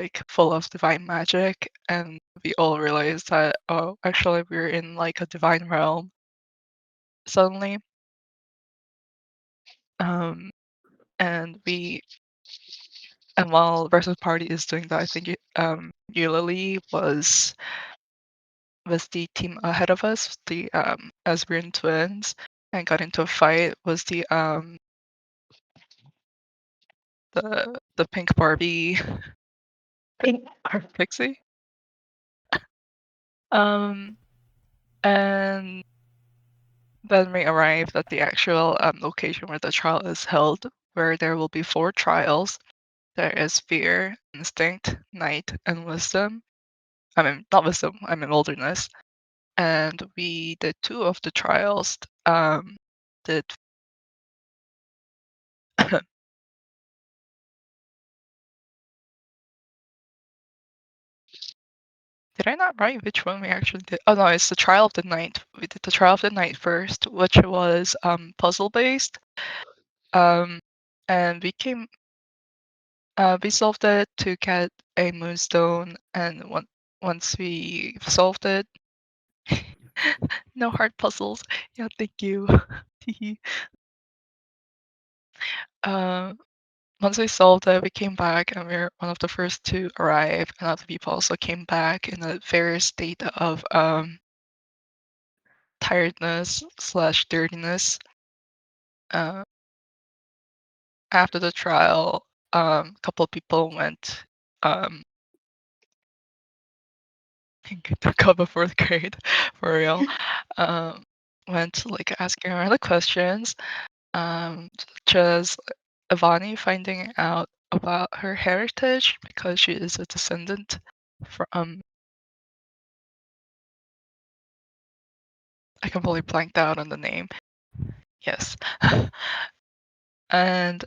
like full of divine magic, and we all realized that, oh, actually we're in like a divine realm suddenly. Um, and we and while versus party is doing that, I think Eulalie was the team ahead of us, the Asbrian twins, and got into a fight. Was the pink Barbie Pink pixie? Um, and then we arrived at the actual location where the trial is held, where there will be 4 trials. There is fear, instinct, night, and wisdom. I mean, not wisdom, I mean wilderness. And we did 2 of the trials. Did did I not write which one we actually did? Oh no, it's the trial of the night. We did the trial of the night first, which was puzzle based. And we solved it to get a moonstone, and once we solved it, no hard puzzles. Yeah, thank you. um, Once we solved it, we came back, and we were one of the first to arrive, and other people also came back in a various state of tiredness slash dirtiness. Uh, After the trial, a couple of people went to cover 4th grade for real. Went like asking her the questions, such as Ivani finding out about her heritage because she is a descendant from. I completely blanked out on the name. Yes. And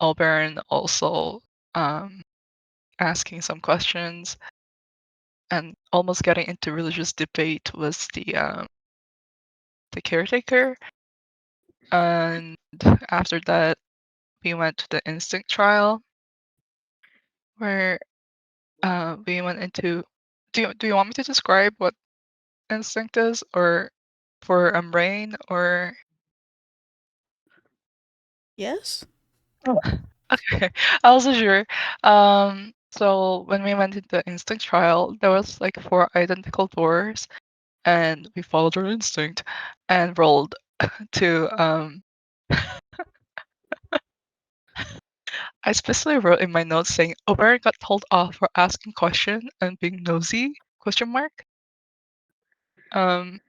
Oberon also asking some questions and almost getting into religious debate was the caretaker. And after that, we went to the instinct trial where we went into. Do you want me to describe what instinct is, or for brain, or? Yes. Oh, Okay, I wasn't sure. So when we went into the instinct trial, there was like 4 identical doors, and we followed our instinct and rolled to I specifically wrote in my notes saying Oberon got told off for asking question and being nosy question mark. Um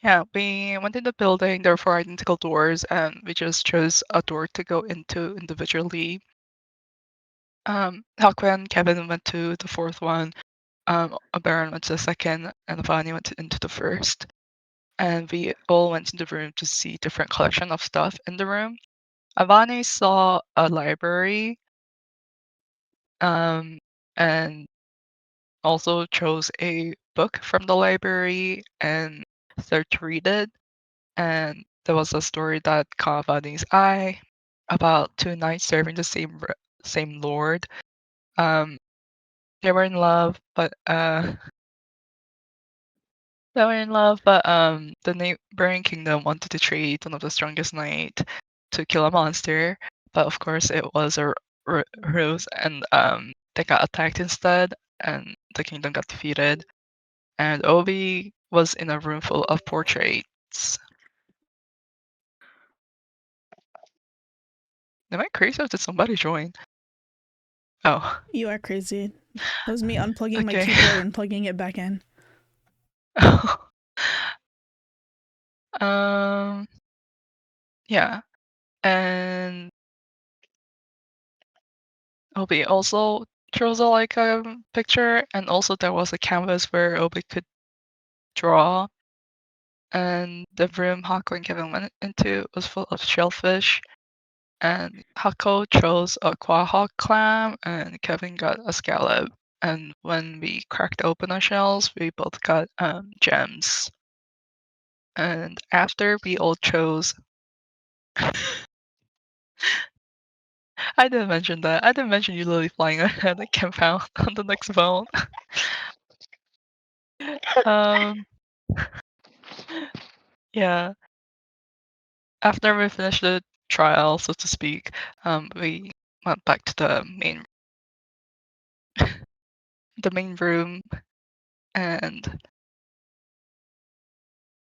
yeah, we went in the building, there were 4 identical doors, and we just chose a door to go into individually. Haku and Kevin went to the 4th one, Oberon went to the 2nd, and Vani went into the 1st. And we all went in the room to see different collection of stuff in the room. Avani saw a library, and also chose a book from the library and started to read it. And there was a story that caught Avani's eye about 2 knights serving the same lord. They were in love, but the neighboring kingdom wanted to trade one of the strongest knight to kill a monster, but of course it was a ruse, and they got attacked instead, and the kingdom got defeated. And Obi was in a room full of portraits. Am I crazy or did somebody join? Oh, You are crazy. That was me unplugging my okay. keyboard and plugging it back in. um, yeah, and Obi also chose a picture, and also there was a canvas where Obi could draw. And the room Hako and Kevin went into was full of shellfish, and Hako chose a quahog clam, and Kevin got a scallop. And when we cracked open our shells, we both got gems. And after we all chose I didn't mention that. I didn't mention you literally flying ahead and camp out on the next bone. um, yeah. After we finished the trial, so to speak, we went back to the main room, and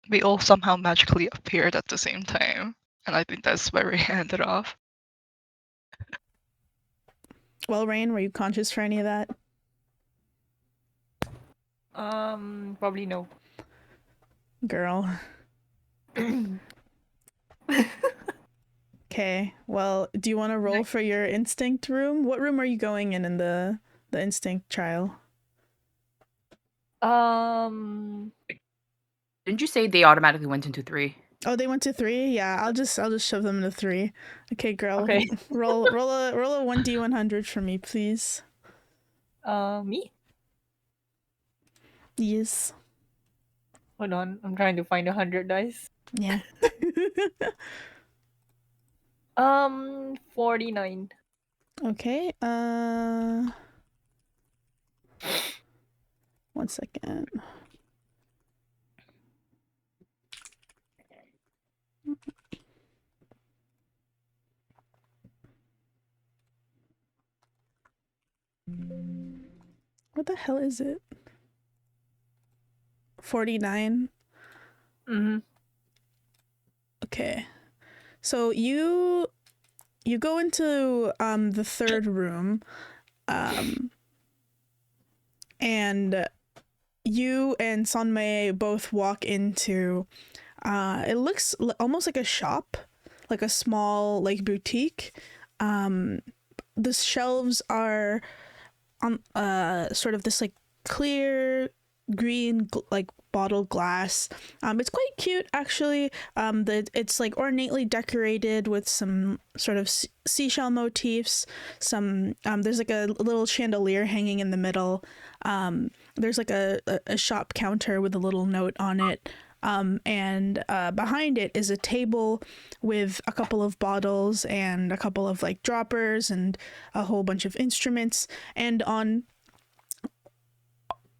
we all somehow magically appeared at the same time, and I think that's where we ended off. Well, Rain, were you conscious for any of that? Probably no. Girl. Okay. Well, do you want to roll for your instinct room? What room are you going in the instinct trial? Didn't you say they automatically went into 3? Oh, they went to 3. Yeah, I'll just shove them into 3. Okay, girl. Okay. roll a 1d100 for me, please. Me? Yes. Hold on, I'm trying to find 100 dice. Yeah. 49. Okay. 1 second. What the hell is it? 49. Mm-hmm. Okay. So you go into the third room, and you and Sonmei both walk into it looks almost like a shop, like a small like boutique. The shelves are on sort of this like clear green like bottled glass. It's quite cute actually. It's like ornately decorated with some sort of seashell motifs. Some there's like a little chandelier hanging in the middle. There's like a shop counter with a little note on it. And behind it is a table with a couple of bottles and a couple of like droppers and a whole bunch of instruments. And on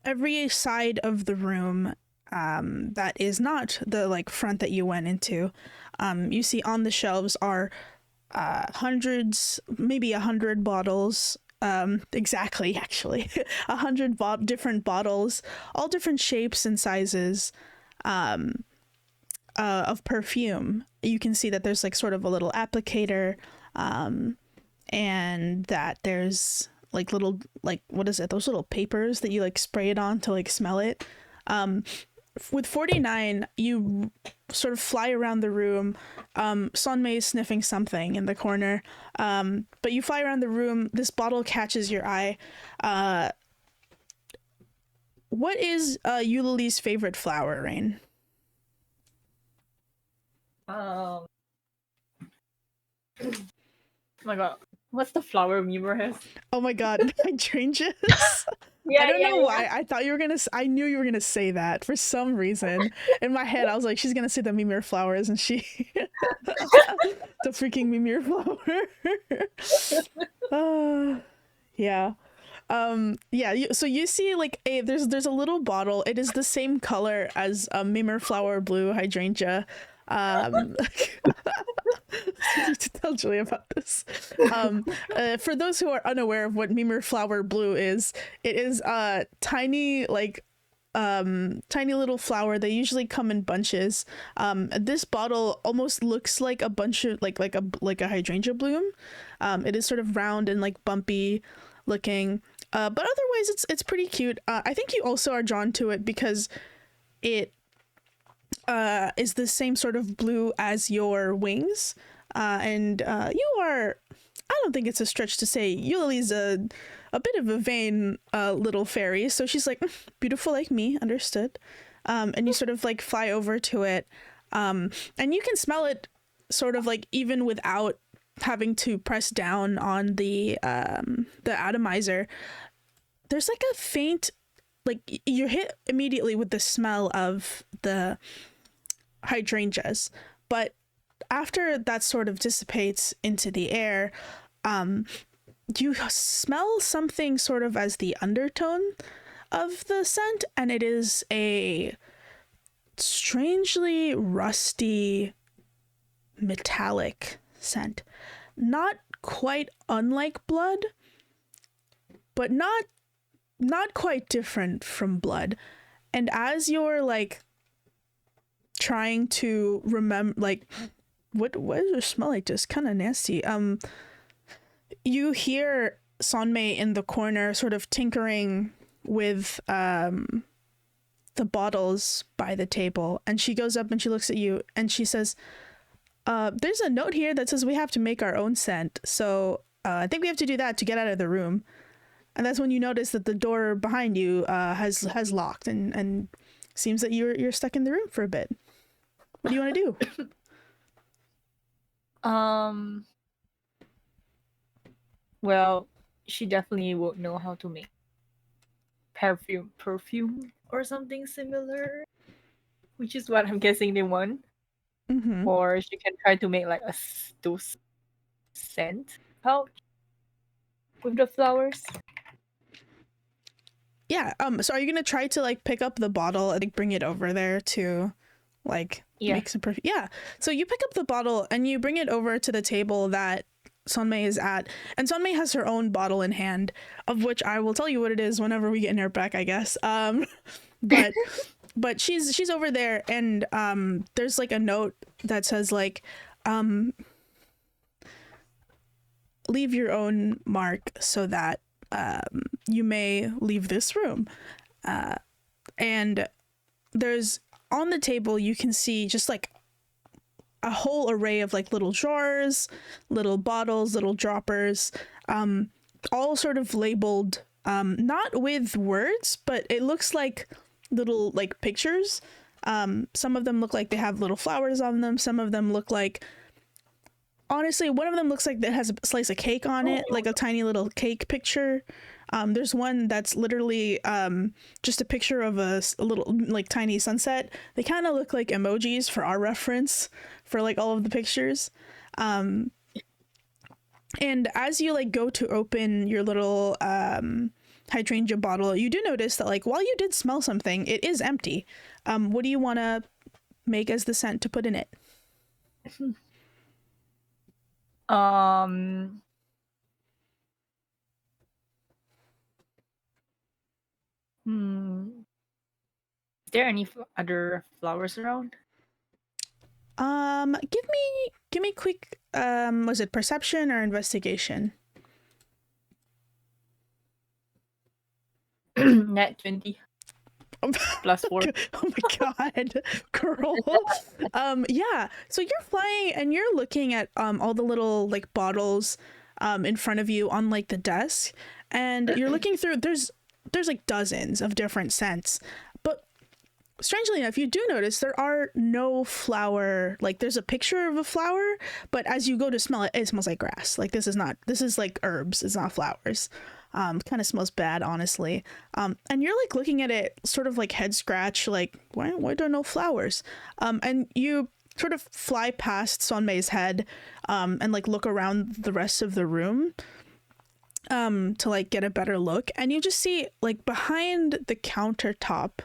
every side of the room that is not the like front that you went into, you see on the shelves are hundreds, maybe 100 bottles. Exactly, actually, 100 different bottles, all different shapes and sizes. Of perfume. You can see that there's like sort of a little applicator, and that there's like little like what is it? Those little papers that you like spray it on to like smell it. With 49, you sort of fly around the room. Sonmei is sniffing something in the corner, but you fly around the room. This bottle catches your eye. What is Eulalie's favorite flower, Rain? Oh my god. What's the flower Mimur has? Oh my god, hydrangeas. Yeah, I don't know why. I thought you were gonna. I knew you were gonna say that for some reason. In my head, I was like, she's gonna say the Mimir flower, isn't she? The freaking Mimir flower. Yeah. Yeah. So you see, like, there's a little bottle. It is the same color as a Mimir flower blue hydrangea. I need to tell Julie about this. For those who are unaware of what Mimir flower blue is, it is a tiny like tiny little flower. They usually come in bunches. This bottle almost looks like a bunch of like a hydrangea bloom. It is sort of round and like bumpy looking, but otherwise it's pretty cute. I think you also are drawn to it because it is the same sort of blue as your wings, and you are, I don't think it's a stretch to say Eulalie's a bit of a vain little fairy, so she's like, beautiful like me, understood. And you sort of like fly over to it, and you can smell it sort of like even without having to press down on the atomizer. There's like a faint, like you're hit immediately with the smell of the hydrangeas, but after that sort of dissipates into the air, You smell something sort of as the undertone of the scent, and it is a strangely rusty metallic scent. Not quite unlike blood, but not quite different from blood. And as you're like trying to remember, like, what does it smell like? Just kind of nasty. You hear Sonmei in the corner sort of tinkering with the bottles by the table, and she goes up and she looks at you and she says, there's a note here that says we have to make our own scent, so I think we have to do that to get out of the room. And that's when you notice that the door behind you has locked, and seems that you're stuck in the room for a bit. What do you want to do? Well, she definitely won't know how to make perfume or something similar, which is what I'm guessing they want. Mm-hmm. Or she can try to make like those scent pouch with the flowers. Yeah. So are you gonna try to like pick up the bottle and like bring it over there to like make some perfume? Yeah. So you pick up the bottle and you bring it over to the table that Sonmei is at, and Sonmei has her own bottle in hand, of which I will tell you what it is whenever we get in her back, I guess. But she's over there, and there's like a note that says like, leave your own mark so that you may leave this room. And there's on the table you can see just like a whole array of like little jars, little bottles, little droppers, all sort of labeled, not with words, but it looks like little like pictures. Some of them look like they have little flowers on them. Some of them look like, honestly, one of them looks like it has a slice of cake on it, like a tiny little cake picture. There's one that's literally just a picture of a little like tiny sunset. They kind of look like emojis for our reference for like all of the pictures. And as you like go to open your little hydrangea bottle, you do notice that like while you did smell something, it is empty. What do you want to make as the scent to put in it? Is there any other flowers around? Give me quick, was it perception or investigation? Nat 20. Plus 4. Oh my god, girl. Yeah. So you're flying and you're looking at all the little like bottles in front of you on like the desk, and you're looking through. There's like dozens of different scents, but strangely enough, you do notice there are no flower. Like there's a picture of a flower, but as you go to smell it, it smells like grass. Like this is like herbs. It's not flowers. Kind of smells bad, honestly. And you're like looking at it sort of like head scratch, like why don't know flowers? And you sort of fly past Sonmei's head and like look around the rest of the room to like get a better look, and you just see like behind the countertop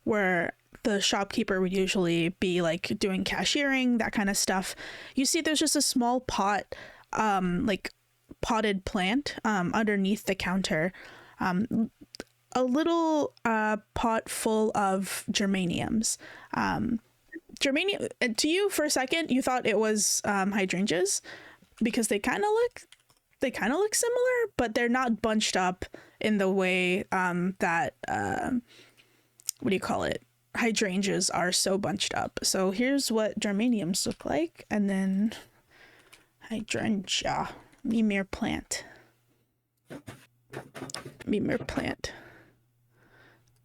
where the shopkeeper would usually be like doing cashiering, that kind of stuff, you see there's just a small pot, like potted plant underneath the counter, a little pot full of geraniums. Geranium, to you for a second you thought it was hydrangeas because they kind of look similar, but they're not bunched up in the way that what do you call it, hydrangeas are so bunched up. So here's what geraniums look like, and then hydrangea, mimir plant.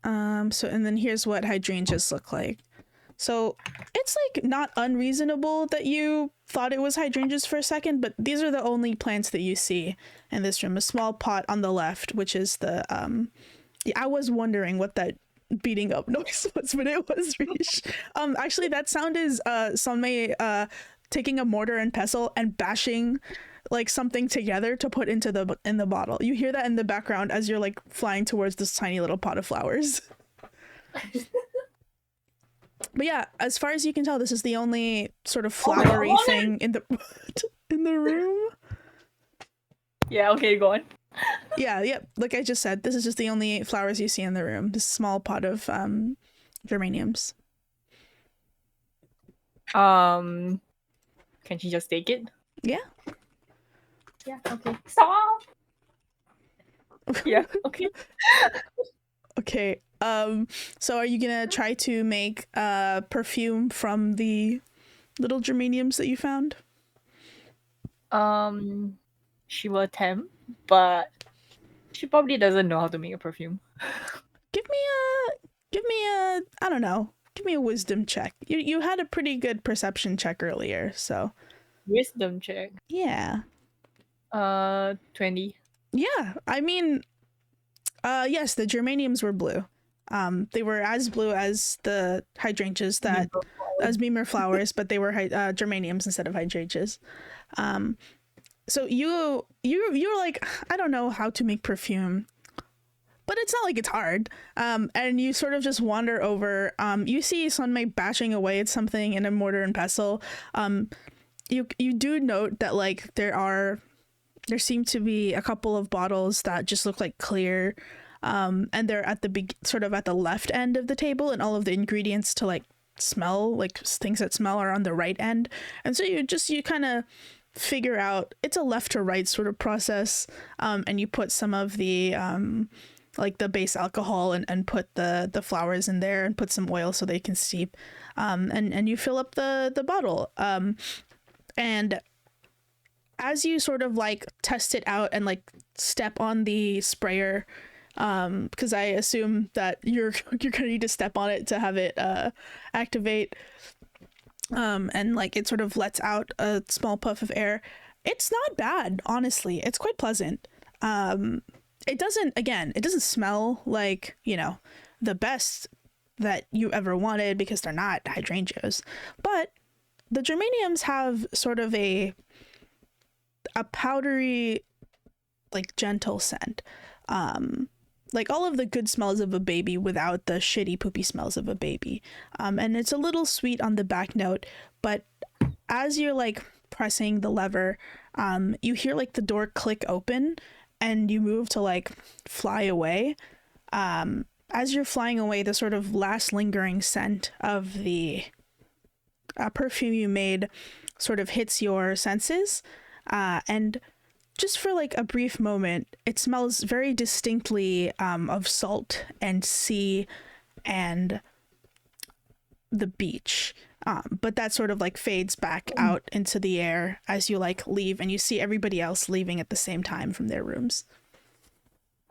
So and then here's what hydrangeas look like. So it's like not unreasonable that you thought it was hydrangeas for a second, but these are the only plants that you see in this room. A small pot on the left, which is the I was wondering what that beating up noise was, but it was Rish. Actually that sound is Sonmei taking a mortar and pestle and bashing like something together to put into the bottle. You hear that in the background as you're like flying towards this tiny little pot of flowers. But yeah, as far as you can tell, this is the only sort of flowery thing in the in the room. Yeah, okay, go on. Yeah, yep. Like I just said, this is just the only flowers you see in the room. This small pot of geraniums. Can she just take it? Yeah. Yeah, okay. Stop! Yeah, okay. Okay. So are you gonna try to make perfume from the little geraniums that you found? She will attempt, but she probably doesn't know how to make a perfume. Give me a I don't know. Give me a wisdom check. You had a pretty good perception check earlier, so Wisdom check. yeah. 20. Yeah, I mean, yes, the geraniums were blue. They were as blue as the hydrangeas as Mimir flowers, but they were geraniums instead of hydrangeas. So you're like, I don't know how to make perfume, but it's not like it's hard. And you sort of just wander over. You see Sunmei bashing away at something in a mortar and pestle. You do note that like there seem to be a couple of bottles that just look like clear, and they're at the sort of at the left end of the table, and all of the ingredients to like smell, like things that smell, are on the right end. And so you kind of figure out it's a left to right sort of process, and you put some of the like the base alcohol and put the flowers in there and put some oil so they can steep, and you fill up the bottle, and as you sort of like test it out and like step on the sprayer, because I assume that you're gonna need to step on it to have it activate, and like it sort of lets out a small puff of air. It's not bad, honestly. It's quite pleasant. It doesn't smell like, you know, the best that you ever wanted, because they're not hydrangeas, but the geraniums have sort of a powdery, like gentle scent, like all of the good smells of a baby without the shitty poopy smells of a baby, and it's a little sweet on the back note. But as you're like pressing the lever, you hear like the door click open, and you move to like fly away. As you're flying away, the sort of last lingering scent of the perfume you made sort of hits your senses, and just for like a brief moment, it smells very distinctly of salt and sea and the beach. But that sort of like fades back out into the air as you like leave, and you see everybody else leaving at the same time from their rooms.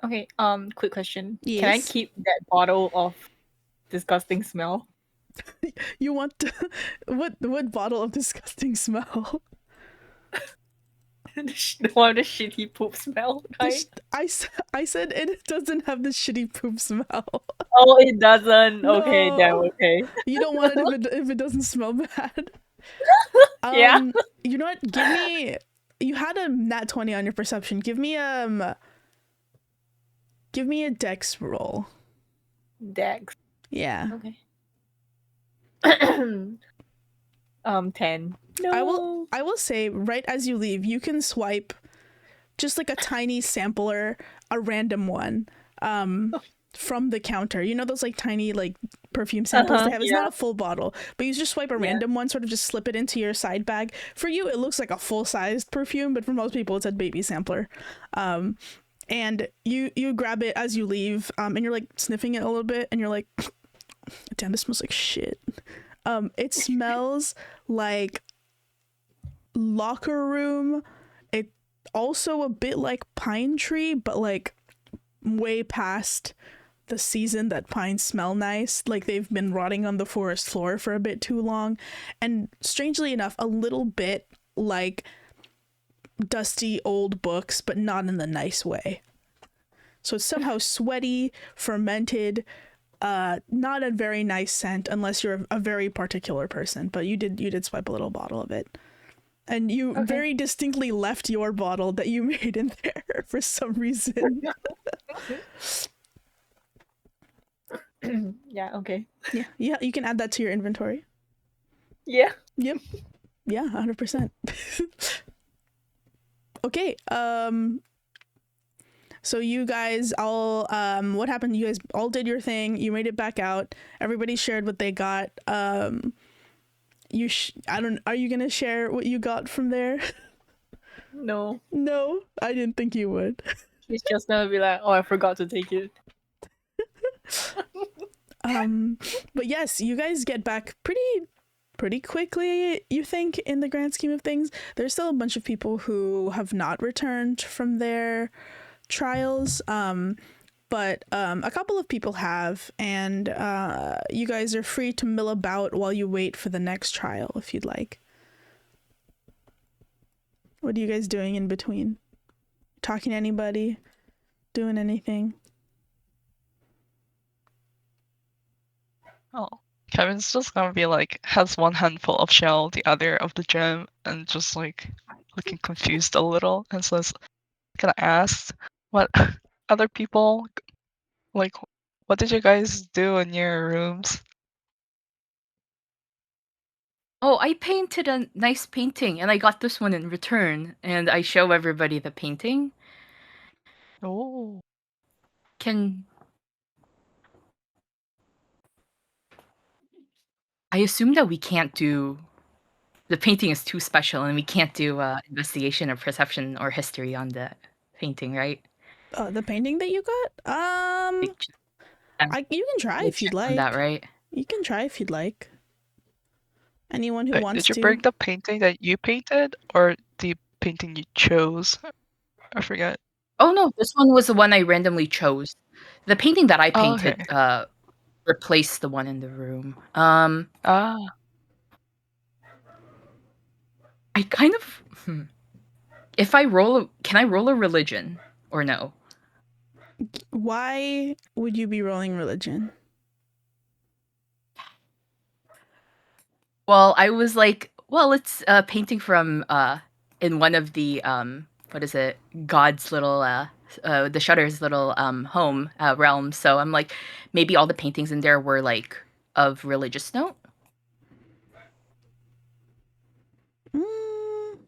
Okay, quick question. Yes? Can I keep that bottle of disgusting smell? You want to, what bottle of disgusting smell? The one with the shitty poop smell, right? I said it doesn't have the shitty poop smell. Oh, it doesn't. Okay, No. then okay. You don't want it if it doesn't smell bad. Yeah. You know what? Give me. You had a nat 20 on your perception. Give me a dex roll. Dex. Yeah. Okay. 10. No. I will say, right as you leave, you can swipe just like a tiny sampler, a random one, from the counter. You know those like tiny like perfume samples they have? It's not a full bottle, but you just swipe a random one, sort of just slip it into your side bag. For you, it looks like a full-sized perfume, but for most people, it's a baby sampler. And you grab it as you leave, and you're like sniffing it a little bit, and you're like, damn, this smells like shit. It smells like locker room. It also a bit like pine tree, but like way past the season that pines smell nice. Like they've been rotting on the forest floor for a bit too long. And strangely enough, a little bit like dusty old books, but not in the nice way. So it's somehow sweaty, fermented, not a very nice scent unless you're a very particular person, but you did swipe a little bottle of it. And you Okay. very distinctly left your bottle that you made in there for some reason. Yeah, okay. Yeah, you can add that to your inventory. Yeah. Yep. Yeah, 100%. Okay, so you guys all what happened? You guys all did your thing. You made it back out. Everybody shared what they got. Are you going to share what you got from there? No. No, I didn't think you would. He's just gonna be like, oh, I forgot to take it. But yes, you guys get back pretty quickly, you think, in the grand scheme of things. There's still a bunch of people who have not returned from their trials, but a couple of people have, and you guys are free to mill about while you wait for the next trial if you'd like. What are you guys doing in between? Talking to anybody? Doing anything? Oh, Kevin's just gonna be like, has one handful of shell, the other of the gem, and just like looking confused a little, and says, "Gonna ask what other people like? What did you guys do in your rooms?" Oh, I painted a nice painting, and I got this one in return, and I show everybody the painting. Oh, Can I assume that we can't do the painting is too special, and we can't do investigation or perception or history on the painting, right? The painting that you got? Like, um, You can try we'll if you'd check on that, like. right? You can try if you'd like. Anyone who wait, wants did you to. bring the painting that you painted, or the painting you chose? I forget. Oh no, this one was the one I randomly chose. The painting that I Oh, painted okay. replaced the one in the room. Ah, I kind of if I can I roll a religion or no? Why would you be rolling religion? Well, I was like, well, it's a painting from in one of the what is it? God's little the Shutter's little home realm. So I'm like, maybe all the paintings in there were like of religious note. Mm,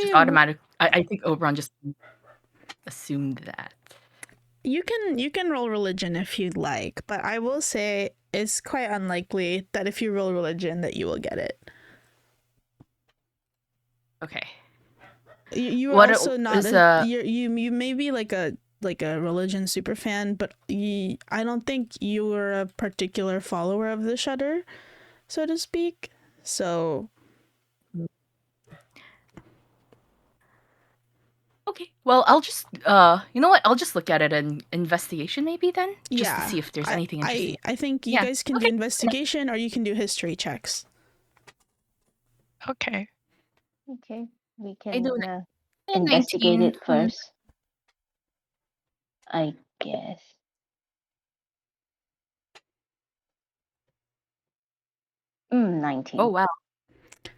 Just I automatic. I think Oberon just assumed that. You can roll religion if you'd like, but I will say it's quite unlikely that if you roll religion that you will get it. Okay. You are What also not is you may be like a religion super fan, but I don't think you are a particular follower of the Shudder, so to speak. So okay. Well, I'll just you know what? I'll just look at it in investigation maybe then, just to yeah, see if there's anything interesting. I think you Yeah. guys can do Okay. investigation or you can do history checks. okay. Okay, we I do can investigate 19. it first, I guess. Oh 19. wow.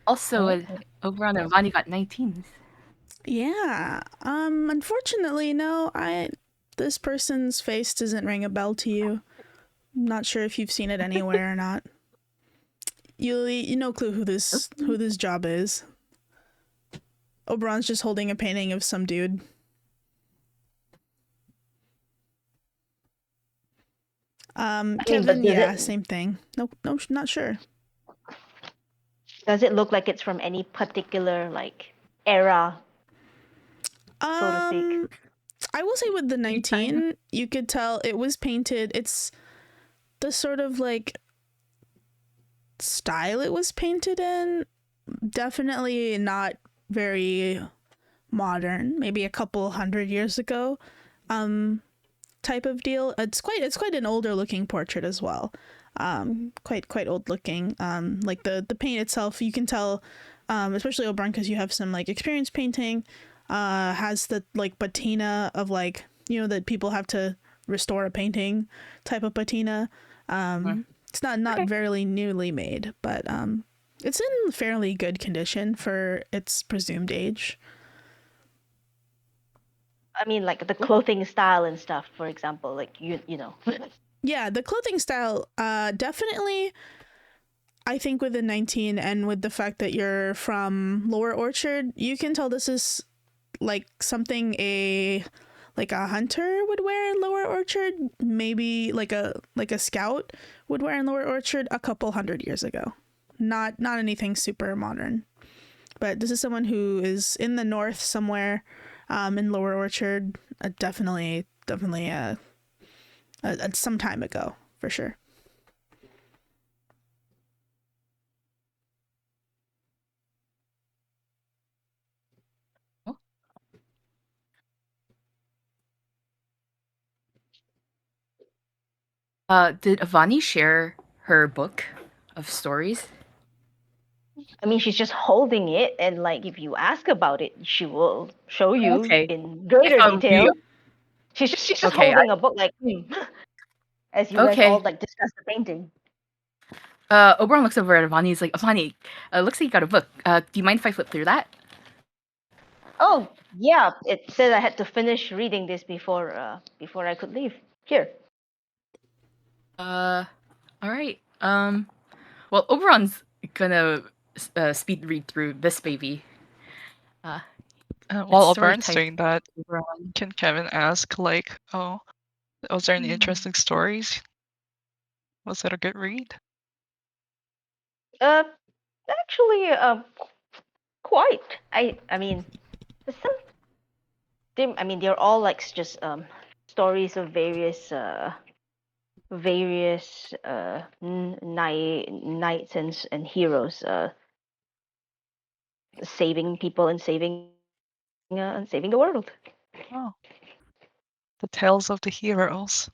Also, Okay. Oberon and Vani got 19s. Yeah. Unfortunately, no. This person's face doesn't ring a bell to you. I'm not sure if you've seen it anywhere or not. You no clue who this job is. Oberon's just holding a painting of some dude. Kevin, yeah, same thing. Nope, no, not sure. Does it look like it's from any particular like era, so to speak? I will say with the 19, you could tell it was painted. It's the sort of like style it was painted in. Definitely not very modern. Maybe a couple 100 years ago. Type of deal. It's quite an older looking portrait as well. Quite old looking. Like the paint itself, you can tell, especially Oberon, because you have some like experience painting. Has the like patina of like, you know, that people have to restore a painting type of patina. It's not very newly made, but It's in fairly good condition for its presumed age. I mean, like the clothing style and stuff, for example, like you know. Yeah, the clothing style, definitely. I think with the 19 and with the fact that you're from Lower Orchard, you can tell this is like something a hunter would wear in Lower Orchard, maybe like a scout would wear in Lower Orchard a couple 100 years ago. Not anything super modern. But this is someone who is in the north somewhere, in Lower Orchard, definitely some time ago for sure. Did Avani share her book of stories? I mean, she's just holding it, and like if you ask about it, she will show you Okay. in greater I thought detail. She's just Okay, holding a book, like as you guys all Okay. like discuss the painting. Oberon looks over at Avani. He's like, Avani, looks like you got a book. Do you mind if I flip through that? Oh yeah, it said I had to finish reading this before I could leave. Here. All right. Well, Oberon's gonna speed read through this baby. While story Oberon's type doing that, Oberon. can Kevin ask, like, oh, was there any Hmm. interesting stories? Was it a good read? Actually, quite. I mean, there's I mean, they're all like just stories of various knights and heroes saving people and saving the world. Oh, the tales of the heroes.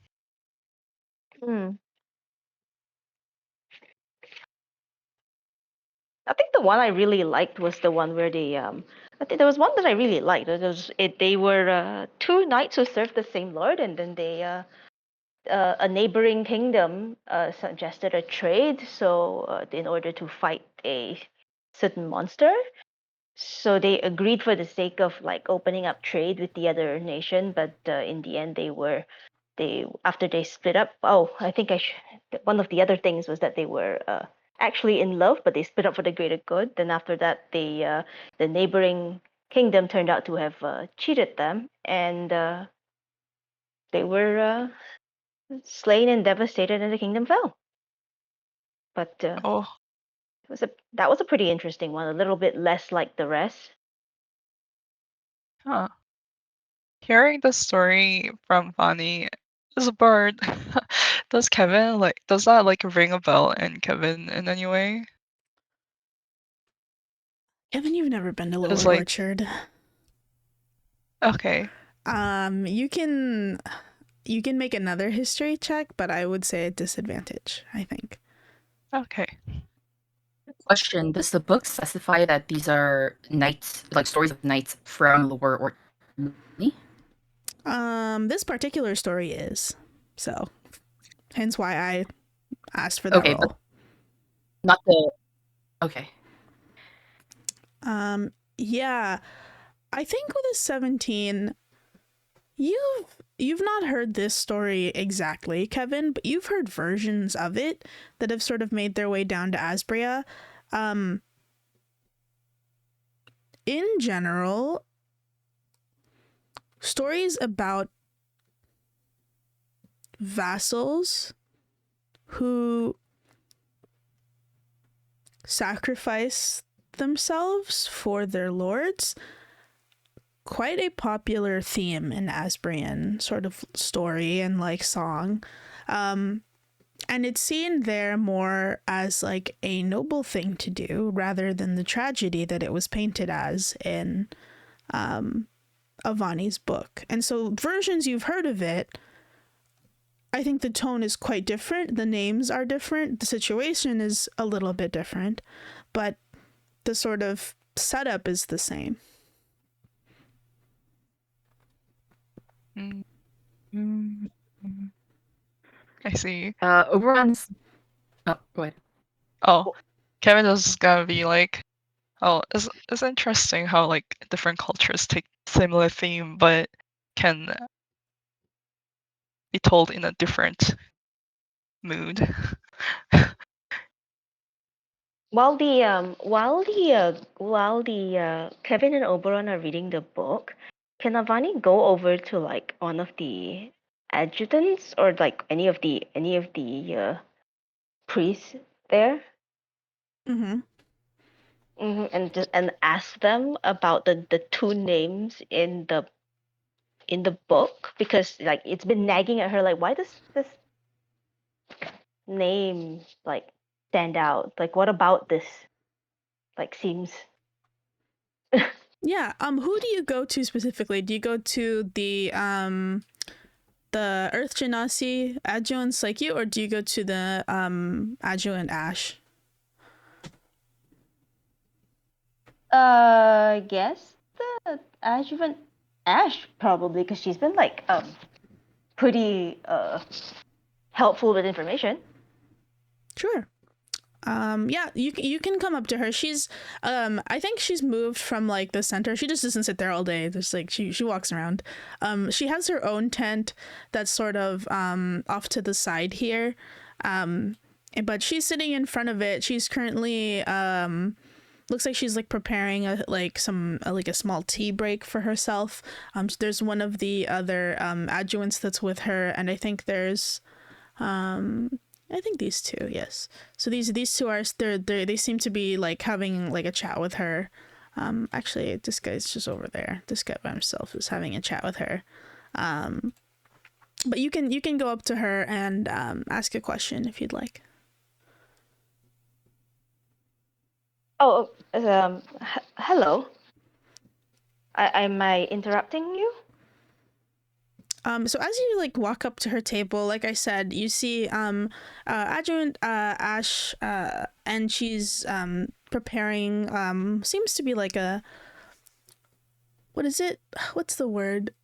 Hmm. I think the one I really liked was the one where they I think there was one that I really liked. They were two knights who served the same lord, and then they a neighboring kingdom suggested a trade. So in order to fight a certain monster, so they agreed for the sake of like opening up trade with the other nation. But in the end, they after they split up. Oh, I think one of the other things was that they were actually in love, but they split up for the greater good. Then after that, the neighboring kingdom turned out to have cheated them, and they were slain and devastated, and the kingdom fell. But Oh, that was a pretty interesting one. A little bit less like the rest. huh. Hearing the story from Bonnie as a bard, does that like ring a bell in Kevin in any way? Evan, you've never been to It's Lower like, Orchard. okay, You can make another history check, but I would say at disadvantage, I think. okay. Question: does the book specify that these are knights, like stories of knights from Lower Orchard? This particular story is, so hence why I asked for that Okay, roll. but not the. Okay. Yeah, I think with a 17, you've not heard this story exactly, Kevin, but you've heard versions of it that have sort of made their way down to Asbria. In general, stories about vassals who sacrifice themselves for their lords, quite a popular theme in Asbrian sort of story and like song. And it's seen there more as like a noble thing to do rather than the tragedy that it was painted as in Avani's book. And so versions you've heard of it, I think the tone is quite different. The names are different. The situation is a little bit different, but the sort of setup is the same. I see. Oberon's. Oh, go ahead. Oh, Kevin is gonna be like, oh, it's interesting how like different cultures take similar theme but can be told in a different mood. While the Kevin and Oberon are reading the book, can Avani go over to like one of the adjutants or like any of the priests there, Mm-hmm. and ask them about the two names in the book, because like it's been nagging at her, like, why does this name like stand out? Like, what about this like seems Yeah. Who do you go to specifically? Do you go to the Earth Genasi adjuvants like you, or do you go to the adjuvant Ash? guess the adjuvant Ash, probably, because she's been like pretty helpful with information. Sure. Yeah, you can come up to her. She's I think she's moved from like the center. She just doesn't sit there all day. There's like she walks around. She has her own tent that's sort of off to the side here. But she's sitting in front of it. She's currently looks like she's like preparing a small tea break for herself. There's one of the other adjuvants that's with her, and I think there's I think these two, yes. So these two are they seem to be like having like a chat with her. Actually, this guy's just over there. This guy by himself is having a chat with her. But you can go up to her and ask a question if you'd like. Oh, hello. Am I interrupting you? So as you like walk up to her table, like I said, you see adjuvant Ash, and she's preparing seems to be like a, what is it? What's the word?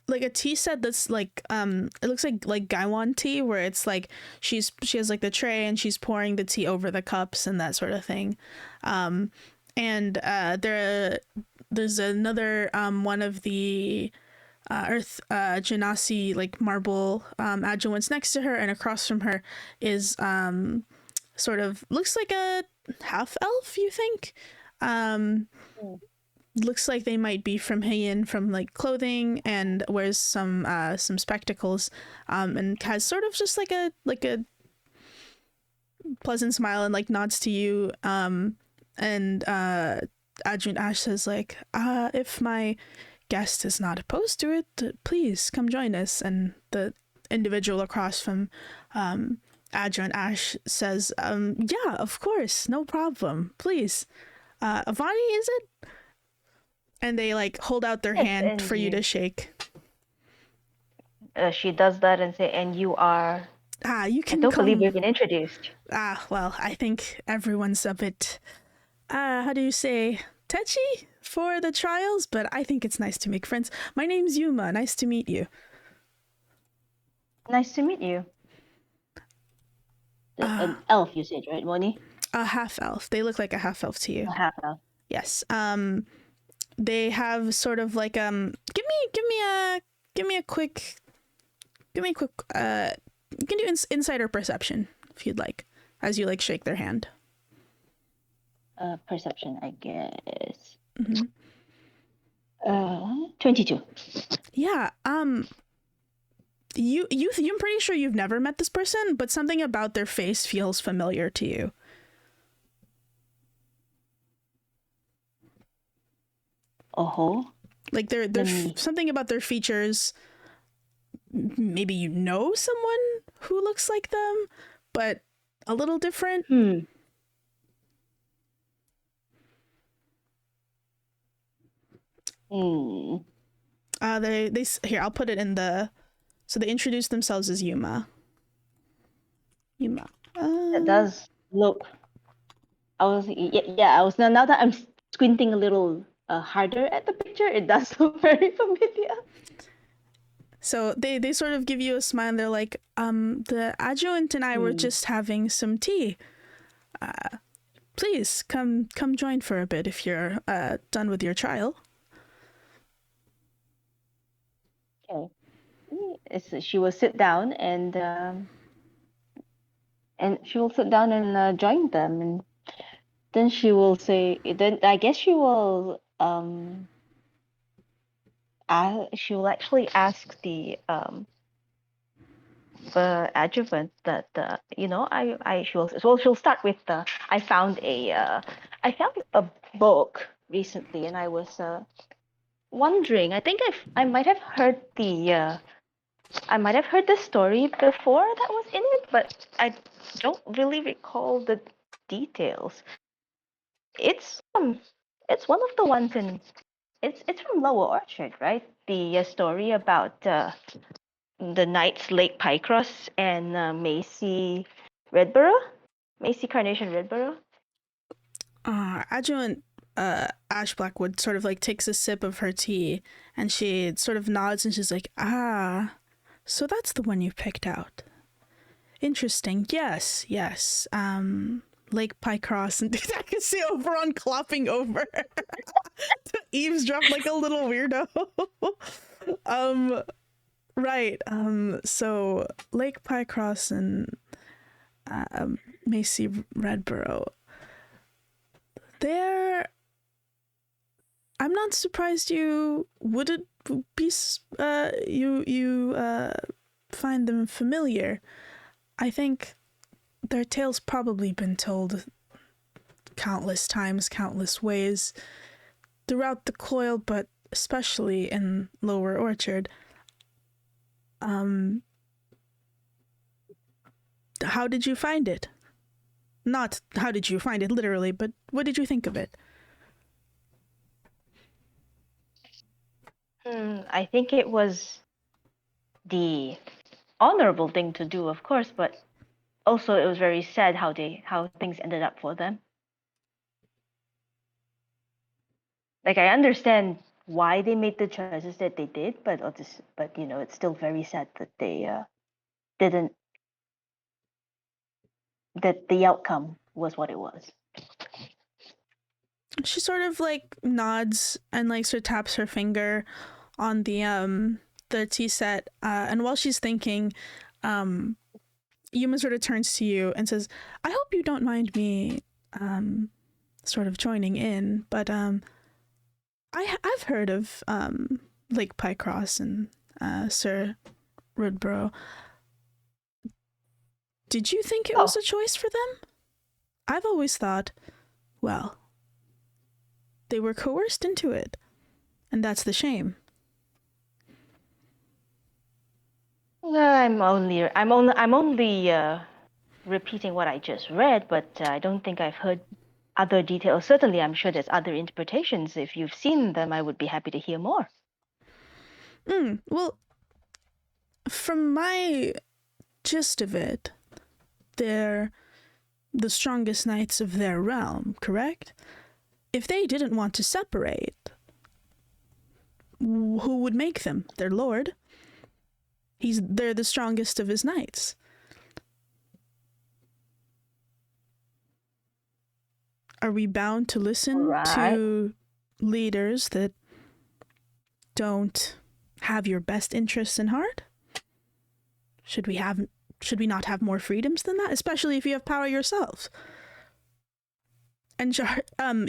Like a tea set that's like it looks like Gaiwan tea, where it's like she has like the tray and she's pouring the tea over the cups and that sort of thing. And there's another one of the Earth Genasi like marble adjuvants next to her, and across from her is sort of looks like a half elf, you think. Looks like they might be from Heian, from like clothing, and wears some spectacles, and has sort of just like a pleasant smile and like nods to you. And Adjunct Ash says like, if my guest is not opposed to it, please come join us. And the individual across from Adjunct Ash says, yeah, of course, no problem, please. Avani, is it? And they like hold out their hand for you to shake. She does that and say, and you are... You can I don't come. believe we've been introduced. Well, I think everyone's a bit, how do you say, touchy for the trials, but I think it's nice to make friends. My name's Yuma. Nice to meet you. Nice to meet you. An elf, you said, right, Moni? A half elf. They look like a half elf to you. A half elf. Yes. They have sort of like give me a quick you can do insider perception if you'd like, as you like shake their hand. Perception, I guess. Mm-hmm. 22. Yeah. I'm pretty sure you've never met this person, but something about their face feels familiar to you. Oh. Like they're something about their features. Maybe you know someone who looks like them, but a little different. They here, I'll put it in the. So they introduce themselves as Yuma. Yuma. That does look. I was now that I'm squinting a little harder at the picture, it does look very familiar. So they sort of give you a smile and they're like, the adjutant and I were just having some tea. please come join for a bit if you're done with your trial. Okay. She will sit down and she will sit down and join them, and then she will say. Then I guess she will she will actually ask the adjuvant that she'll start with I found a book recently, and I was wondering. I think I might have heard the story before that was in it, but I don't really recall the details. It's one of the ones in it's from Lower Orchard, right? The story about the Knights Lake Pycross and Macy Carnation Redborough. Adjuvant Ash Blackwood sort of like takes a sip of her tea and she sort of nods and she's like, so that's the one you picked out. Interesting. Yes. Lake Pycross, and I can see Oberon clopping over to eavesdrop like a little weirdo. Right. So Lake Pycross and Macy Redborough. I'm not surprised you wouldn't be find them familiar. I think their tales probably been told countless times, countless ways throughout the coil, but especially in Lower Orchard. How did you find it? Not how did you find it literally, but what did you think of it? I think it was the honorable thing to do, of course, but also it was very sad how things ended up for them. Like, I understand why they made the choices that they did, but it's still very sad that they didn't. That the outcome was what it was. She sort of like nods and like sort of taps her finger on the tea set, and while she's thinking, Yuma sort of turns to you and says, "I hope you don't mind me sort of joining in, but I've heard of Lake Pycross and Sir Redborough. Did you think it was a choice for them? I've always thought, well, they were coerced into it, and that's the shame." I'm only repeating what I just read, but I don't think I've heard other details. Certainly, I'm sure there's other interpretations. If you've seen them, I would be happy to hear more. Well, from my gist of it, they're the strongest knights of their realm, correct? If they didn't want to separate, who would make them? Their lord. They're the strongest of his knights. Are we bound to listen to leaders that don't have your best interests in heart? Should we not have more freedoms than that, especially if you have power yourselves? And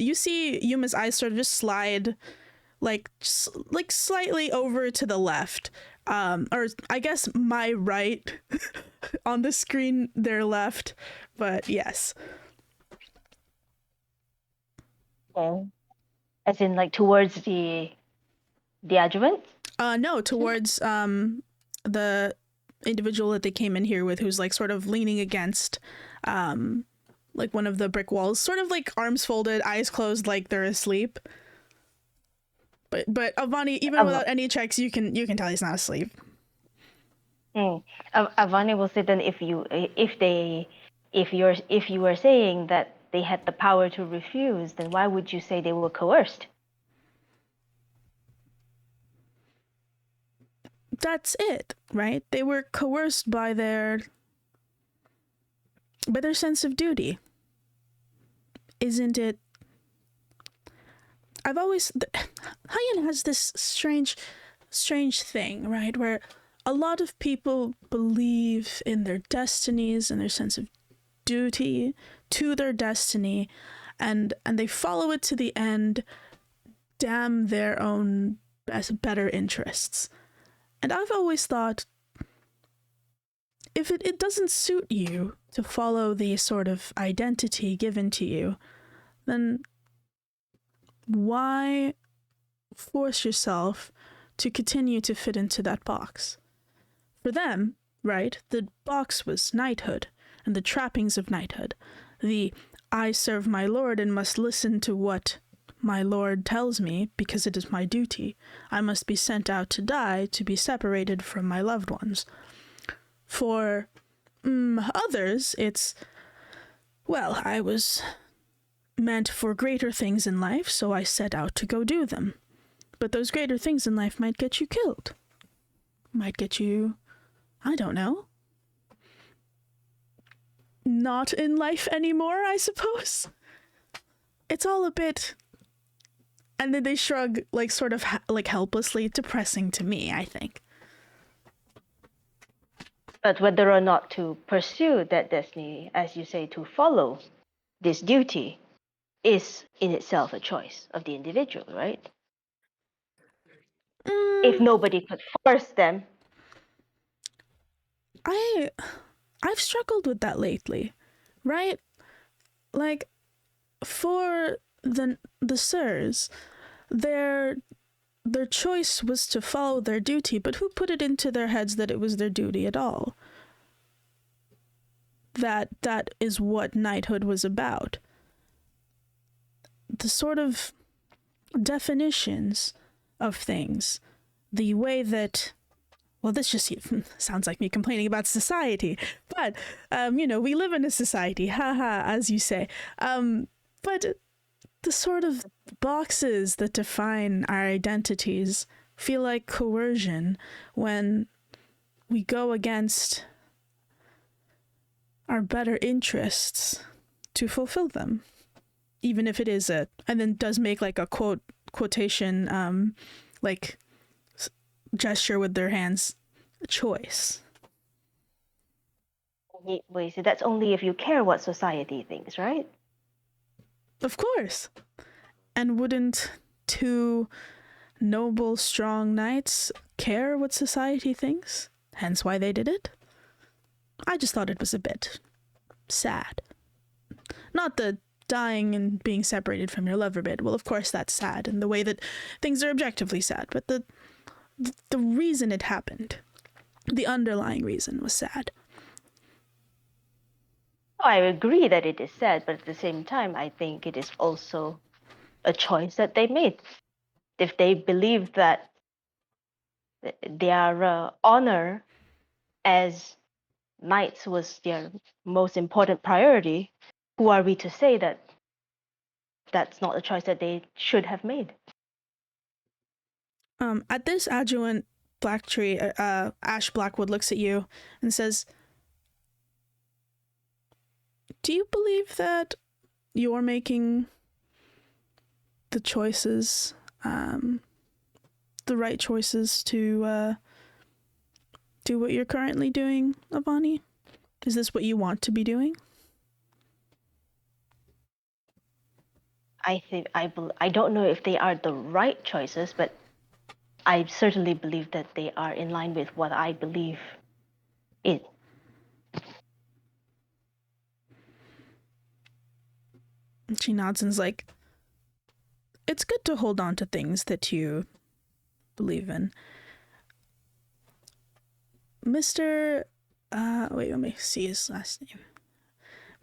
you see Yuma's eyes sort of just slide like slightly over to the left, or I guess my right on the screen, their left, but yes. Okay. As in, like, towards the adjuvant? No, towards the individual that they came in here with, who's like sort of leaning against like one of the brick walls, sort of like arms folded, eyes closed, like they're asleep. But Avani, even without any checks, you can tell he's not asleep. Avani will say then, if you were saying that they had the power to refuse, then why would you say they were coerced? That's it, right? They were coerced by their sense of duty. isn't it? I've always Hyen has this strange thing, right, where a lot of people believe in their destinies and their sense of duty to their destiny, and they follow it to the end, damn their own better interests. And I've always thought, if it doesn't suit you to follow the sort of identity given to you, then why force yourself to continue to fit into that box? For them, right, the box was knighthood and the trappings of knighthood. The I serve my lord and must listen to what my lord tells me because it is my duty. I must be sent out to die to be separated from my loved ones. For others, it's, well, I was meant for greater things in life, so I set out to go do them. But those greater things in life might get you killed. Might get you, I don't know, not in life anymore, I suppose. It's all a bit... And then they shrug, like, sort of, like, helplessly, depressing to me, I think. But whether or not to pursue that destiny, as you say, to follow this duty, is in itself a choice of the individual, right? If nobody could force them. I've struggled with that lately, right? Like, for the sirs, their choice was to follow their duty, but who put it into their heads that it was their duty at all? That is what knighthood was about. The sort of definitions of things, the way that, well, this just sounds like me complaining about society, but, we live in a society, haha, as you say. But the sort of boxes that define our identities feel like coercion when we go against our better interests to fulfill them. Even if it is and then does make like a quotation, like gesture with their hands, a choice. Wait, so that's only if you care what society thinks, right? Of course. And wouldn't two noble, strong knights care what society thinks? Hence why they did it? I just thought it was a bit sad. Not the dying and being separated from your lover bit. Well, of course that's sad, and the way that things are objectively sad, but the reason it happened, the underlying reason was sad. I agree that it is sad, but at the same time, I think it is also a choice that they made. If they believe that their honor as knights was their most important priority, who are we to say that that's not a choice that they should have made? At this, adjuvant Ash Blackwood looks at you and says, do you believe that you're making the choices, the right choices to do what you're currently doing, Avani? Is this what you want to be doing? I don't know if they are the right choices, but I certainly believe that they are in line with what I believe in. She nods and's like, it's good to hold on to things that you believe in. Mr. Wait, let me see his last name.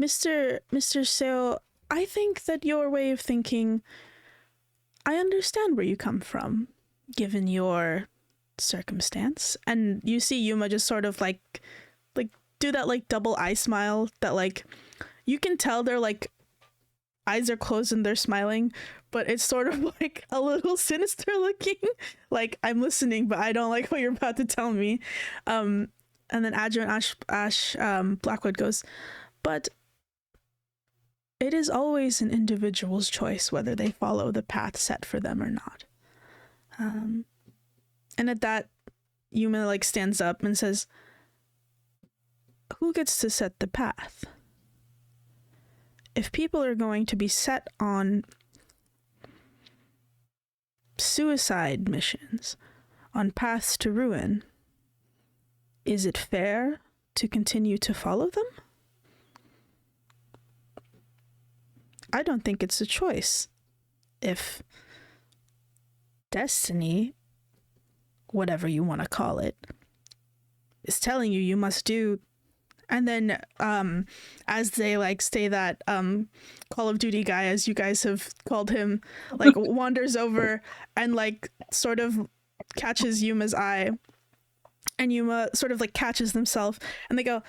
Mr. Seo, I think that your way of thinking, I understand where you come from, given your circumstance. And you see Yuma just sort of like do that like double eye smile that like you can tell they're like eyes are closed and they're smiling, but it's sort of like a little sinister looking. Like, I'm listening, but I don't like what you're about to tell me. And then Adjo and Ash Blackwood goes, but it is always an individual's choice whether they follow the path set for them or not. And at that, Yuma like stands up and says, who gets to set the path? If people are going to be set on suicide missions, on paths to ruin, is it fair to continue to follow them? I don't think it's a choice. If destiny, whatever you want to call it, is telling you must do. And then as they like say that, Call of Duty guy, as you guys have called him, like wanders over and like sort of catches Yuma's eye, and Yuma sort of like catches themselves, and they go,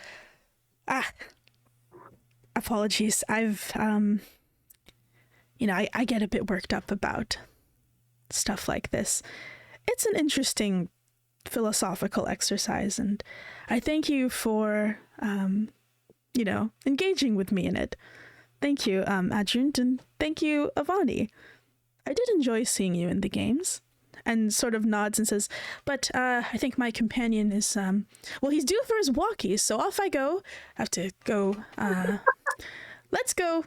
apologies, I've I get a bit worked up about stuff like this. It's an interesting philosophical exercise, and I thank you for engaging with me in it. Thank you, Adjunt, and thank you, Avani. I did enjoy seeing you in the games. And sort of nods and says, but I think my companion is he's due for his walkies, so off I go. I have to go. Let's go.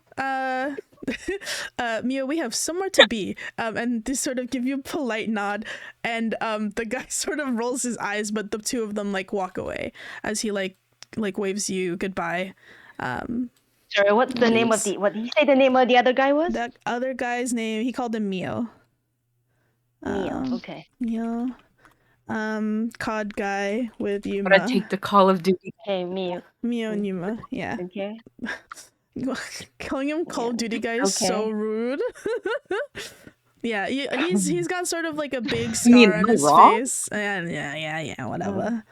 Mio, we have somewhere to be. And they sort of give you a polite nod, and the guy sort of rolls his eyes, but the two of them like walk away as he like waves you goodbye. Sorry, what's the name of what did he say the name of the other guy was? That other guy's name, he called him Mio. Okay. Mio. COD guy with Yuma. I'm gonna take the Call of Duty. Hey, Mio. Mio and Yuma, yeah. Okay. Calling him Call of Duty guy is so rude. Yeah, he's got sort of like a big scar on his face, and yeah, whatever.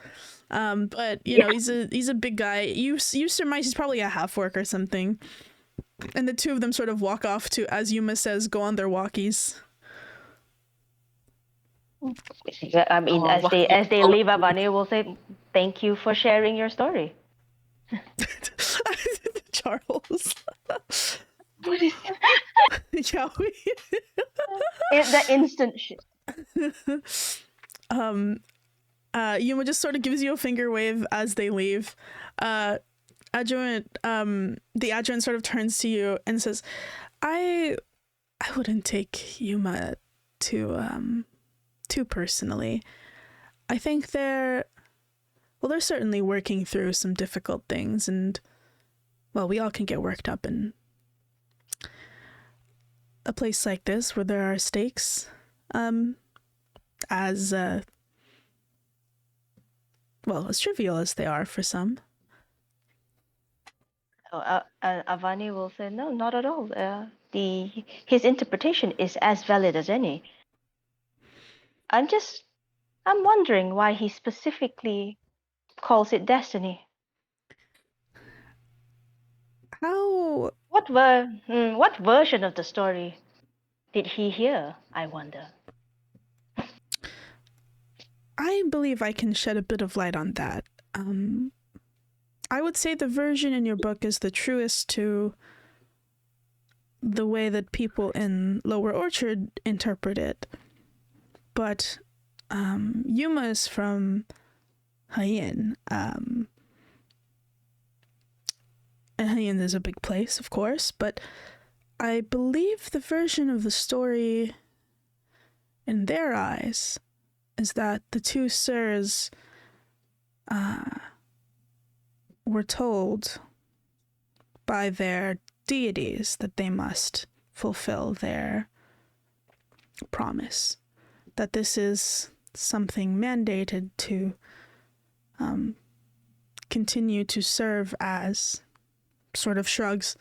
But he's a big guy. You surmise he's probably a half orc or something. And the two of them sort of walk off to, as Yuma says, go on their walkies. I mean, as they leave, Avani will say, "Thank you for sharing your story." Charles. What is Yeah, it's the instant shit. Yuma just sort of gives you a finger wave as they leave. Adjutant, the adjutant sort of turns to you and says, I wouldn't take Yuma too personally. I think they're certainly working through some difficult things, and we all can get worked up in a place like this where there are stakes, as trivial as they are for some. Avani will say, "No, not at all. His interpretation is as valid as any. I'm wondering why he specifically calls it destiny. How? What version of the story did he hear, I wonder?" I believe I can shed a bit of light on that. I would say the version in your book is the truest to the way that people in Lower Orchard interpret it. But Yuma is from Haiyan. And Haiyan is a big place, of course, but I believe the version of the story in their eyes is that the two sirs were told by their deities that they must fulfill their promise, that this is something mandated to continue to serve as, sort of shrugs,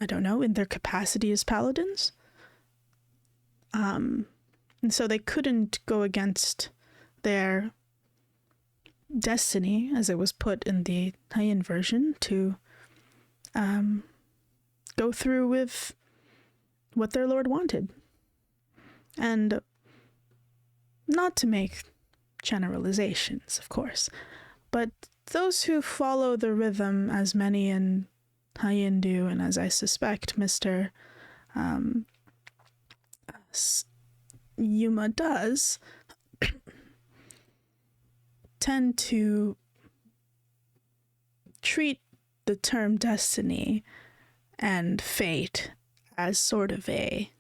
I don't know, in their capacity as paladins. And so they couldn't go against their destiny, as it was put in the Haiyan version, to go through with what their lord wanted. And not to make generalizations, of course, but those who follow the rhythm, as many in Hyen do, and as I suspect, Mr. Yuma does, tend to treat the term destiny and fate as sort of a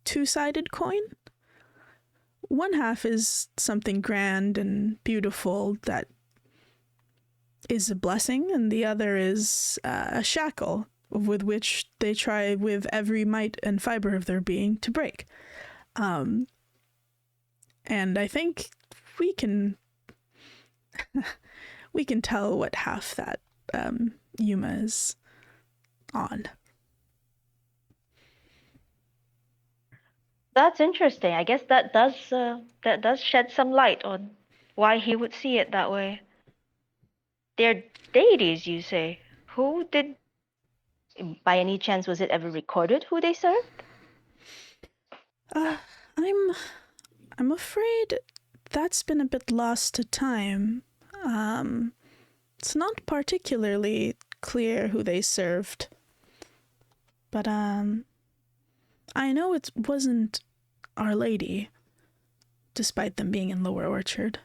two-sided coin. One half is something grand and beautiful that is a blessing, and the other is a shackle with which they try with every might and fiber of their being to break. And I think we can we can tell what half that Yuma is on. That's interesting. I guess that does shed some light on why he would see it that way. They're deities, you say. Who did, by any chance, was it ever recorded who they served? I'm afraid that's been a bit lost to time. It's not particularly clear who they served, but I know it wasn't Our Lady, despite them being in Lower Orchard.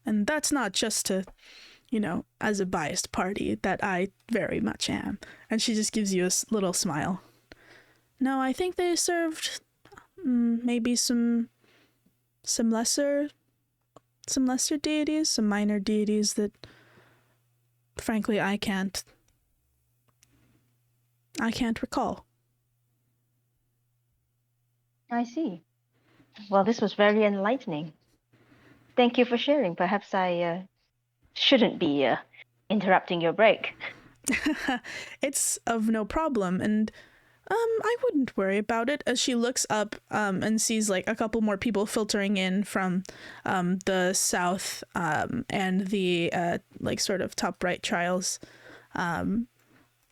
And that's not just to, as a biased party, that I very much am. And she just gives you a little smile. No, I think they served maybe some lesser deities, some minor deities that, frankly, I can't recall. I see. Well, this was very enlightening. Thank you for sharing. Perhaps I shouldn't be interrupting your break. It's of no problem, and I wouldn't worry about it. As she looks up and sees like a couple more people filtering in from the south and the like sort of top right trials.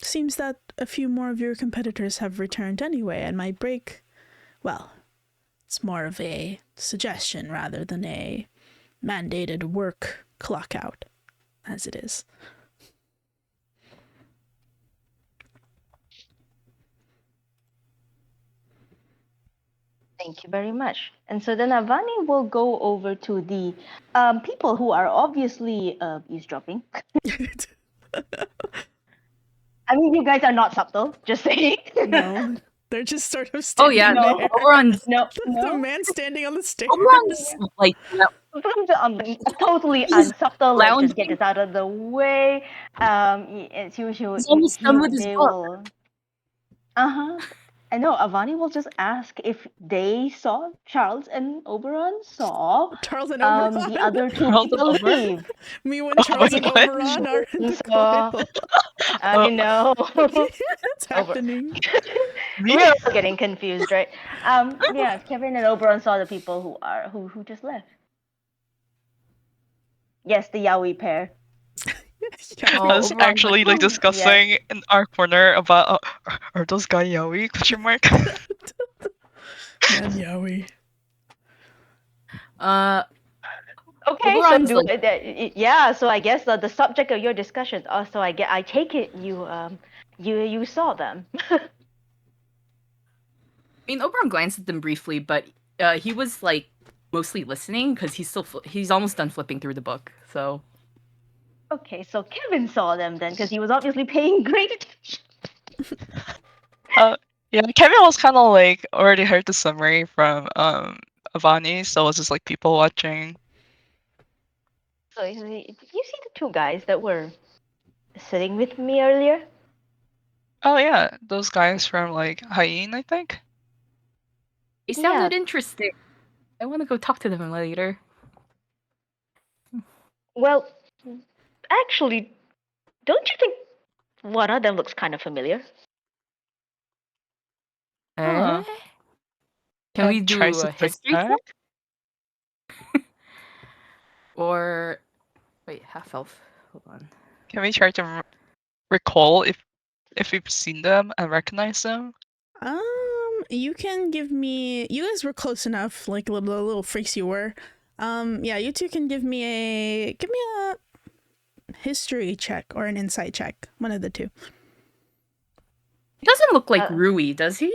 Seems that a few more of your competitors have returned anyway, and my break, well, it's more of a suggestion rather than a mandated work clock out, as it is. Thank you very much. And so then Avani will go over to the people who are obviously eavesdropping. I mean, you guys are not subtle, just saying. No, they're just sort of Oh standing yeah, No. there. Oberon's No, The no. man standing on the stairs. Oberon's like Totally He's unsubtle. Let's just get lounging. this out of the way. It's usual. He's almost done with his They book. will. I know. Avani will just ask if they saw Charles and Oberon saw Charles and Oberon. the other two Charles and people Oberon? leave. Me when Oh Charles my and God. Oberon are in the So, coil. you know, What's Over. happening? we're all getting confused, right? Yeah, Kevin and Oberon saw the people who just left. Yes, the Yaoi pair. Yeah. Oh, Us Oberon's actually like "Oh, discussing in our corner about are those guy yaoi? Question mark. Man, Yowie. Okay, Oberon's so like, yeah, so I guess the subject of your discussion. So I take it you saw them. I mean, Oberon glanced at them briefly, but he was like mostly listening because he's almost done flipping through the book. So Okay, so Kevin saw them then because he was obviously paying great attention. Yeah, Kevin was kind of like already heard the summary from Avani, so it was just like people watching. So you see the two guys that were sitting with me earlier? Oh yeah, those guys from like Hyen, I think. they Yeah. sounded interesting. I want to go talk to them later. Well, actually, don't you think one of them looks kind of familiar? Huh. Can we And tries do to a think history check? back. Or wait, half elf. Hold on. Can we try to recall if we've seen them and recognize them? You can give me. You guys were close enough, like little freaks you were. Yeah, you two can give me a history check or an insight check. One of the two. He doesn't look like Uh, Rui, does he?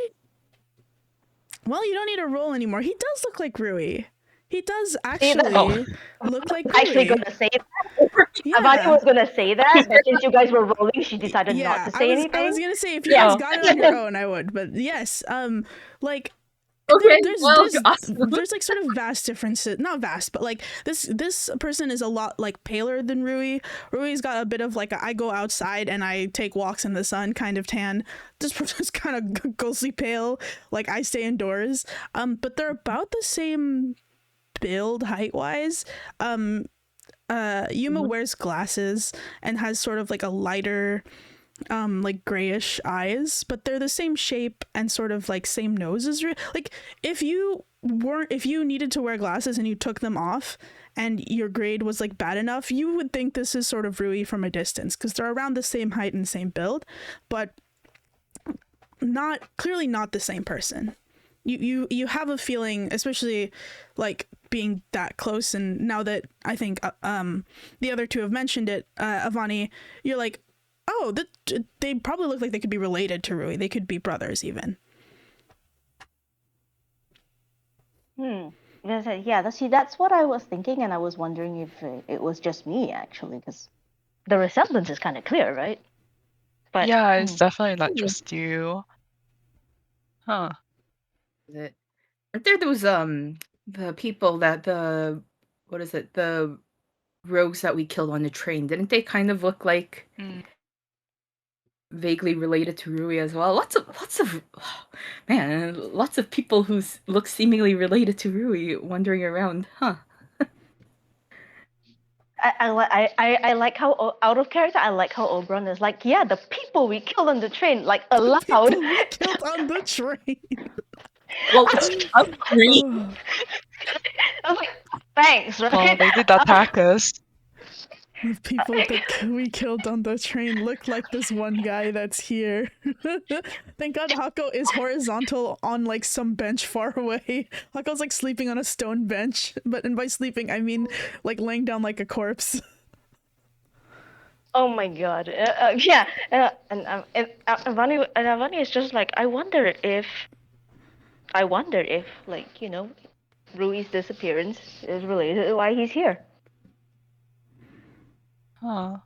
Well, you don't need a roll anymore. He does look like Rui. He does See, that's- actually look like Rui. Actually gonna say that. Avani was gonna say that, but since you guys were rolling, she decided not to say anything. I was gonna say if you Yeah. guys got it on your own, I would. But yes, like Okay, there's, well, there's, awesome. there's like sort of vast differences. Not vast, but like this person is a lot like paler than Rui. Rui's got a bit of like I go outside and I take walks in the sun kind of tan. This person's kind of ghostly pale. Like I stay indoors. But they're about the same build height wise. Yuma wears glasses and has sort of like a lighter like grayish eyes, but they're the same shape and sort of like same nose as like if you needed to wear glasses and you took them off and your grade was like bad enough, you would think this is sort of Rui from a distance because they're around the same height and same build, but clearly not the same person. You have a feeling, especially like being that close, and now that I think the other two have mentioned it, Avani, you're like, oh, they probably look like they could be related to Rui. They could be brothers even. Yeah, see, that's what I was thinking, and I was wondering if it was just me actually, because the resemblance is kind of clear, right? But Yeah, it's definitely not just you. Huh. Aren't there those the people that the rogues that we killed on the train? Didn't they kind of look like vaguely related to Rui as well? Lots of lots of people who look seemingly related to Rui wandering around, huh? I like how out of character. I like how Oberon is like, yeah, the people we killed on the train, like aloud. People we killed on the train. Well, it's agree. I was like, thanks, right? Well, they did attack us. The people that we killed on the train look like this one guy that's here. Thank God Hako is horizontal on like some bench far away. Hako's like sleeping on a stone bench, and by sleeping I mean like laying down like a corpse. Oh my god. Yeah. And Avani is just like, I wonder if like, you know, Rui's disappearance is related to why he's here. Huh.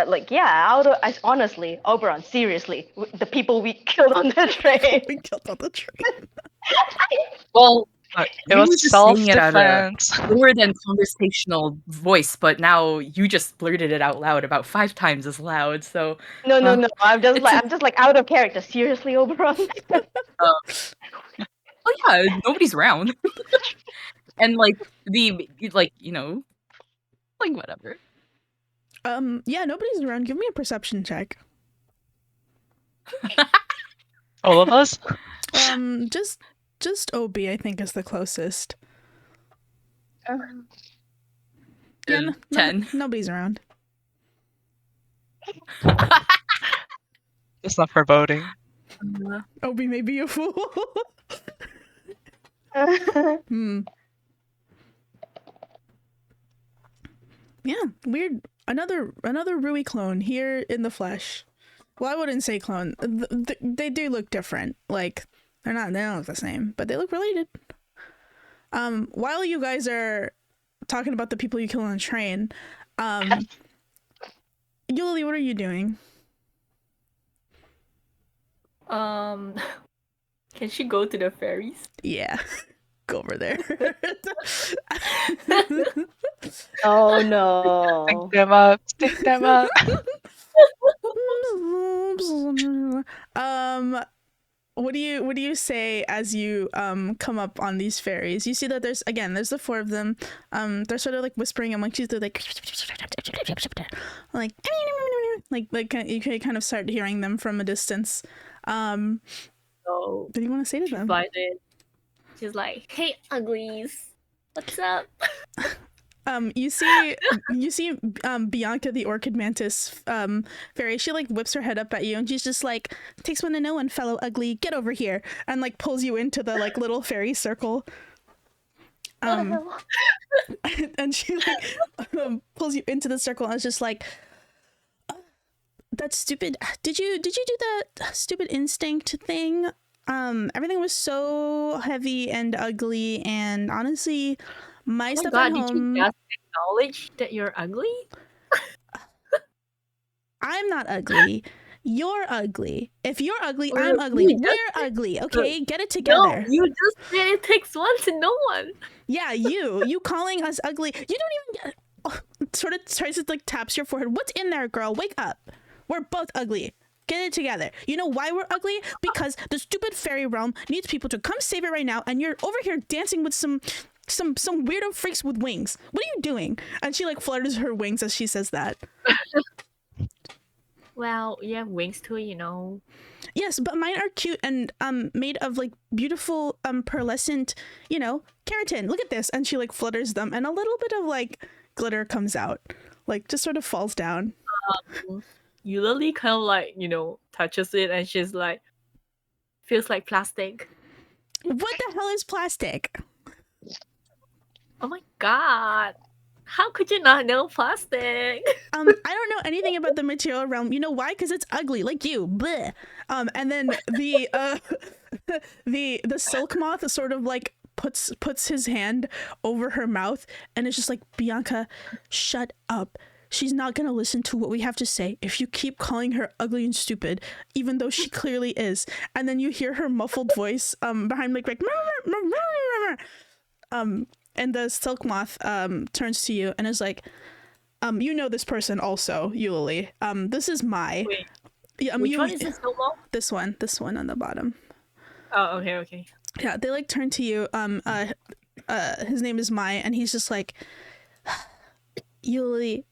Like, yeah, honestly, Oberon, seriously, the people we killed on the train. We killed on the train. Well, It Rui was just saying it at a self-defense. lower than conversational voice, but now you just blurted it out loud about 5 times as loud. So No. I'm just like out of character. Seriously, Oberon. well, yeah, nobody's around, and like you know, like whatever. Yeah, nobody's around. Give me a perception check. All of us? Just OB I think is the closest. Yeah, 10. Nobody's around. It's not foreboding. OB may be a fool. Yeah, weird. Another Rui clone here in the flesh. Well, I wouldn't say clone. They do look different. Like they don't look the same, but they look related. While you guys are talking about the people you kill on the train, Yuli, what are you doing? Can she go to the ferries? Yeah, go over there. Oh no. Stick them up. Stick them up. What do you say as you come up on these ferries? You see that there's the 4 of them. They're sort of like whispering amongst you. They're like you can kind of start hearing them from a distance. So What do you want to say to them? she's like, "Hey, uglies, what's up?" You see Bianca the Orchid Mantis fairy. She like whips her head up at you and she's just like, "Takes one to know one, fellow ugly, get over here," and like pulls you into the like little fairy circle. And she like pulls you into the circle and is just like, that stupid. Did you do that stupid instinct thing? Everything was so heavy and ugly, and honestly, my Oh my stuff god, at did you home. just acknowledge that you're ugly? I'm not ugly. You're ugly. If you're ugly, Or I'm ugly. you just We're said- ugly. Okay, get it No, together. you just said it takes one to know one. Yeah, you calling us ugly. You don't even get. Oh, sort of tries to like taps your forehead. What's in there, girl? Wake up. We're both ugly. Get it together. You know why we're ugly? Because the stupid fairy realm needs people to come save it right now, and you're over here dancing with some weirdo freaks with wings. What are you doing? And she like flutters her wings as she says that. Well, you have wings too, you know. Yes, but mine are cute and made of like beautiful pearlescent, you know, keratin. Look at this. And she like flutters them, and a little bit of like glitter comes out, like just sort of falls down. Eulalie kind of like, you know, touches it and she's like, feels like plastic. What the hell is plastic? Oh my god. How could you not know plastic? I don't know anything about the material realm. You know why? Because it's ugly, like you. Bleh. And then the the silk moth sort of like puts his hand over her mouth, and it's just like, Bianca, shut up. She's not gonna listen to what we have to say if you keep calling her ugly and stupid, even though she clearly is. And then you hear her muffled voice behind like and the silk moth turns to you and is like, you know this person also, Eulalie. This is Mai. Wait, Yeah, which one is this solo? This one on the bottom. Oh, okay. Yeah, they like turn to you. His name is Mai, and he's just like, Eulalie,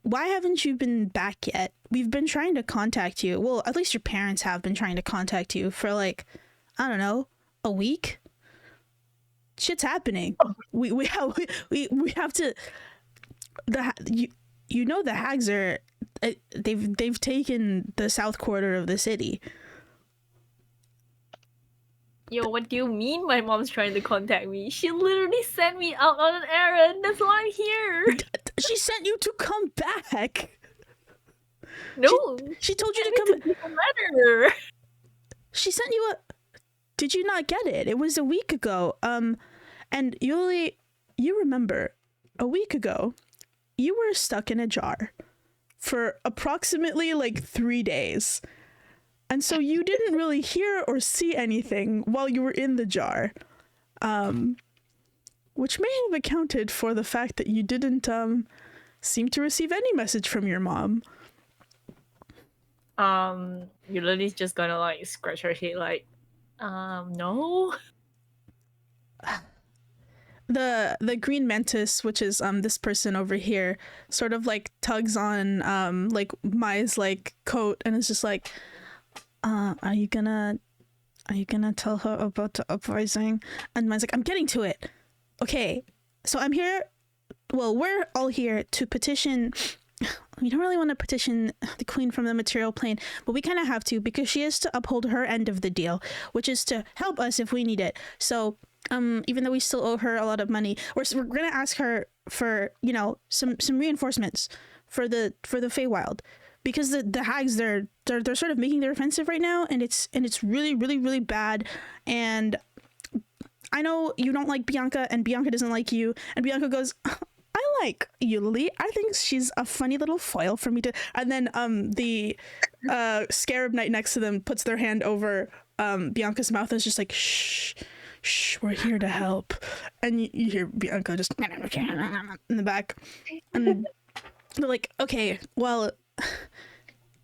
why haven't you been back yet? We've been trying to contact you. Well, at least your parents have been trying to contact you for like, I don't know, a week. Shit's happening. We have to. You know the hags are. They've taken the south quarter of the city. Yo, what do you mean my mom's trying to contact me? She literally sent me out on an errand. That's why I'm here. She sent you to come back. No. She told you to sent me come. to a letter. She sent you a. Did you not get it? It was a week ago. And Yuli, you remember, a week ago, you were stuck in a jar for approximately like 3 days. And so you didn't really hear or see anything while you were in the jar. Which may have accounted for the fact that you didn't seem to receive any message from your mom. Eulalie's just gonna like scratch her head like, no. The green mantis, which is this person over here, sort of like tugs on like Mai's like coat and is just like, are you gonna tell her about the uprising? And Mai's like, I'm getting to it. Okay, so I'm here. Well, we're all here to petition. We don't really want to petition the queen from the material plane, but we kind of have to because she has to uphold her end of the deal, which is to help us if we need it. So even though we still owe her a lot of money, we're gonna ask her for, you know, some reinforcements for the Feywild, because the hags they're sort of making their offensive right now, and it's really really really bad. And I know you don't like Bianca, and Bianca doesn't like you, and Bianca goes, I like Eulalie. I think she's a funny little foil for me to. And then the scarab knight next to them puts their hand over Bianca's mouth and is just like, shh, we're here to help. And you hear Bianca just in the back, and they're like, okay, well,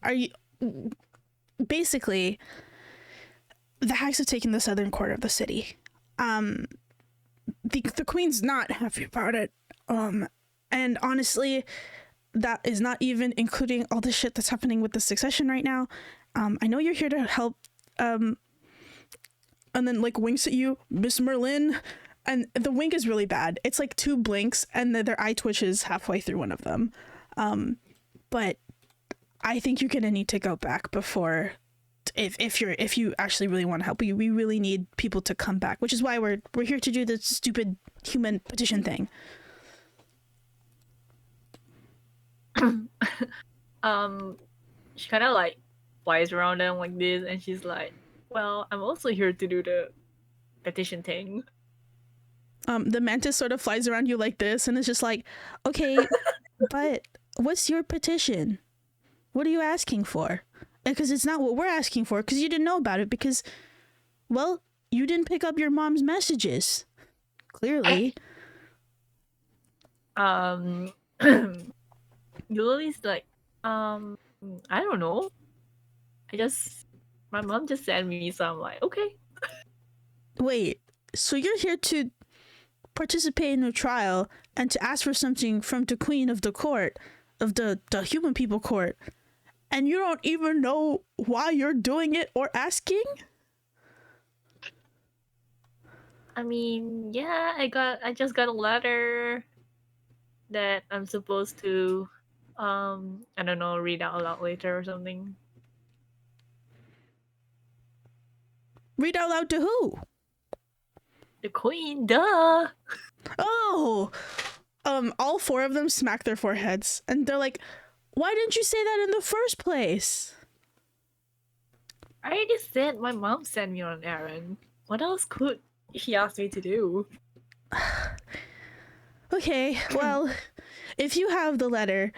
are you basically the hags have taken the southern quarter of the city. The queen's not happy about it. And honestly, that is not even including all the shit that's happening with the succession right now. I know you're here to help. And then like winks at you, Miss Merlin, and the wink is really bad. It's like 2 blinks, and their eye twitches halfway through one of them. But I think you're gonna need to go back before. If you actually really want to help, we really need people to come back, which is why we're here to do this stupid human petition thing. she kind of like flies around them like this, and she's like, "Well, I'm also here to do the petition thing." The mantis sort of flies around you like this, and it's just like, okay, but what's your petition? What are you asking for? Because it's not what we're asking for, because you didn't know about it, because, well, you didn't pick up your mom's messages. Clearly. Yuli's like, I don't know. My mom just sent me, so I'm like, okay. Wait, so you're here to participate in a trial and to ask for something from the queen of the court, of the human people court, and you don't even know why you're doing it or asking? I mean, yeah, I just got a letter that I'm supposed to, I don't know, read out loud later or something. Read out loud to who? The queen, duh. Oh, all four of them smack their foreheads, and they're like, "Why didn't you say that in the first place?" I already said my mom sent me on an errand. What else could she ask me to do? Okay, well, if you have the letter,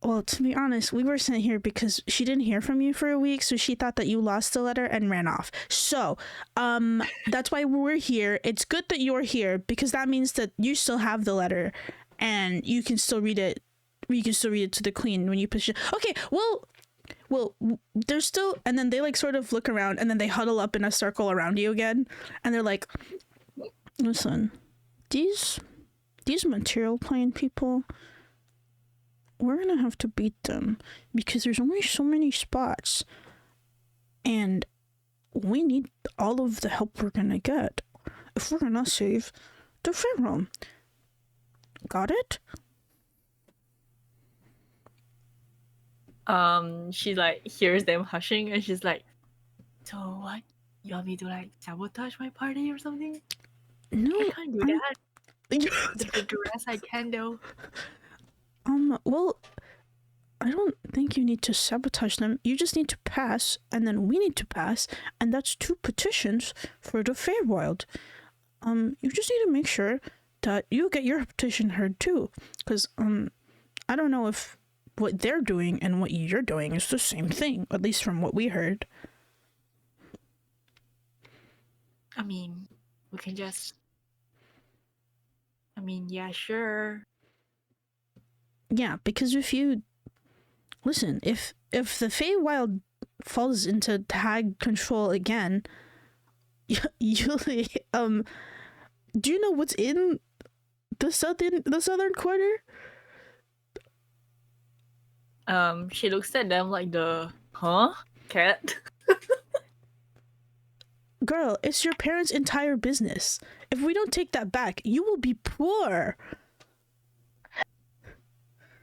well, to be honest, we were sent here because she didn't hear from you for a week, so she thought that you lost the letter and ran off. So, that's why we're here. It's good that you're here, because that means that you still have the letter, and you can still read it. You can still read it to the queen when you push it. Okay, well, there's still, and then they like sort of look around, and then they huddle up in a circle around you again, and they're like, "Listen, these material plane people, we're gonna have to beat them because there's only so many spots, and we need all of the help we're gonna get if we're gonna save the pharaoh. Got it?" She like hears them hushing, and she's like, "So what? You want me to like sabotage my party or something? No, I can't do that. The rest I can though." Well, I don't think you need to sabotage them. You just need to pass, and then we need to pass, and that's 2 petitions for the Feywild. You just need to make sure that you get your petition heard too, because I don't know if what they're doing and what you're doing is the same thing, at least from what we heard. I mean, we can just. I mean, yeah, sure. Yeah, because if you listen, if the Feywild falls into tag control again, you do you know what's in the southern quarter? She looks at them like the cat. Girl, it's your parents' entire business. If we don't take that back, you will be poor.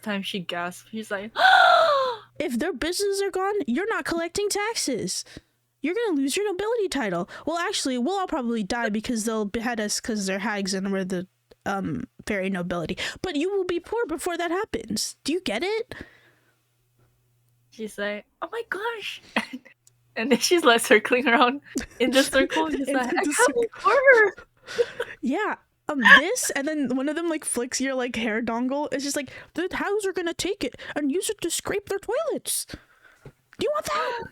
Time she gasps, she's like, If their businesses are gone, you're not collecting taxes. You're gonna lose your nobility title. Well, actually, we'll all probably die because they'll behead us because they're hags and we're the fairy nobility. But you will be poor before that happens. Do you get it? She's like, "Oh my gosh!" And then she's like circling around in the circle. She's like, "I can't be poor." Yeah. This, and then one of them like flicks your like hair dongle. It's just like, the hags are gonna take it and use it to scrape their toilets. Do you want that?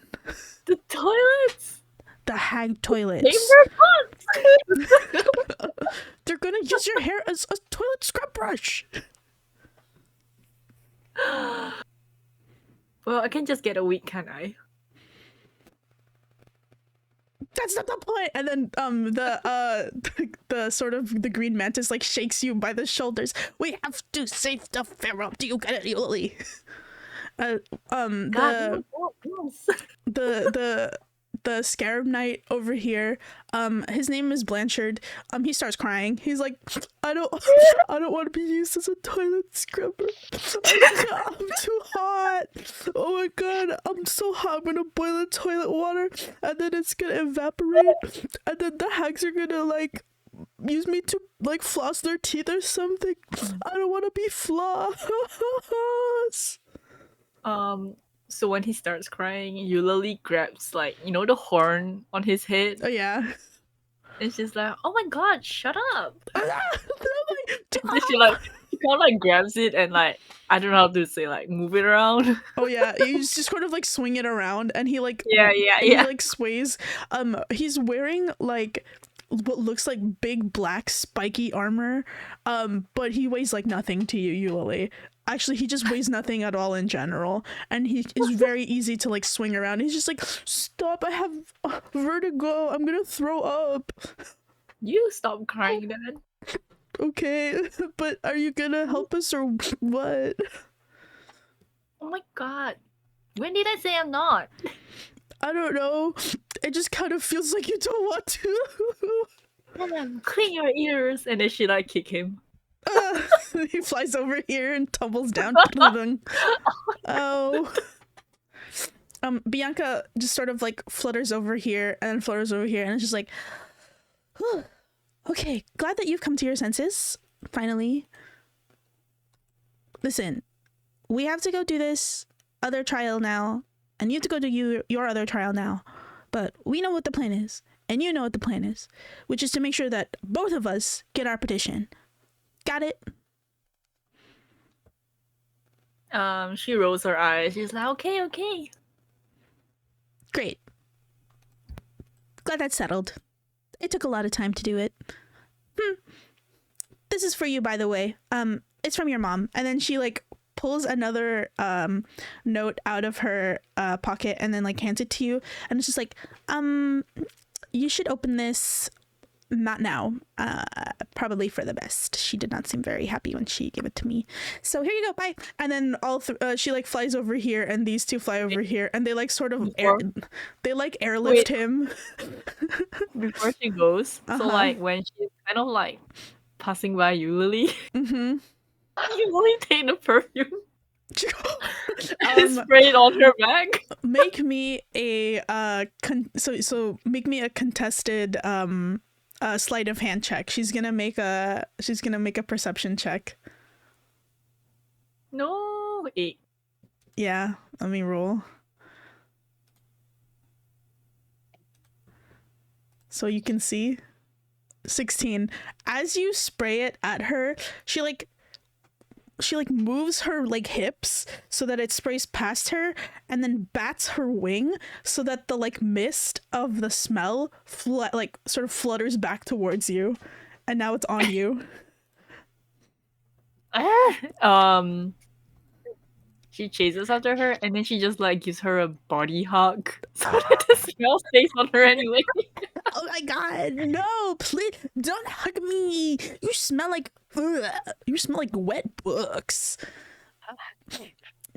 The toilets. The hag toilets. Name their pots. They're gonna use your hair as a toilet scrub brush. Well, I can just get a week, can I? That's not the point. And then the sort of the green mantis like shakes you by the shoulders. We have to save the pharaoh. Do you get it, Yuli? The scarab knight over here, his name is Blanchard. He starts crying. He's like, I don't want to be used as a toilet scrubber. I'm too hot. Oh my god, I'm so hot. I'm gonna boil the toilet water and then it's gonna evaporate, and then the hags are gonna like use me to like floss their teeth or something. I don't want to be floss. So when he starts crying, Eulalie grabs like the horn on his head, Oh yeah. and she's like, "Oh my god, shut up!" Oh, And then she kind of like grabs it and like I don't know how to say like move it around. oh yeah, you just kind of like swing it around, and he like Yeah. he like sways. He's wearing like what looks like big black spiky armor, but he weighs like nothing to you, Eulalie. Actually, he just weighs nothing at all in general, and he is very easy to like swing around. He's just like, stop! I have vertigo. I'm gonna throw up. You stop crying then. Okay, but are you gonna help us or what? Oh my god. When did I say I'm not? I don't know. It just kind of feels like you don't want to. Clean your ears, and then she like kick him. He flies over here and tumbles down. Oh. Bianca just sort of like flutters over here and then flutters over here, and it's just like, whew. Okay, glad that you've come to your senses, finally. Listen, we have to go do this other trial now, and you have to go do your other trial now. But we know what the plan is, and you know what the plan is, which is to make sure that both of us get our petition. Got it? She rolls her eyes. She's like, okay. Great. Glad that's settled. It took a lot of time to do it. This is for you, by the way. It's from your mom. And then she like pulls another note out of her pocket and then like hands it to you. And it's just like, you should open this not now. Probably for the best. She did not seem very happy when she gave it to me. So here you go. Bye. And then she like flies over here, and these two fly over here, and they like sort of airlift him. Before she goes, so like when she's kind of like passing by Eulalie, Eulalie take the perfume and spray it on her back. Make me a make me a contested sleight of hand check. She's gonna make a perception check. No, 8. Yeah, let me roll. So you can see 16. As you spray it at her, she moves her like hips so that it sprays past her, and then bats her wing so that the like mist of the smell sort of flutters back towards you, and now it's on you. She chases after her, and then she just like gives her a body hug so that the smell stays on her anyway. Oh my god, no, please don't hug me. You smell like wet books.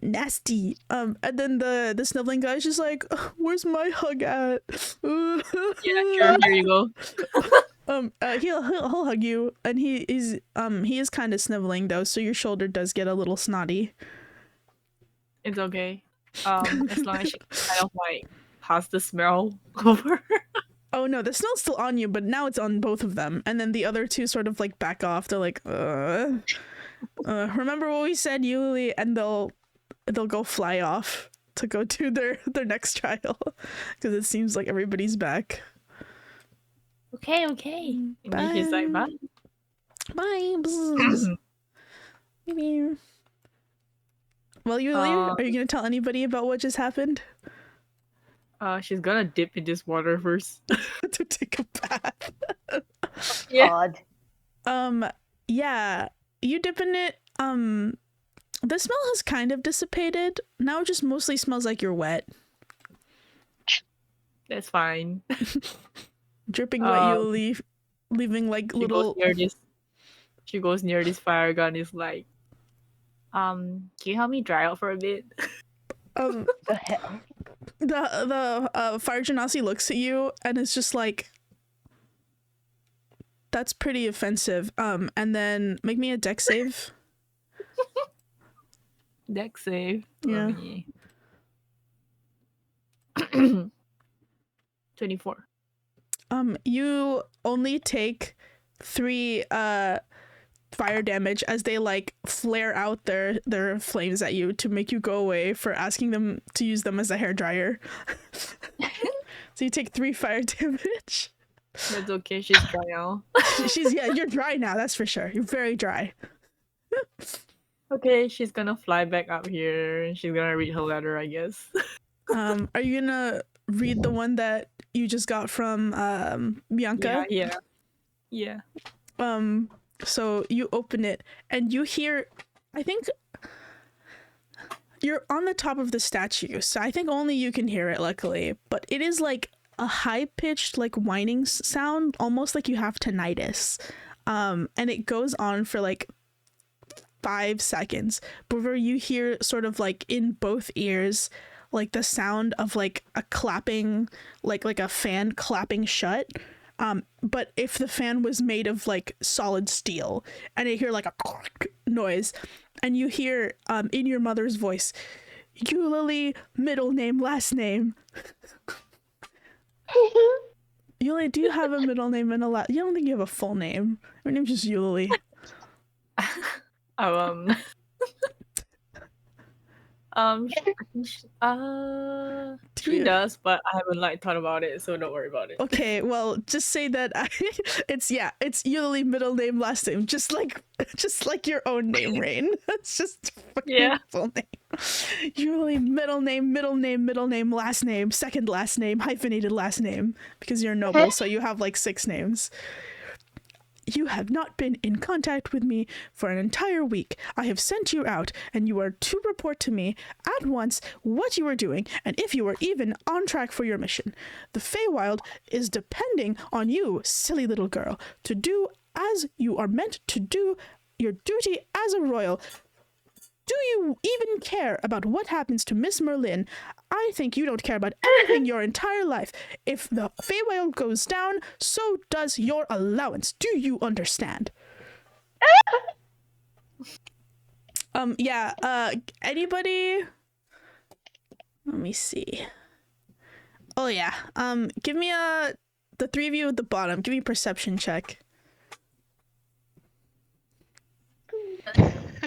Nasty. And then the sniveling guy's just like, where's my hug at? Yeah, sure, here you go. He'll hug you, and he is kind of sniveling though, so your shoulder does get a little snotty. It's okay. As long as she kind of like pass the smell over. Oh no, the smell's still on you, but now it's on both of them. And then the other two sort of like back off. They're like, remember what we said, Yuli? And they'll go fly off to go to their next trial, because it seems like everybody's back. Okay. And then she's like, bye. Bye. Maybe. Well, Yuli, are you gonna tell anybody about what just happened? She's gonna dip in this water first. To take a bath. Yeah. God. Yeah, you dip in it. The smell has kind of dissipated. Now it just mostly smells like you're wet. That's fine. Dripping wet, you'll leaving like little. She goes near this fire gun. Is like, can you help me dry out for a bit? The hell? The fire genasi looks at you and it's just like, that's pretty offensive. And then make me a dex save. Dex save. Yeah. 24. You only take 3 fire damage as they like flare out their flames at you to make you go away for asking them to use them as a hairdryer. So you take 3 fire damage. That's okay, she's dry now. You're dry now, that's for sure. You're very dry. Okay, she's gonna fly back up here and she's gonna read her letter, I guess. Are you gonna read the one that you just got from Bianca? Yeah. So you open it and you hear, I think you're on the top of the statue, so I think only you can hear it, luckily, but it is like a high-pitched like whining sound, almost like you have tinnitus, and it goes on for like 5 seconds before you hear sort of like in both ears like the sound of like a clapping, like a fan clapping shut, but if the fan was made of like solid steel, and you hear like a noise, and you hear in your mother's voice, Eulalie, middle name, last name. Eulalie, do you have a middle name and a last? You don't think you have a full name? Your name's just Eulalie. She does, but I haven't like thought about it, so don't worry about it. Okay, well, just say that it's Eulalie, middle name, last name, just like your own name, Rain. That's just fucking full name. Eulalie, middle name, last name, second last name, hyphenated last name, because you're noble, so you have like 6 names. You have not been in contact with me for an entire week. I have sent you out, and you are to report to me at once what you are doing, and if you are even on track for your mission. The Feywild is depending on you, silly little girl, to do as you are meant to do, your duty as a royal. Do you even care about what happens to Miss Merlin? I think you don't care about anything your entire life. If the Feywild goes down, so does your allowance. Do you understand? Anybody? Let me see. Oh yeah. Give me the 3 of you at the bottom. Give me a perception check.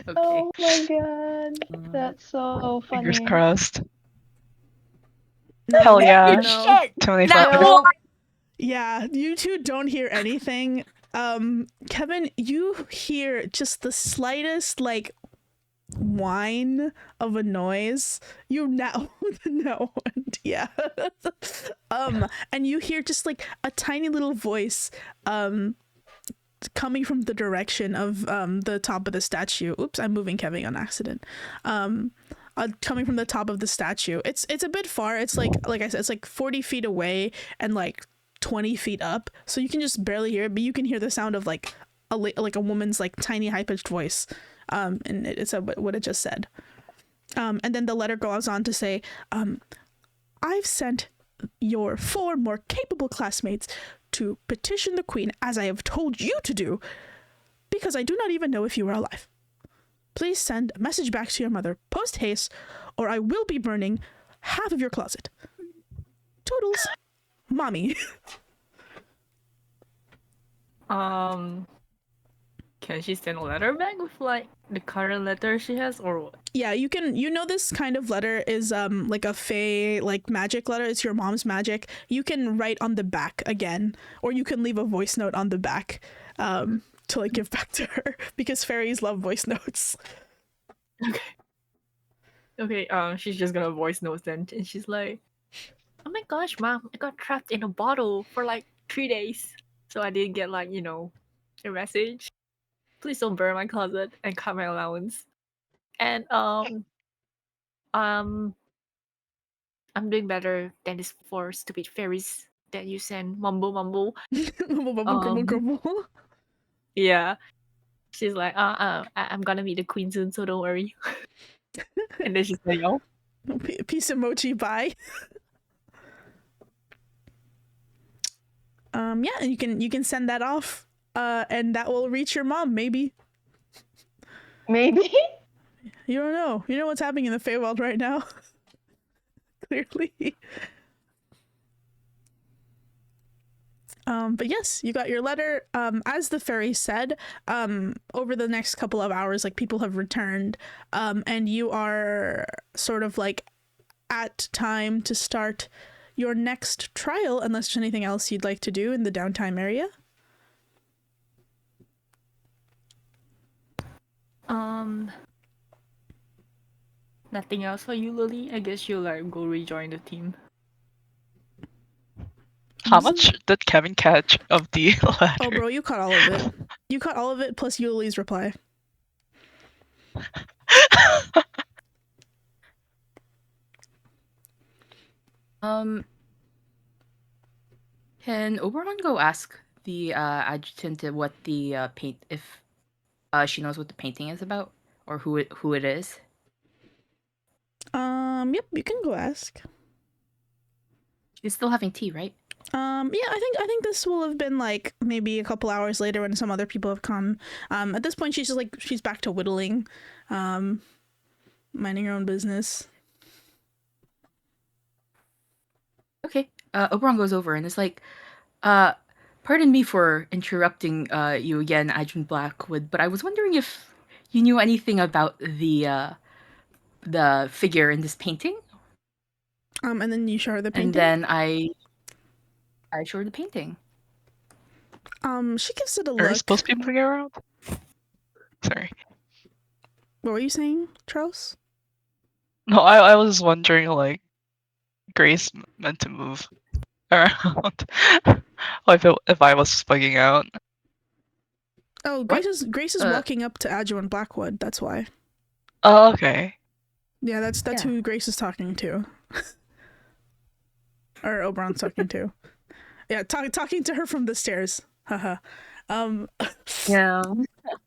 Okay. Oh my god, that's so funny. Fingers crossed. No, Hell yeah. no. 25. No. Yeah, you two don't hear anything. Kevin, you hear just the slightest like whine of a noise. You now know, and yeah. And you hear just like a tiny little voice coming from the direction of the top of the statue. Oops, I'm moving Kevin on accident. Coming from the top of the statue. It's a bit far. It's like I said, it's like 40 feet away and like 20 feet up, so you can just barely hear it, but you can hear the sound of like a woman's like tiny high-pitched voice, and it's what it just said. And then the letter goes on to say, I've sent your 4 more capable classmates to petition the queen, as I have told you to do, because I do not even know if you are alive. Please send a message back to your mother post haste, or I will be burning half of your closet. Toodles, Mommy. Can she send a letter back with like the current letter she has, or what? Yeah, you can. You know, this kind of letter is like a fey like magic letter. It's your mom's magic. You can write on the back again, or you can leave a voice note on the back to like give back to her, because fairies love voice notes. Okay, she's just gonna voice note then, and she's like, oh my gosh, Mom, I got trapped in a bottle for like 3 days, so I didn't get like, a message. Please don't burn my closet and cut my allowance. And I'm doing better than these 4 stupid fairies that you send. Mumble. Grumble. Yeah. She's like, I'm gonna meet the queen soon, so don't worry. And then she's like, oh. Peace emoji, bye. Yeah, and you can send that off, and that will reach your mom, maybe. Maybe? You don't know. You know what's happening in the Feywild right now. Clearly. But yes, you got your letter. As the fairy said, over the next couple of hours, like people have returned, and you are sort of like at time to start your next trial, unless there's anything else you'd like to do in the downtime area. Nothing else for you, Lily? I guess you'll like go rejoin the team. How much did Kevin catch of the letter? Oh, bro, you caught all of it. You caught all of it plus Yuli's reply. Can Oberon go ask the adjutant what the paint, if she knows what the painting is about or who it is? Yep, you can go ask. She's still having tea, right? Yeah, I think this will have been like maybe a couple hours later when some other people have come. At this point, she's just like she's back to whittling, minding her own business. Okay. Oberon goes over and is like, pardon me for interrupting you again, Adrian Blackwood, but I was wondering if you knew anything about the figure in this painting. And then you show her the painting. And then I show her the painting. She gives it a look. Are you supposed to be moving around? Sorry. What were you saying, Charles? No, I was wondering, like, Grace meant to move around. if I was bugging out. Oh, Grace is walking up to Adjuan Blackwood. That's why. Oh, okay. Yeah, that's who Grace is talking to. Or Oberon's talking to. Yeah, talking to her from the stairs. Haha. Yeah.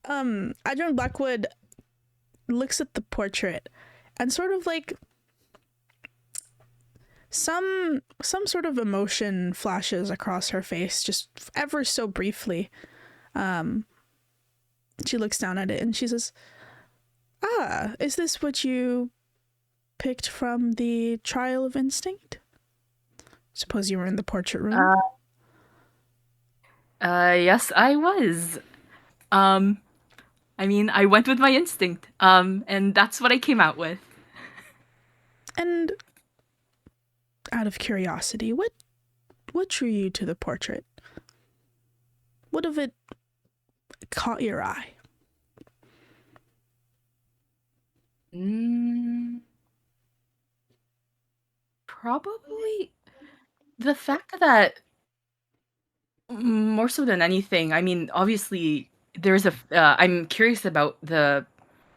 Adjuan Blackwood looks at the portrait and sort of like some sort of emotion flashes across her face just ever so briefly. She looks down at it and she says, is this what you picked from the Trial of Instinct? Suppose you were in the portrait room. Yes, I was. I mean, I went with my instinct. And that's what I came out with. And out of curiosity, what drew you to the portrait? What of it caught your eye? Probably the fact that more so than anything, I mean, obviously there's I'm curious about the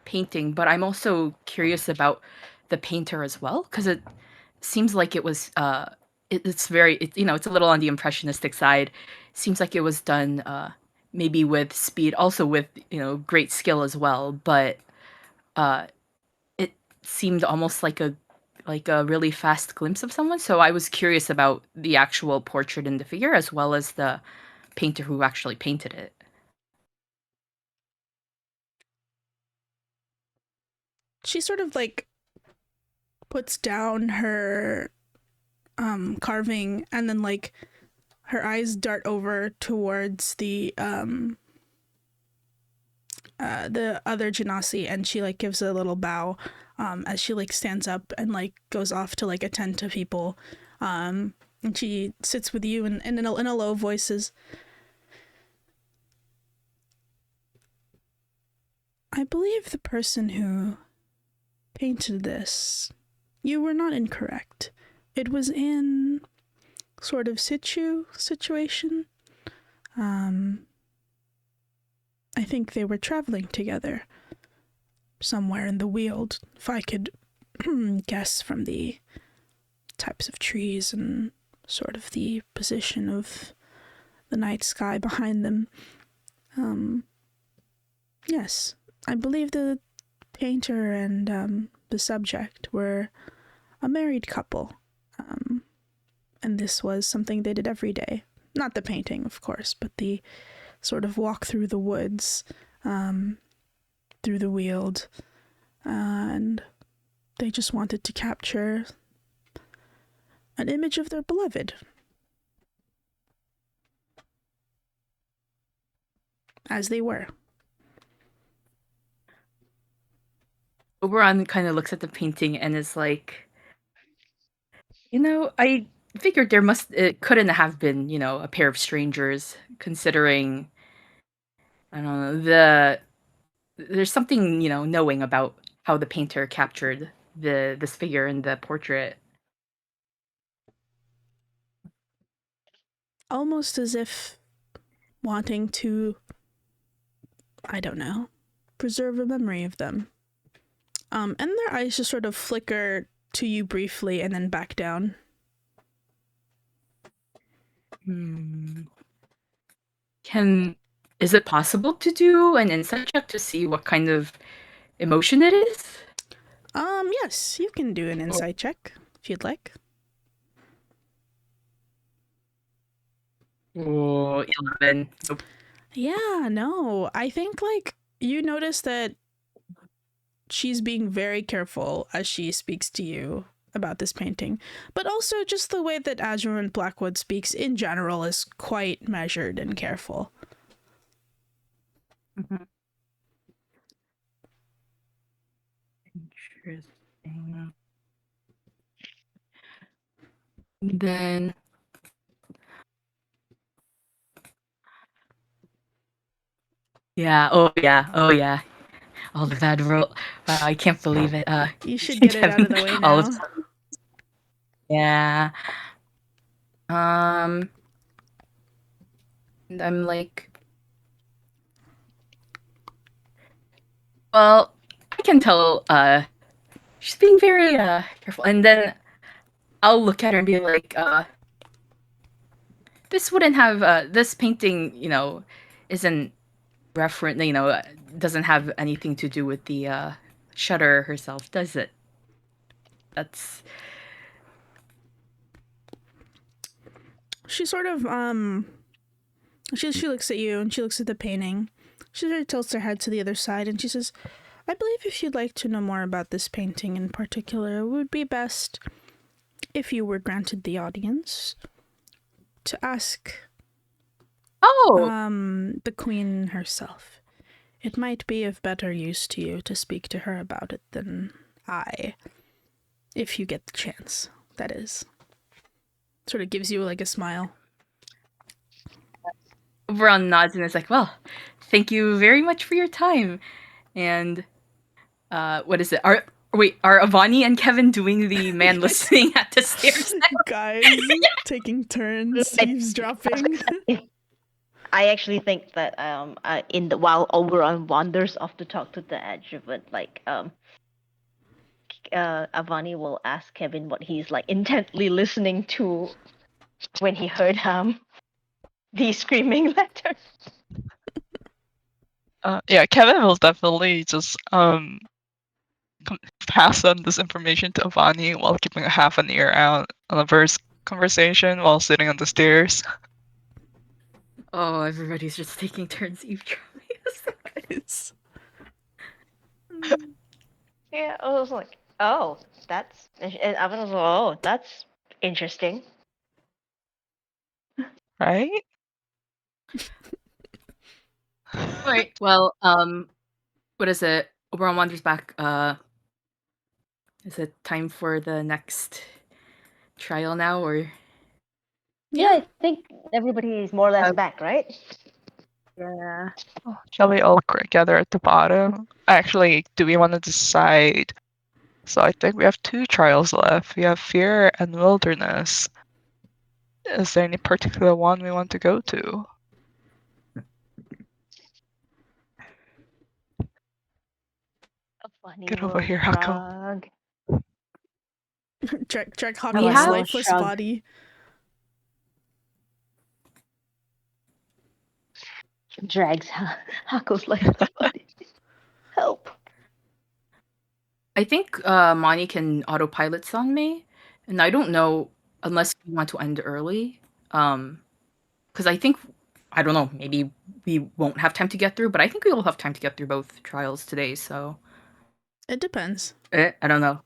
painting, but I'm also curious about the painter as well, because it seems like it was it's very, it's a little on the impressionistic side. Seems like it was done maybe with speed, also with great skill as well, but it seemed almost like a really fast glimpse of someone. So I was curious about the actual portrait and the figure, as well as the painter who actually painted it. She sort of like puts down her carving and then like her eyes dart over towards the other genasi, and she like gives a little bow as she like stands up and like goes off to like attend to people, and she sits with you and in a low voice says, I believe the person who painted this, you were not incorrect. It was in sort of situation. I think they were traveling together somewhere in the Weald, if I could guess from the types of trees and sort of the position of the night sky behind them. Yes, I believe the painter and the subject were a married couple, and this was something they did every day. Not the painting, of course, but the sort of walk through the woods, through the Weald, and they just wanted to capture an image of their beloved. as they were. Oberon kind of looks at the painting and is like, I figured it couldn't have been, a pair of strangers, considering, I don't know, there's something, knowing about how the painter captured this figure in the portrait. Almost as if wanting to, I don't know, preserve a memory of them. And their eyes just sort of flicker to you briefly and then back down. Is it possible to do an insight check to see what kind of emotion it is? Yes, you can do an insight check if you'd like. Oh, 11. Nope. Yeah, no. I think, you notice that she's being very careful as she speaks to you about this painting. But also just the way that Azure Blackwood speaks in general is quite measured and careful. Mm-hmm. Interesting. Then... Yeah, oh yeah. All of that roll. Wow, I can't believe it. You should get it out of the way now. Yeah. I'm like, well, I can tell she's being very careful, and then I'll look at her and be like, this wouldn't have this painting, isn't referent, doesn't have anything to do with the shutter herself, does it? That's... She sort of she looks at you and she looks at the painting. She sort of tilts her head to the other side and she says, I believe if you'd like to know more about this painting in particular, it would be best if you were granted the audience to ask the queen herself. It might be of better use to you to speak to her about it than I, if you get the chance, that is. Sort of gives you like a smile. Oberon nods and is like, well, thank you very much for your time. And what is it? Are Avani and Kevin doing the man listening at the stairs now? Guys, taking turns, eavesdropping. I actually think that while Oberon wanders off to talk to the adjuvant, Avani will ask Kevin what he's intently listening to when he heard the screaming letters. Yeah, Kevin will definitely just pass on this information to Avani while keeping a half an ear out on a verse conversation while sitting on the stairs. Oh, everybody's just taking turns eavesdropping. Yeah, I was like, oh, that's... And I was like, oh, that's interesting. Right? Right. Well, what is it? Oberon wanders back. Is it time for the next trial now, or? Yeah, I think everybody is more or less back, right? Yeah. Shall we all gather at the bottom? Actually, do we want to decide? So I think we have 2 trials left. We have Fear and Wilderness. Is there any particular one we want to go to? Get over here, Hako. Check Hako's lifeless body. Drags Hako's lifeless body. Help. I think Mani can autopilot Sanmei, and I don't know unless we want to end early. Because I think, I don't know, maybe we won't have time to get through, but I think we will have time to get through both trials today, so... It depends. I don't know.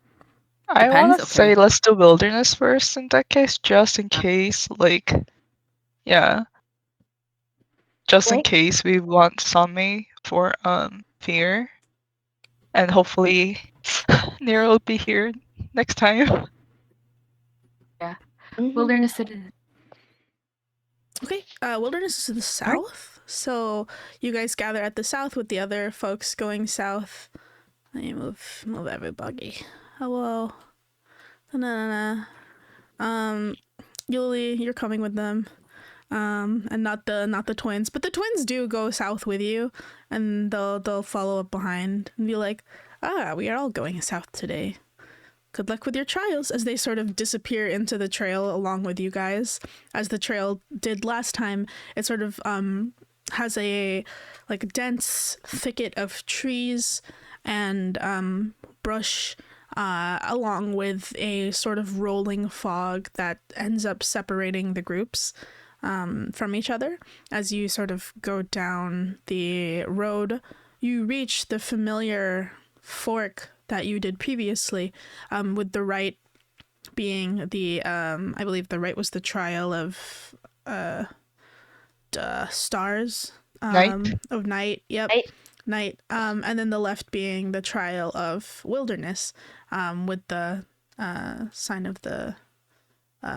I want to say let's do Wilderness first in that case, just in case, just in Right. case we want Sami for fear, and hopefully Nero will be here next time. Yeah. Mhm. Wilderness it is. Okay, Wilderness is to the south, so you guys gather at the south with the other folks going south. Let me move everybody. Hello. Na-na-na. Yuli, you're coming with them. And not the twins, but the twins do go south with you, and they'll follow up behind and be like, we are all going south today. Good luck with your trials, as they sort of disappear into the trail along with you guys. As the trail did last time, it sort of has a like dense thicket of trees and brush, along with a sort of rolling fog that ends up separating the groups from each other. As you sort of go down the road, you reach the familiar fork that you did previously, with the right being the I believe the right was the trial of stars, Night. of night. Yep. Night. And then the left being the trial of wilderness, with the sign of the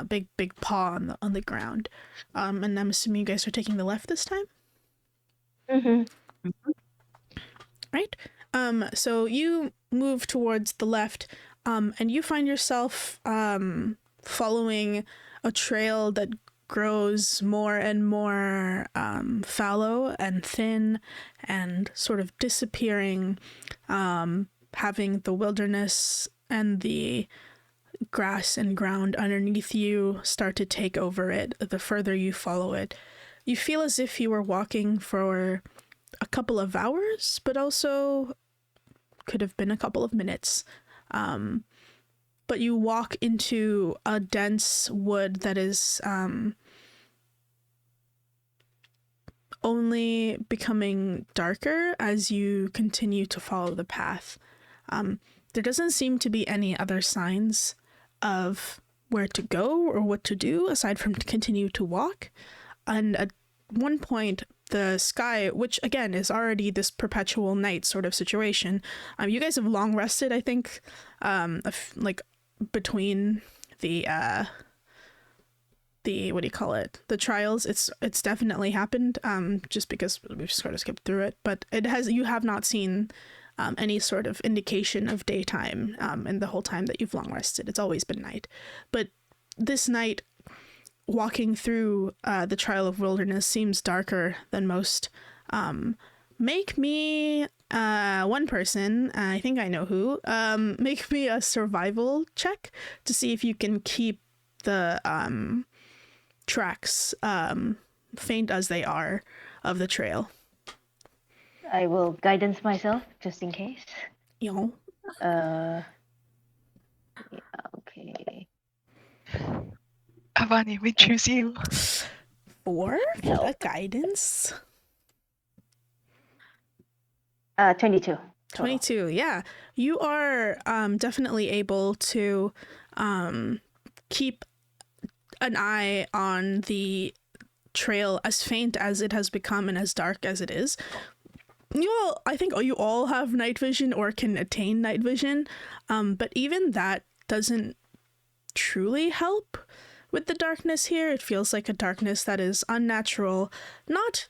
big paw on the ground. And I'm assuming you guys are taking the left this time, Mhm. right? So you move towards the left, and you find yourself following a trail that grows more and more fallow and thin and sort of disappearing, having the wilderness and the grass and ground underneath you start to take over it the further you follow it. You feel as if you were walking for a couple of hours, but also could have been a couple of minutes. But you walk into a dense wood that is only becoming darker as you continue to follow the path. There doesn't seem to be any other signs of where to go or what to do aside from to continue to walk. And at one point, the sky, which again is already this perpetual night sort of situation, you guys have long rested, I think, like between the what do you call it, the trials. It's definitely happened, just because we've sort of skipped through it, but you have not seen any sort of indication of daytime in the whole time that you've long rested. It's always been night. But this night, walking through the Trial of Wilderness seems darker than most. Make me, one person, I think I know who, make me a survival check to see if you can keep the tracks, faint as they are, of the trail. I will guidance myself just in case. You know? Yeah, okay. Avani, we choose you. 4 for the guidance. 22. 22, yeah. You are definitely able to keep an eye on the trail, as faint as it has become and as dark as it is. I think you all have night vision or can attain night vision, but even that doesn't truly help with the darkness here. It feels like a darkness that is unnatural, not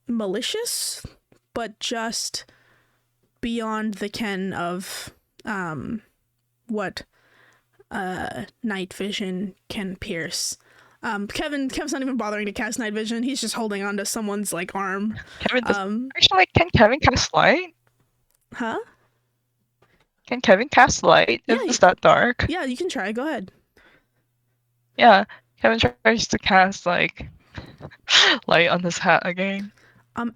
malicious, but just beyond the ken of what night vision can pierce. Kevin's not even bothering to cast night vision. He's just holding onto someone's like arm. Actually, can Kevin cast light? Huh? Can Kevin cast light if it's that dark? Yeah, you can try. Go ahead. Yeah, Kevin tries to cast like light on his hat again.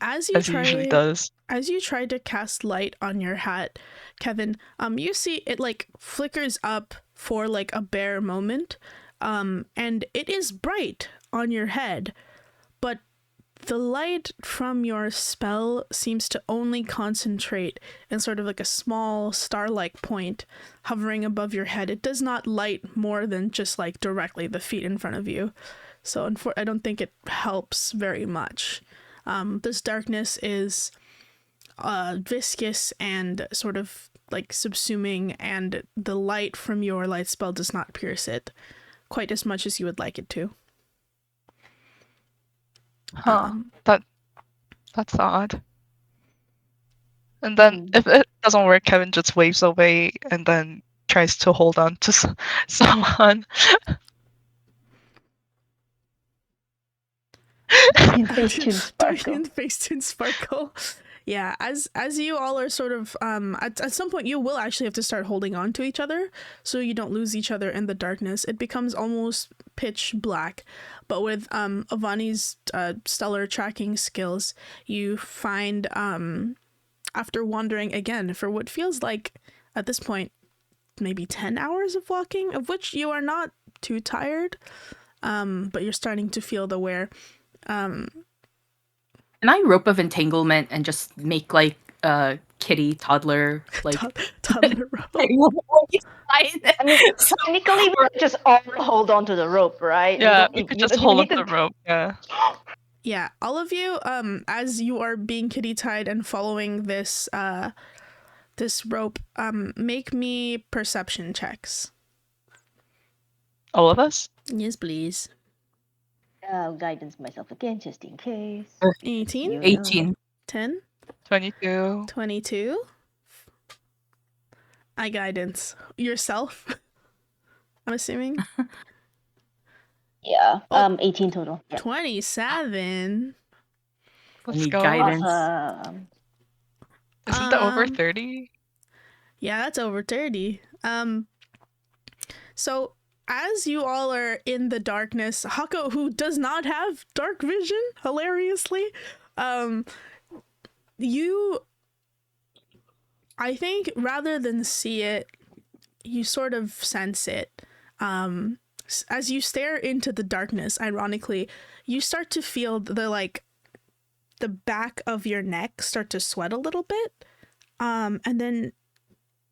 As he usually does. As you try to cast light on your hat, Kevin, you see it like flickers up for like a bare moment, and it is bright on your head, but the light from your spell seems to only concentrate in sort of like a small star-like point hovering above your head. It does not light more than just like directly the feet in front of you. So I don't think it helps very much. This darkness is viscous and sort of like subsuming, and the light from your light spell does not pierce it quite as much as you would like it to. Huh. That's odd. And then if it doesn't work, Kevin just waves away and then tries to hold on to someone. Facetune sparkle. Facetune sparkle. Yeah, as you all are sort of at some point you will actually have to start holding on to each other so you don't lose each other in the darkness. It becomes almost pitch black, but with Avani's stellar tracking skills, you find after wandering again for what feels like at this point maybe 10 hours of walking, of which you are not too tired, but you're starting to feel the wear. Can I rope of entanglement and just make like a kitty toddler like toddler rope? I mean, technically, we just all hold on to the rope, right? Yeah, we could just hold on the rope. Yeah. Yeah, all of you, as you are being kitty tied and following this this rope, make me perception checks. All of us? Yes, please. Guidance myself again, just in case. 18? 18. 10? 22. 22? I guidance. Yourself? I'm assuming? Yeah, 18 total. Yeah. 27? Let's go. Guidance. Isn't that over 30? Yeah, that's over 30. So as you all are in the darkness, Hako, who does not have dark vision, hilariously, you, I think, rather than see it, you sort of sense it. As you stare into the darkness, ironically, you start to feel the back of your neck start to sweat a little bit, and then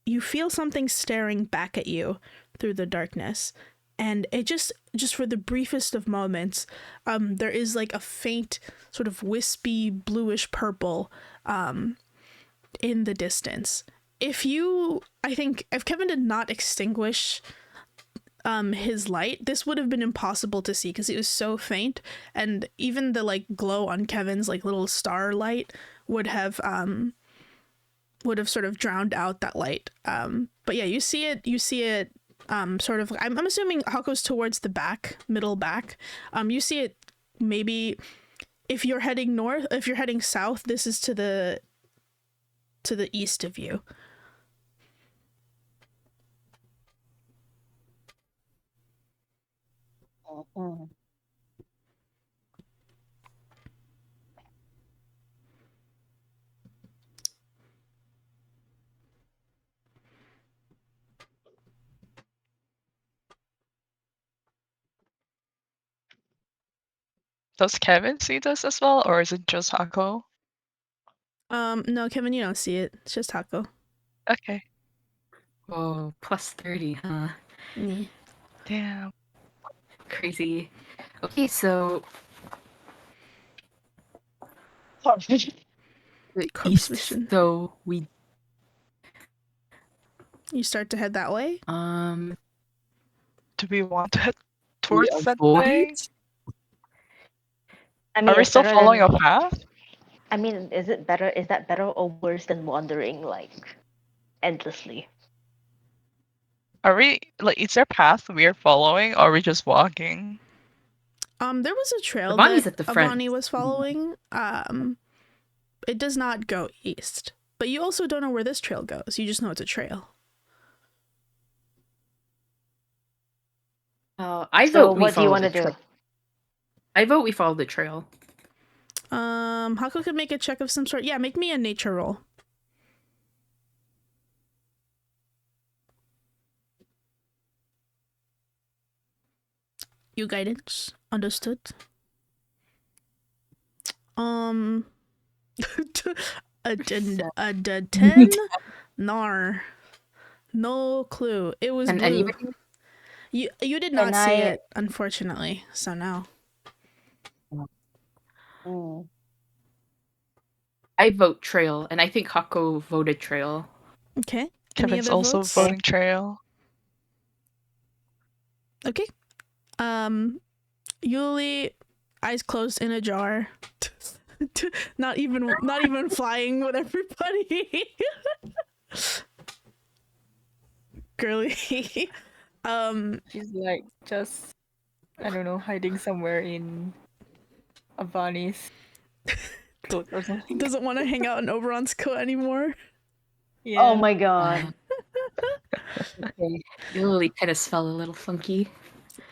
you feel something staring back at you through the darkness, and it just for the briefest of moments, there is like a faint sort of wispy bluish purple in the distance. If Kevin did not extinguish his light, this would have been impossible to see because it was so faint, and even the like glow on Kevin's like little star light would have sort of drowned out that light. But yeah, you see it sort of, I'm assuming Hako's towards the back, middle back. You see it maybe if you're heading north, if you're heading south, this is to the east of you. Does Kevin see this as well, or is it just Hako? No, Kevin, you don't see it. It's just Hako. Okay. Oh, plus 30, huh? Yeah. Damn. Crazy. Okay, so Corpse east, vision. so we You start to head that way? Do we want to head towards that avoid? way? I mean, Are we it's still better following than- a path? I mean, is that better or worse than wandering like endlessly? Are we is there a path we are following, or are we just walking? There was a trail Avani's that at the front. Avani was following. It does not go east, but you also don't know where this trail goes. You just know it's a trail. I So vote we what do you follow want to the do? trail. I vote we follow the trail. Hako could make a check of some sort. Yeah, make me a nature roll. You guidance. Understood. A 10? Nar. No clue. It was And blue. anybody? You did not see it, unfortunately. So no. Mm. I vote trail, and I think Hako voted trail. Okay. Kevin's also votes? voting trail. Okay. Yuli, eyes closed in a jar. not even flying with everybody. Girly. She's like just, I don't know, hiding somewhere in Avani's coat or something. Doesn't want to hang out in Oberon's coat anymore. Yeah. Oh my god. Okay. Lily kind of smell a little funky.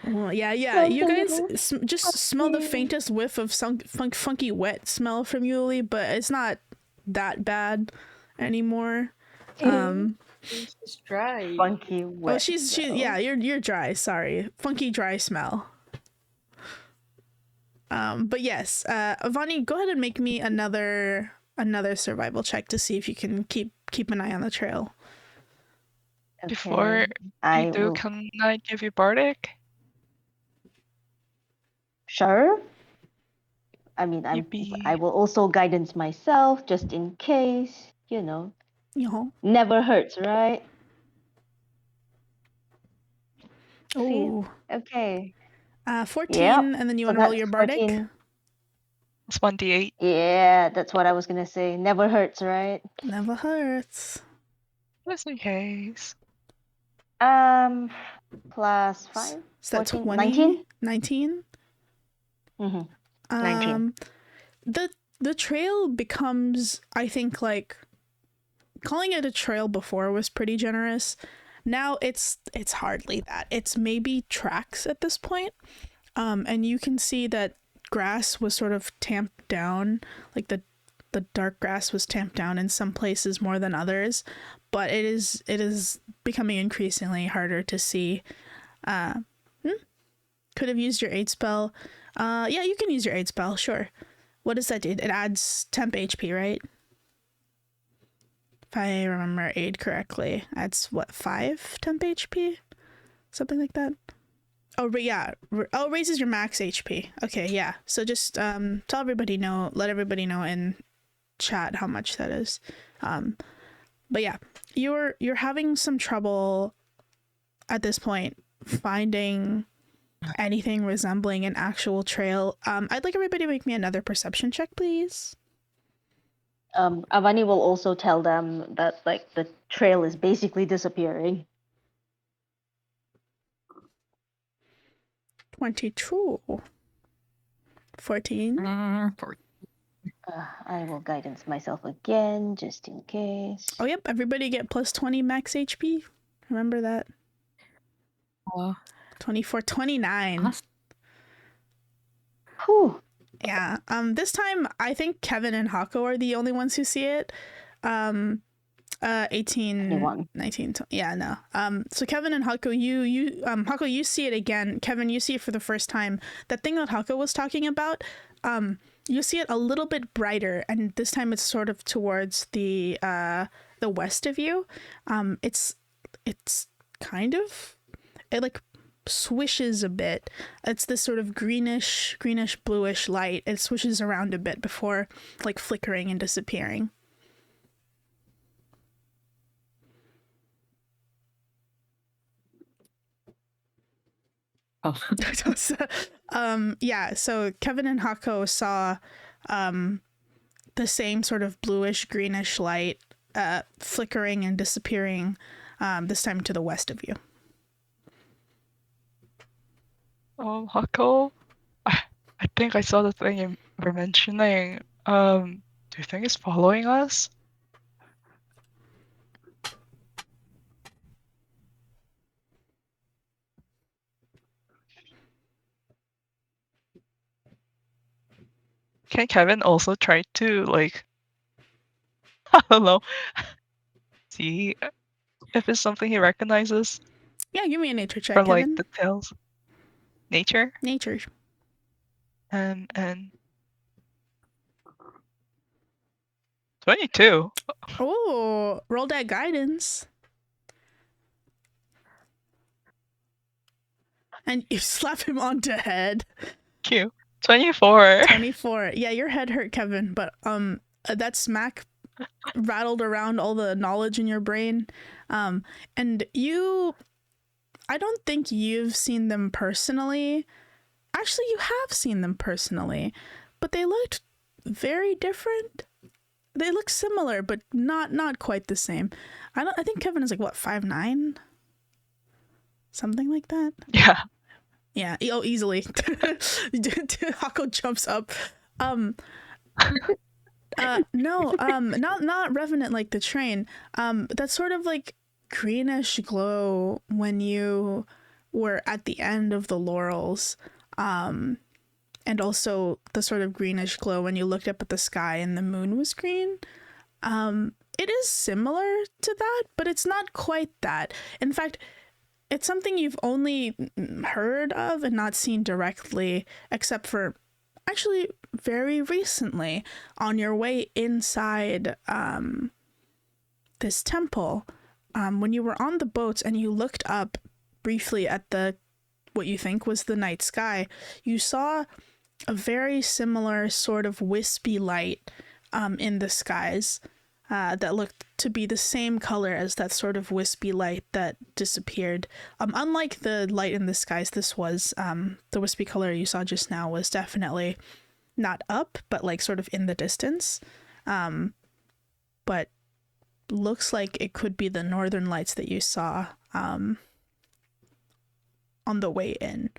Well, yeah. You guys just smell the faintest whiff of funky wet smell from Yuli, but it's not that bad anymore. She's dry. Funky wet. Oh, she's yeah. You're dry. Sorry, funky dry smell. But yes, Avani, go ahead and make me another survival check to see if you can keep an eye on the trail. Okay. Before you do, can I give you Bardic? Sure. I mean, I will also guidance myself just in case, you know. Never hurts, right? Oh. Okay. 14, Yep. and then you want to roll your Bardic? 14. It's 1d8. Yeah, that's what I was gonna say. Never hurts, right? Never hurts. Just in case. Plus 5? So that's 14, 20? 19? Mm-hmm. 19. The trail becomes, I think, like, calling it a trail before was pretty generous. Now it's hardly that. It's maybe tracks at this point. And you can see that grass was sort of tamped down, like the dark grass was tamped down in some places more than others, but it is becoming increasingly harder to see. Could have used your aid spell. Yeah, you can use your aid spell, sure. What does that do? It adds temp HP, right? If I remember aid correctly, adds what, 5 temp HP? Something like that. Oh, but yeah. Oh, raises your max HP. Okay, yeah. So just let everybody know in chat how much that is. But yeah, you're having some trouble at this point finding anything resembling an actual trail. I'd like everybody to make me another perception check, please. Avani will also tell them that like the trail is basically disappearing. 22. 14. 14. I will guidance myself again, just in case. Oh, yep. Everybody get plus 20 max HP. Remember that. 24, 29. Awesome. Whew. Yeah. This time, I think Kevin and Hako are the only ones who see it. 18, 21. 19, 20. Yeah, no. So Kevin and Hako, Hako, you see it again. Kevin, you see it for the first time. That thing that Hako was talking about, you see it a little bit brighter, and this time it's sort of towards the west of you. It's kind of, it like swishes a bit. It's this sort of greenish bluish light. It swishes around a bit before like flickering and disappearing. Oh. Yeah, so Kevin and Hako saw the same sort of bluish greenish light flickering and disappearing, this time to the west of you. Hako, I think I saw the thing you were mentioning. Do you think it's following us? Can Kevin also try to, like, I don't know, see if it's something he recognizes? Yeah, give me a nature check, From, like, Kevin. the tails. Nature? Nature. And 22. Oh, roll that guidance. And you slap him on the head. Cute. 24. 24. Yeah, your head hurt, Kevin, but that smack rattled around all the knowledge in your brain. And I don't think you've seen them personally. Actually, you have seen them personally, but they looked very different. They look similar, but not quite the same. I think Kevin is like what, 5'9"? Something like that. Yeah. Yeah. Oh, easily. Hako jumps up. No. Not revenant like the train. That sort of like greenish glow when you were at the end of the laurels. And also the sort of greenish glow when you looked up at the sky and the moon was green. It is similar to that, but it's not quite that. In fact, it's something you've only heard of and not seen directly, except for actually very recently on your way inside this temple. When you were on the boats and you looked up briefly at what you think was the night sky, you saw a very similar sort of wispy light in the skies that looked to be the same color as that sort of wispy light that disappeared. Unlike the light in the skies, this was the wispy color you saw just now was definitely not up, but like sort of in the distance. But looks like it could be the northern lights that you saw on the way in.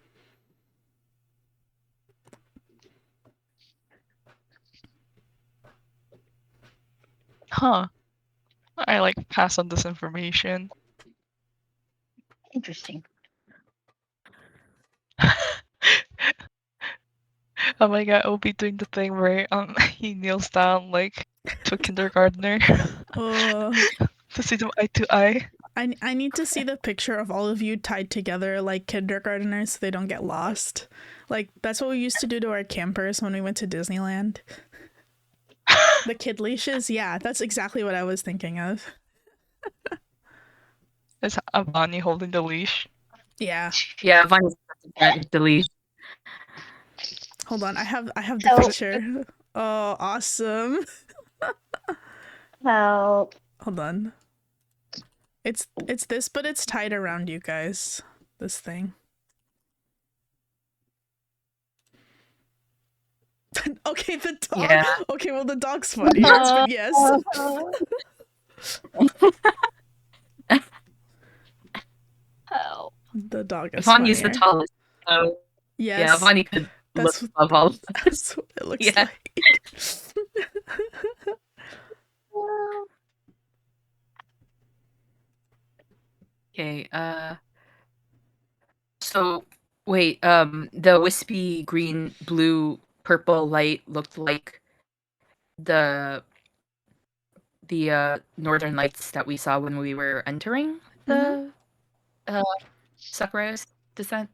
Huh. I like pass on this information. Interesting. Oh my god, I'll be doing the thing where he kneels down like to a kindergartner to see them eye to eye. I need to see the picture of all of you tied together like kindergarteners so they don't get lost. Like, that's what we used to do to our campers when we went to Disneyland. The kid leashes? Yeah, that's exactly what I was thinking of. Is Avani holding the leash? Yeah. Yeah, Vani's the leash. Hold on, I have the picture. Oh, awesome. Well, hold on. It's this, but it's tied around you guys. This thing. Okay, the dog. Yeah. Okay, well the dog's funny. But yes. Oh. The dog is Vani is the funnier. tallest. So Yes. yeah, Vani could look above all of us. That's what it looks like. Okay, so wait, the wispy green, blue, purple light looked like the northern lights that we saw when we were entering the Sakura's descent.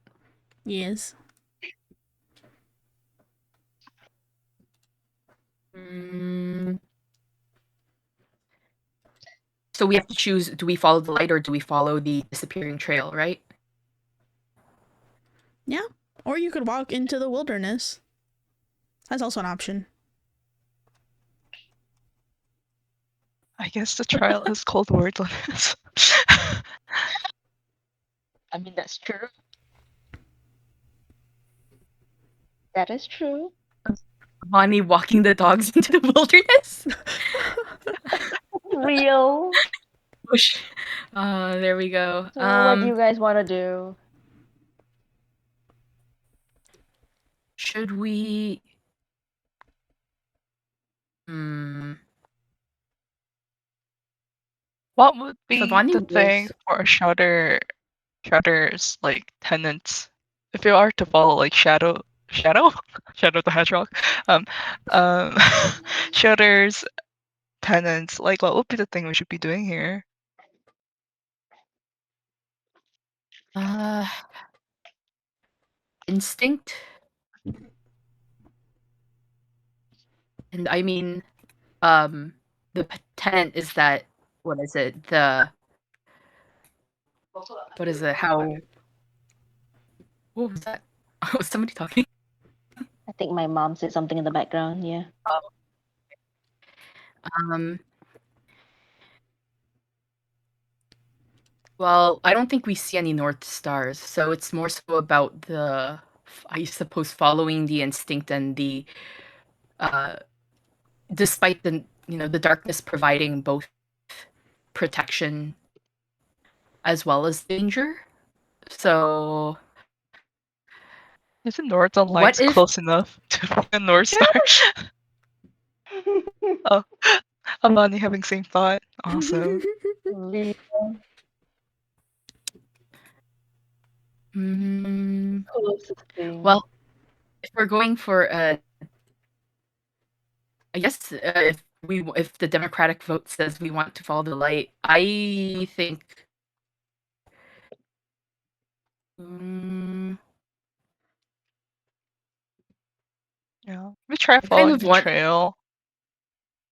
Yes. So we have to choose, do we follow the light or do we follow the disappearing trail, right? Yeah. Or you could walk into the wilderness. That's also an option. I guess the trial is called wordless. I mean, that's true. That is true. Vani walking the dogs into the wilderness? Real. Push. There we go. So what do you guys want to do? Should we... What would be Vani the thing was- for a Shudder's like tenants? If you are to follow like Shadow the Hedgehog, Shudder's tenants, like what would be the thing we should be doing here? Instinct. And I mean, the tenant is that, what is it? What is it? How... What was that? Was somebody talking? I think my mom said something in the background. Yeah. Um, well, I don't think we see any North Stars, so it's more so about I suppose, following the instinct and despite the darkness providing both protection as well as danger. So, Isn't Northern what Lights if close enough to be a North Star? Oh, Amani having same thought. Awesome. Closest thing. well, if we're going for I guess if the Democratic vote says we want to follow the light, I think. Mm, Yeah. We try I kind following of the want trail.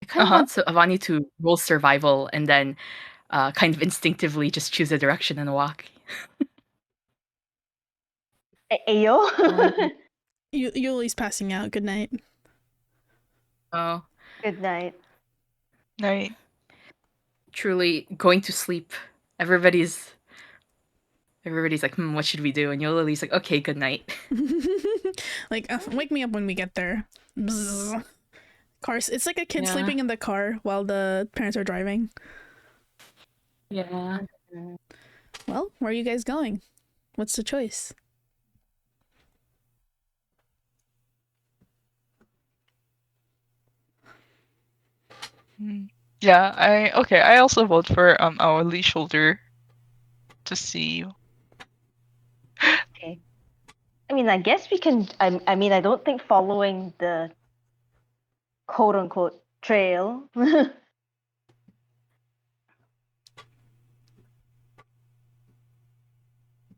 I kind of Uh-huh. want Avani to roll survival and then kind of instinctively just choose a direction and walk. Ayo. Yuli's passing out. Good night. Oh, Good night. Night. truly going to sleep. Everybody's like, what should we do? And Yoli's like, okay, good night. Like, wake me up when we get there. Bzz. Cars. It's like a kid Yeah. sleeping in the car while the parents are driving. Yeah. Well, where are you guys going? What's the choice? Yeah, I also vote for our Lee shoulder to see. Okay. I mean, I guess we can. I mean, I don't think following the quote unquote trail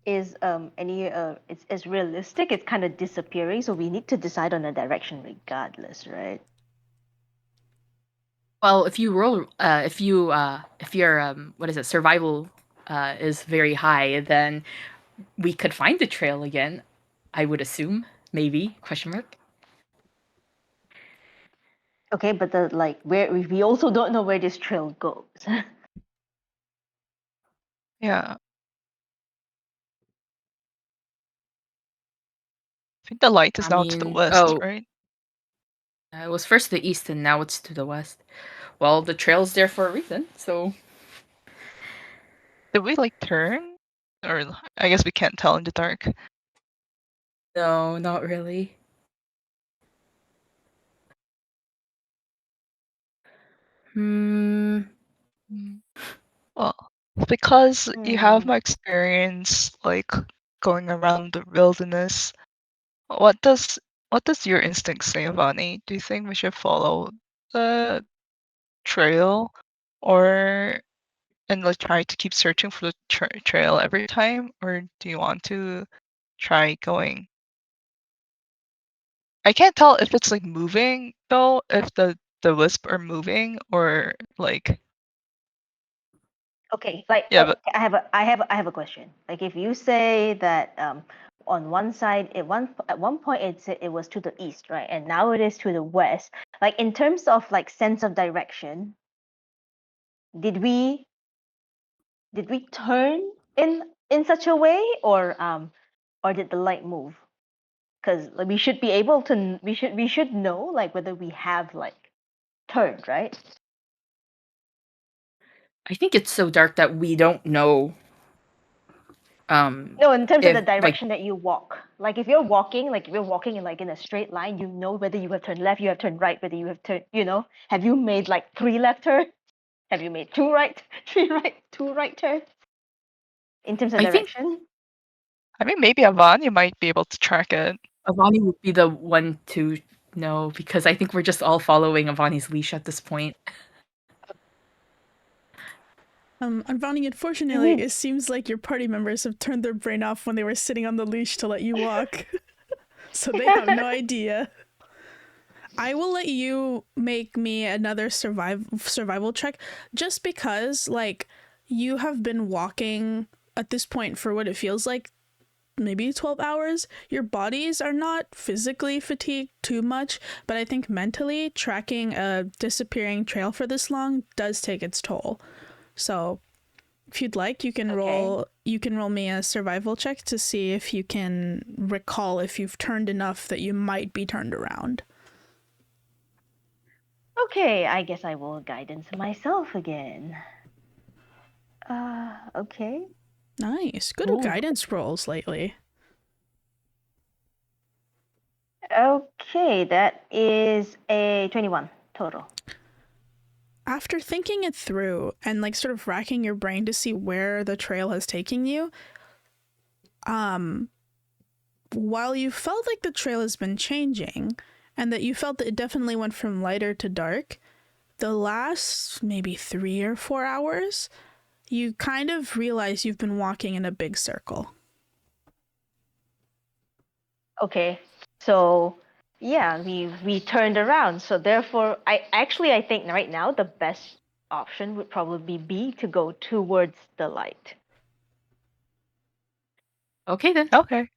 is it's realistic. It's kind of disappearing, so we need to decide on a direction regardless, right? Well, if you roll, if your what is it, survival is very high, then we could find the trail again. I would assume, maybe question mark. Okay, but the like where we also don't know where this trail goes. Yeah. I think the light is I now to the mean, west, right? it was first the east and now it's to the west. Well, the trail's there for a reason, so. Did we like turn? Or I guess we can't tell in the dark. No, not really. Hmm. Well, because you have Hmm. my experience like going around the wilderness, what does your instinct say, Avani? Do you think we should follow the trail or and like try to keep searching for the trail every time, or do you want to try going? I can't tell if it's like moving though, if the wisp are moving or like Okay, like yeah, but I have a question. Like if you say that on one side at one point it was to the east, right? And now it is to the west. Like in terms of like sense of direction, did we turn in such a way or did the light move? Because like, we should be able to we should know like whether we have like turned, right? I think it's so dark that we don't know. No, in terms of the If like direction that you walk. Like if you're walking, like if you're walking in like in a straight line, you know whether you have turned left, you have turned right, whether you have turned, have you made like 3 left turns? Have you made 2 right, 3 right, 2 right turns? In terms of I think direction? I mean maybe Avani might be able to track it. Avani would be the one to know because I think we're just all following Avani's leash at this point. Vani, unfortunately, it seems like your party members have turned their brain off when they were sitting on the leash to let you walk. So they have no idea. I will let you make me another survival check just because, like, you have been walking at this point for what it feels like maybe 12 hours. Your bodies are not physically fatigued too much, but I think mentally tracking a disappearing trail for this long does take its toll. So if you'd like, you can roll me a survival check to see if you can recall if you've turned enough that you might be turned around. Okay, I guess I will guidance myself again. Okay. Nice. Good guidance rolls lately. Okay, that is a 21 total. After thinking it through and like sort of racking your brain to see where the trail has taken you, while you felt like the trail has been changing and that you felt that it definitely went from lighter to dark, the last maybe 3 or 4 hours, you kind of realize you've been walking in a big circle. Okay, so yeah, we turned around. So therefore, I think right now the best option would probably be to go towards the light. Okay then. Okay.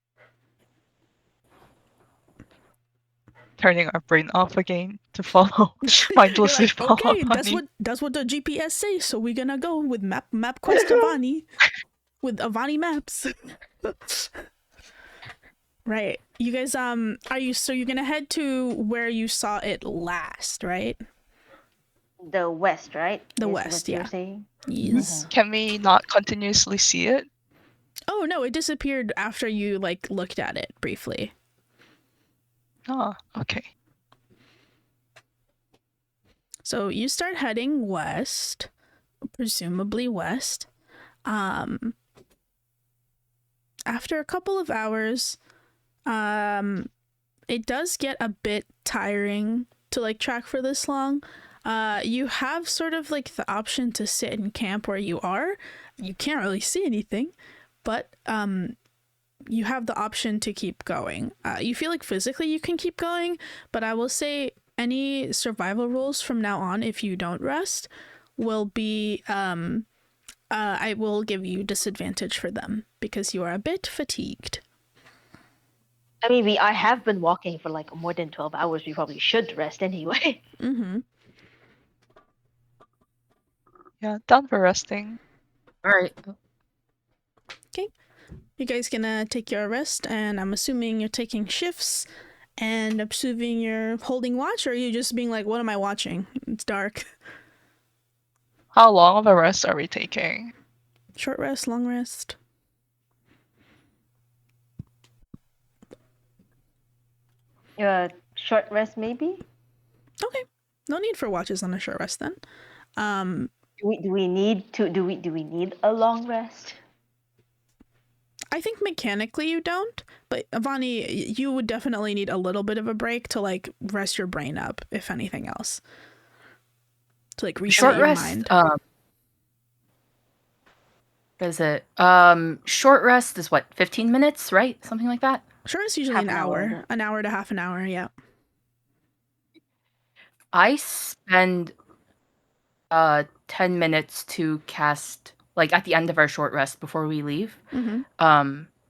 Turning our brain off again to follow mindlessly like, follow okay, Avani. that's what the GPS says, so we're gonna go with MapQuest Avani. With Avani maps. Right. You guys you're gonna head to where you saw it last, right? The west, right? The Is west, what yeah. You're saying? Yes. Can we not continuously see it? Oh no, it disappeared after you like looked at it briefly. Oh, okay. So you start heading west, presumably west. After a couple of hours, it does get a bit tiring to like track for this long. You have sort of like the option to sit and camp where you are. You can't really see anything, but you have the option to keep going. You feel like physically you can keep going, but I will say any survival rules from now on, if you don't rest, will be I will give you disadvantage for them because you are a bit fatigued. I mean, I have been walking for like more than 12 hours. We probably should rest anyway. Mm-hmm. Yeah, down for resting. All right. Okay. You guys gonna take your rest, and I'm assuming you're taking shifts, and I'm assuming you're holding watch, or are you just being like, what am I watching? It's dark. How long of a rest are we taking? Short rest, long rest? Short rest maybe? Okay. No need for watches on a short rest then. Do we need a long rest? I think mechanically you don't, but Avani, you would definitely need a little bit of a break to like rest your brain up, if anything else. To like reset Short your rest. mind. What is it? Short rest is what, 15 minutes, right? Something like that. Short rest usually an hour to half an hour. Yeah. I spend 10 minutes to cast, like at the end of our short rest before we leave. Mm-hmm.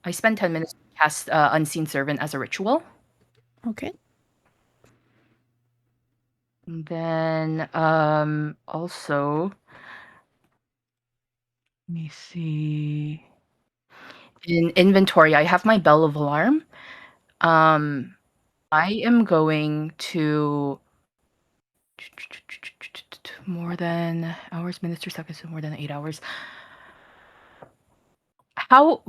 I spend 10 minutes to cast Unseen Servant as a ritual. Okay. And then also, let me see. In inventory, I have my Bell of Alarm. I am going to more than hours, minutes, or seconds, so more than 8 hours.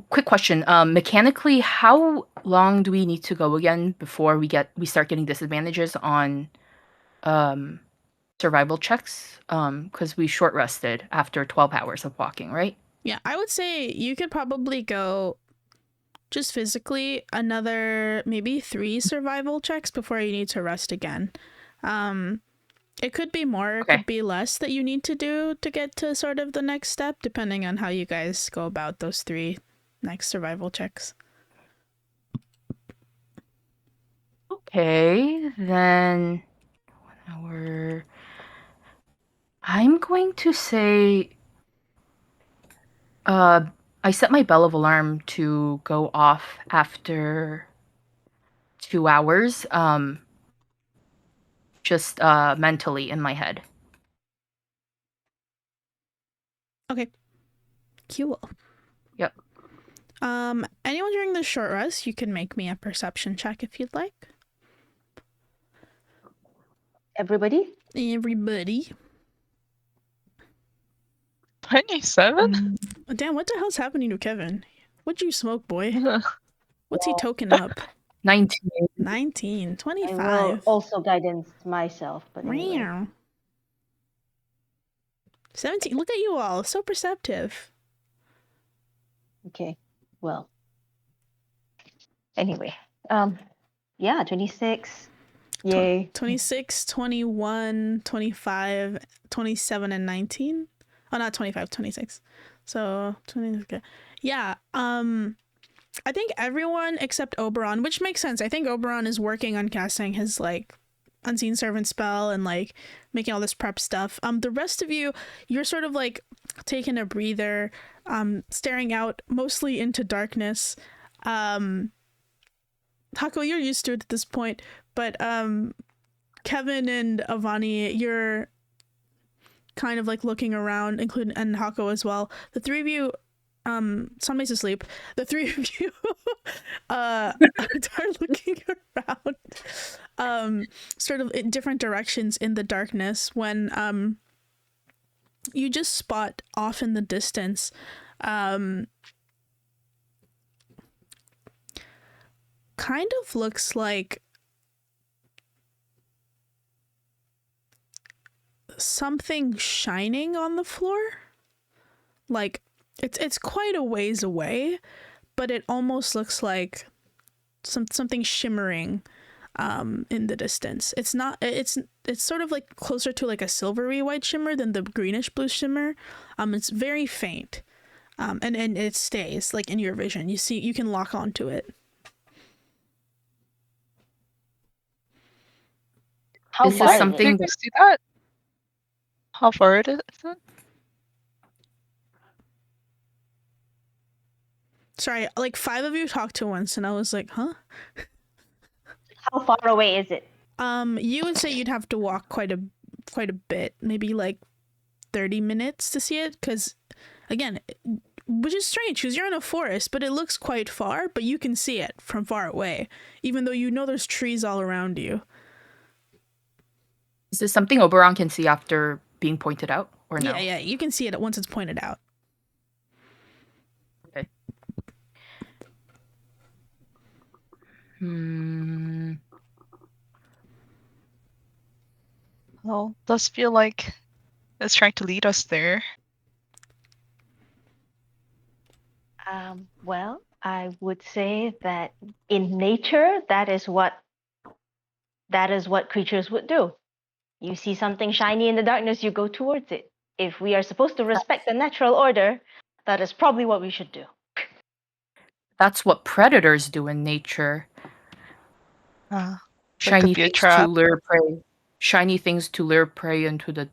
Quick question, mechanically, how long do we need to go again before we start getting disadvantages on survival checks? Because we short rested after 12 hours of walking, right? Yeah, I would say you could probably go just physically another maybe 3 survival checks before you need to rest again. It could be more, it could be less that you need to do to get to sort of the next step, depending on how you guys go about those 3 next survival checks. Okay, then 1 hour. I'm going to say I set my bell of alarm to go off after 2 hours, just mentally in my head. Okay. Cool. Yep. Anyone during the short rest, you can make me a perception check if you'd like. Everybody? Everybody. 27? Damn, what the hell's happening to Kevin? What'd you smoke, boy? What's he token up? 19. 19, I 25. will also guidance myself, but anyway. Meow. 17. Look at you all, so perceptive. Okay. Well. Anyway. Yeah, 26. Yay. 26, 21, 25, 27, and 19. Oh, not 25, 26. So 20. Okay. Yeah. I think everyone except Oberon, which makes sense. I think Oberon is working on casting his like unseen servant spell and like making all this prep stuff. The rest of you, you're sort of like taking a breather, staring out mostly into darkness. Hako, you're used to it at this point, but Kevin and Avani, you're kind of like looking around, including and Hako as well. The three of you, Sunmay's asleep. The three of you are looking around, sort of in different directions in the darkness when you just spot off in the distance kind of looks like something shining on the floor. Like it's quite a ways away, but it almost looks like something shimmering in the distance. It's not it's sort of like closer to like a silvery white shimmer than the greenish blue shimmer. It's very faint. And it stays like in your vision. You can lock onto it. How This far is is something Did you see that? How far it is? Sorry, like 5 of you talked to once, and I was like, huh? How far away is it? You would say you'd have to walk quite a bit, maybe like 30 minutes to see it, because again, which is strange because you're in a forest, but it looks quite far, but you can see it from far away, even though you know there's trees all around you. Is this something Oberon can see after being pointed out, or no? Yeah, you can see it once it's pointed out. Okay. Well, does feel like it's trying to lead us there. Well, I would say that in nature, that is what creatures would do. You see something shiny in the darkness, you go towards it. If we are supposed to respect the natural order, that is probably what we should do. That's what predators do in nature. Shiny be a things trap. to lure prey. Shiny things to lure prey into the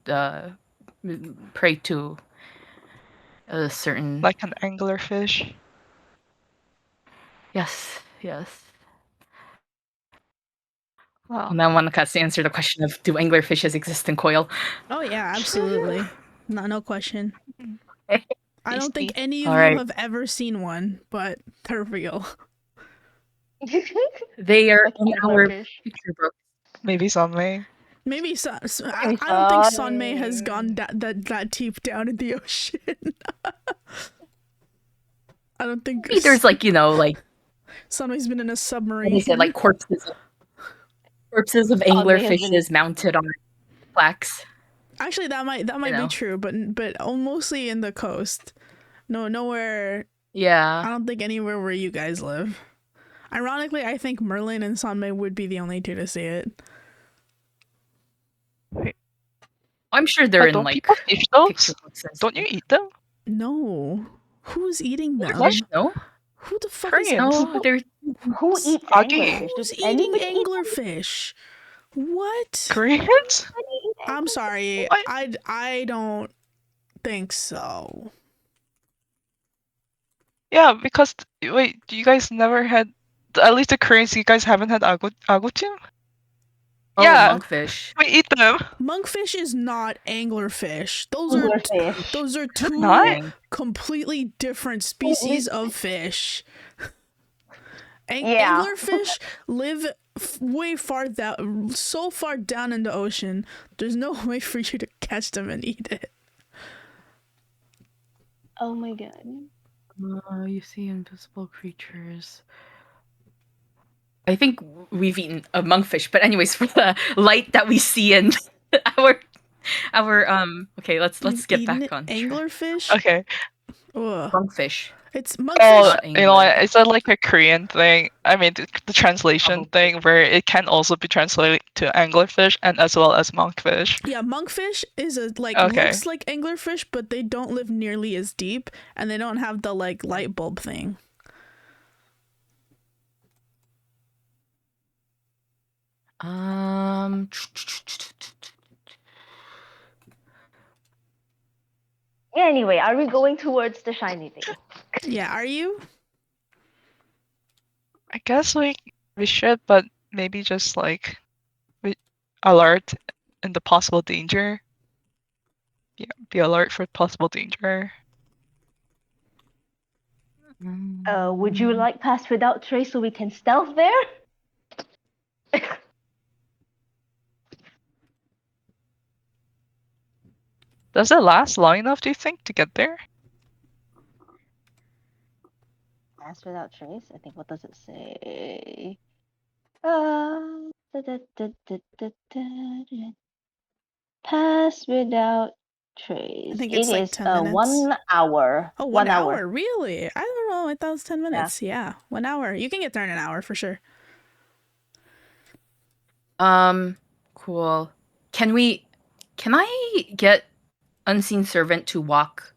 prey to a certain. Like an anglerfish. Yes. Wow. And I want to answer the question of do anglerfishes exist in coil? Oh yeah, absolutely. No question. I don't think any of you have ever seen one, but they're real. They are in our picture book. Maybe Sunmay. Maybe I don't think Sunmay has gone that deep down in the ocean. I don't think Maybe there's like Sunmay's been in a submarine. What is it, like corpses of anglerfishes mounted on plaques. Actually, that might be true, but mostly in the coast. Nowhere. Yeah. I don't think anywhere where you guys live. Ironically, I think Merlin and Sunmay would be the only two to see it. Wait. I'm sure they're in like people fish those? Don't you eat them? No. Who's eating them? No. Who the fuck Koreans. is Who eats anglerfish? Who's eating anglerfish? What? Koreans? I'm sorry. What? I don't think so. Yeah, because wait, you guys never had, at least the Koreans, you guys haven't had agutim? Oh, Yeah, monkfish. we eat them. Monkfish is not anglerfish. Those Anglerfish. are Is it two not? completely different species of fish. Yeah. Anglerfish live way so far down in the ocean. There's no way for you to catch them and eat it. Oh my god. You see invisible creatures. I think we've eaten a monkfish, but anyways, for the light that we see in our okay, let's get back on track. Anglerfish. Okay. Ugh. Monkfish. It's Oh, monkfish. you know what? Is that like a Korean thing? I mean, the translation Probably. thing where it can also be translated to anglerfish and as well as monkfish. Yeah, monkfish is Okay. looks like anglerfish, but they don't live nearly as deep, and they don't have the light bulb thing. Anyway, are we going towards the shiny thing? Yeah, are you? I guess we should, but maybe just like we alert in the possible danger. Yeah, be alert for possible danger. Would you like pass without trace so we can stealth there? Does it last long enough, do you think, to get there? Pass without trace? I think, what does it say? Da, da, da, da, da, da. Pass without trace. I think it's it like is 10 minutes. 1 hour. Oh, 1 hour. hour? Really? I don't know. I thought it was 10 minutes. Yeah, 1 hour. You can get there in an hour for sure. Cool. Can I get Unseen Servant to walk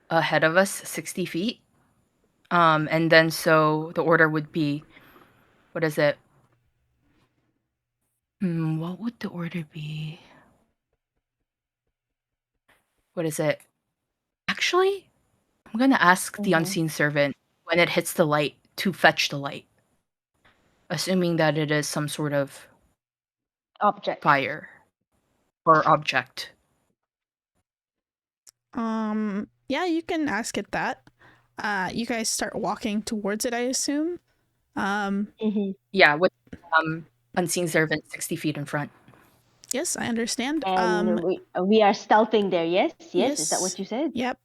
ahead of us 60 feet? And then so the order would be, what is it? What would the order be? What is it? Actually, I'm gonna ask the Unseen Servant when it hits the light to fetch the light. Assuming that it is some sort of Object. fire or object. Yeah, you can ask it that. You guys start walking towards it, I assume. Yeah, with Unseen Servant 60 feet in front. Yes, I understand. And we are stealthing there, yes? Yes, is that what you said? Yep.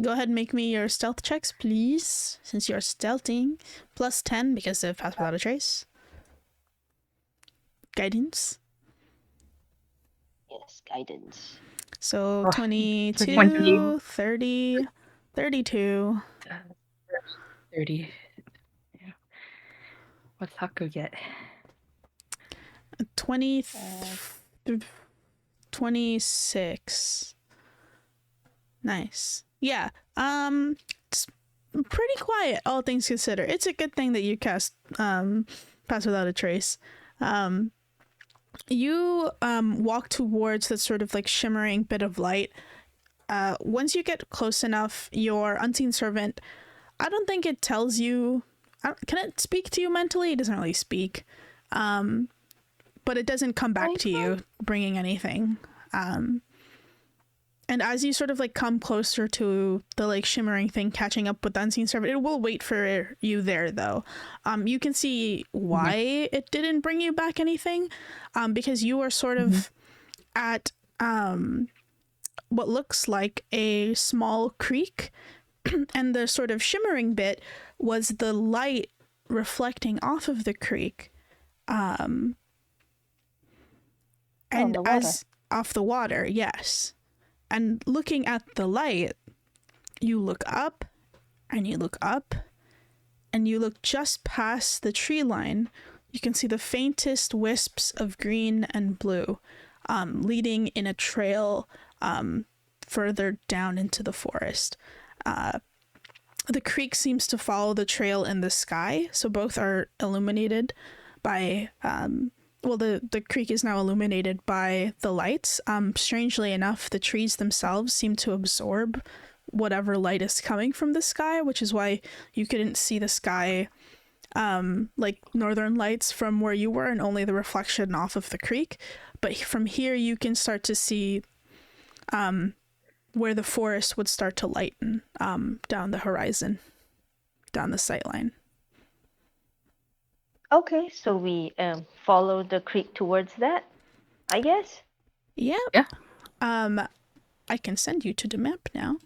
Go ahead and make me your stealth checks, please, since you're stealthing. Plus 10 because of Pass Without a Trace. Guidance. Yes, guidance. So Oh, 22, 20. 30, 32. 30. Yeah. What's Haku get? 26. Nice. Yeah. It's pretty quiet, all things considered. It's a good thing that you cast Pass Without a Trace. You walk towards that sort of shimmering bit of light. Once you get close enough, your Unseen Servant, I don't think it tells you. Can it speak to you mentally? It doesn't really speak. But it doesn't come back to you bringing anything. And as you sort of come closer to the shimmering thing catching up with the Unseen Servant, it will wait for you there though. You can see why it didn't bring you back anything, because you are sort of at what looks like a small creek, and the sort of shimmering bit was the light reflecting off of the creek. And as off the water, yes. And looking at the light, you look up, and you look up, and you look just past the tree line. You can see the faintest wisps of green and blue, leading in a trail further down into the forest. The creek seems to follow the trail in the sky, so both are illuminated by the creek is now illuminated by the lights. Strangely enough, the trees themselves seem to absorb whatever light is coming from the sky, which is why you couldn't see the sky like northern lights from where you were, and only the reflection off of the creek. But from here you can start to see where the forest would start to lighten down the horizon, down the sightline. Okay, so we follow the creek towards that, I guess. Yeah. Yeah. I can send you to the map now,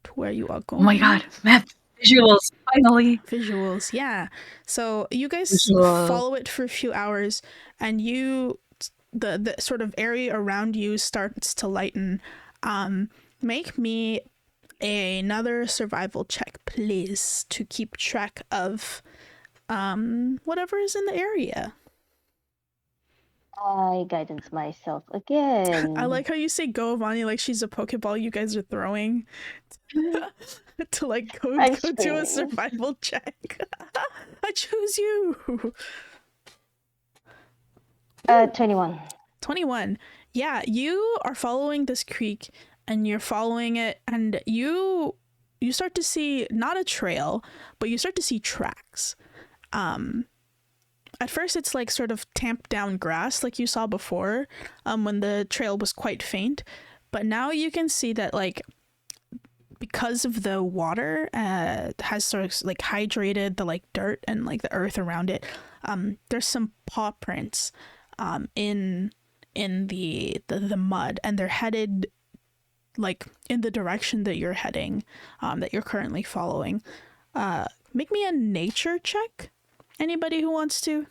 to where you are going. Oh my god, map visuals, finally. Visuals, yeah. So you guys follow it for a few hours, and the sort of area around you starts to lighten. Make me another survival check, please, to keep track of whatever is in the area. I guidance myself again. I like how you say go, Vani, like she's a Pokeball you guys are throwing to like go to a survival check. I choose you. 21. 21. Yeah, you are following this creek, and you're following it, and you start to see not a trail, but you start to see tracks. At first it's like sort of tamped down grass like you saw before, when the trail was quite faint, but now you can see that, like, because of the water has sort of like hydrated the like dirt and like the earth around it, there's some paw prints in the mud, and they're headed like in the direction that you're heading, that you're currently following. Make me a nature check. Anybody who wants to?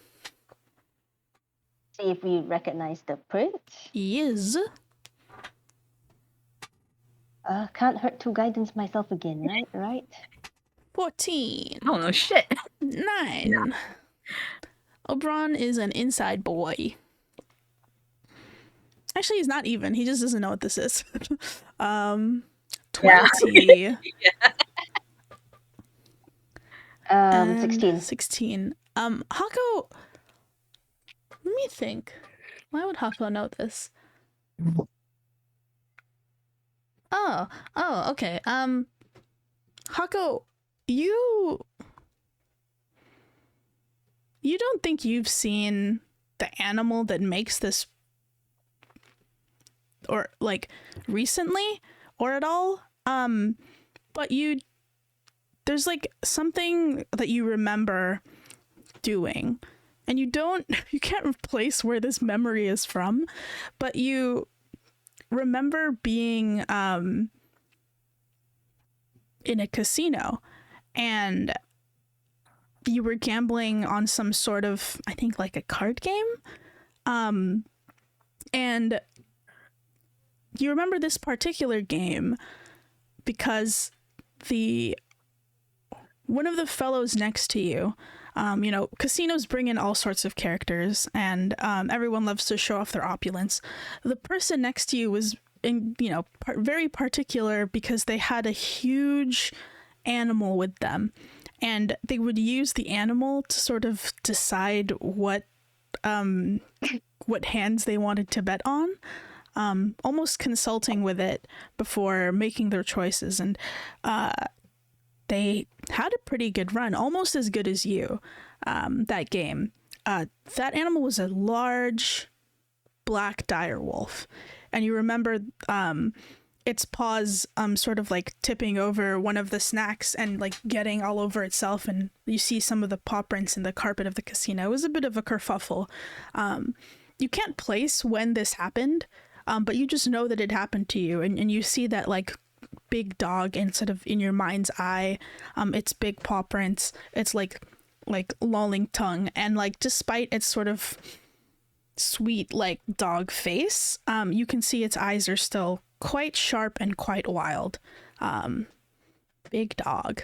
See if we recognize the print. Yes. Can't hurt to guidance myself again, right? 14. I don't know shit. 9. Yeah. Oberon is an inside boy. Actually, he's not even. He just doesn't know what this is. 20. Yeah. 16. 16. Hako, let me think. Why would Hako know this? Oh, okay. Hako, you don't think you've seen the animal that makes this, or like recently or at all? But there's like something that you remember doing, and you can't replace where this memory is from, but you remember being in a casino, and you were gambling on some sort of, I think, like a card game, and you remember this particular game because one of the fellows next to you, casinos bring in all sorts of characters, and everyone loves to show off their opulence. The person next to you was very particular because they had a huge animal with them, and they would use the animal to sort of decide what hands they wanted to bet on, almost consulting with it before making their choices. And they had a pretty good run, almost as good as you, that game. That animal was a large black dire wolf, and you remember its paws sort of like tipping over one of the snacks and like getting all over itself, and you see some of the paw prints in the carpet of the casino. It was a bit of a kerfuffle. You can't place when this happened, but you just know that it happened to you, and you see that like big dog instead of in your mind's eye. It's big paw prints. It's like lolling tongue, and like despite its sort of sweet like dog face, you can see its eyes are still quite sharp and quite wild. Big dog.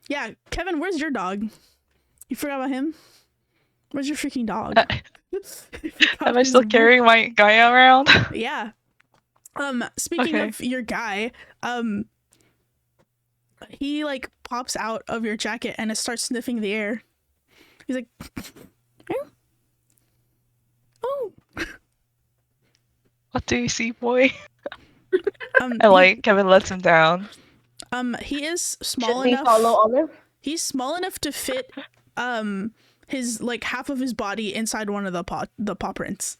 Yeah, Kevin, where's your dog? You forgot about him? Where's your freaking dog? Am I still carrying my guy around? Yeah. Speaking of your guy, he like pops out of your jacket and it starts sniffing the air. He's like, oh. What do you see, boy? Um, Kevin lets him down. he is small Should we enough. follow Olive? He's small enough to fit, his like half of his body inside one of the paw prints.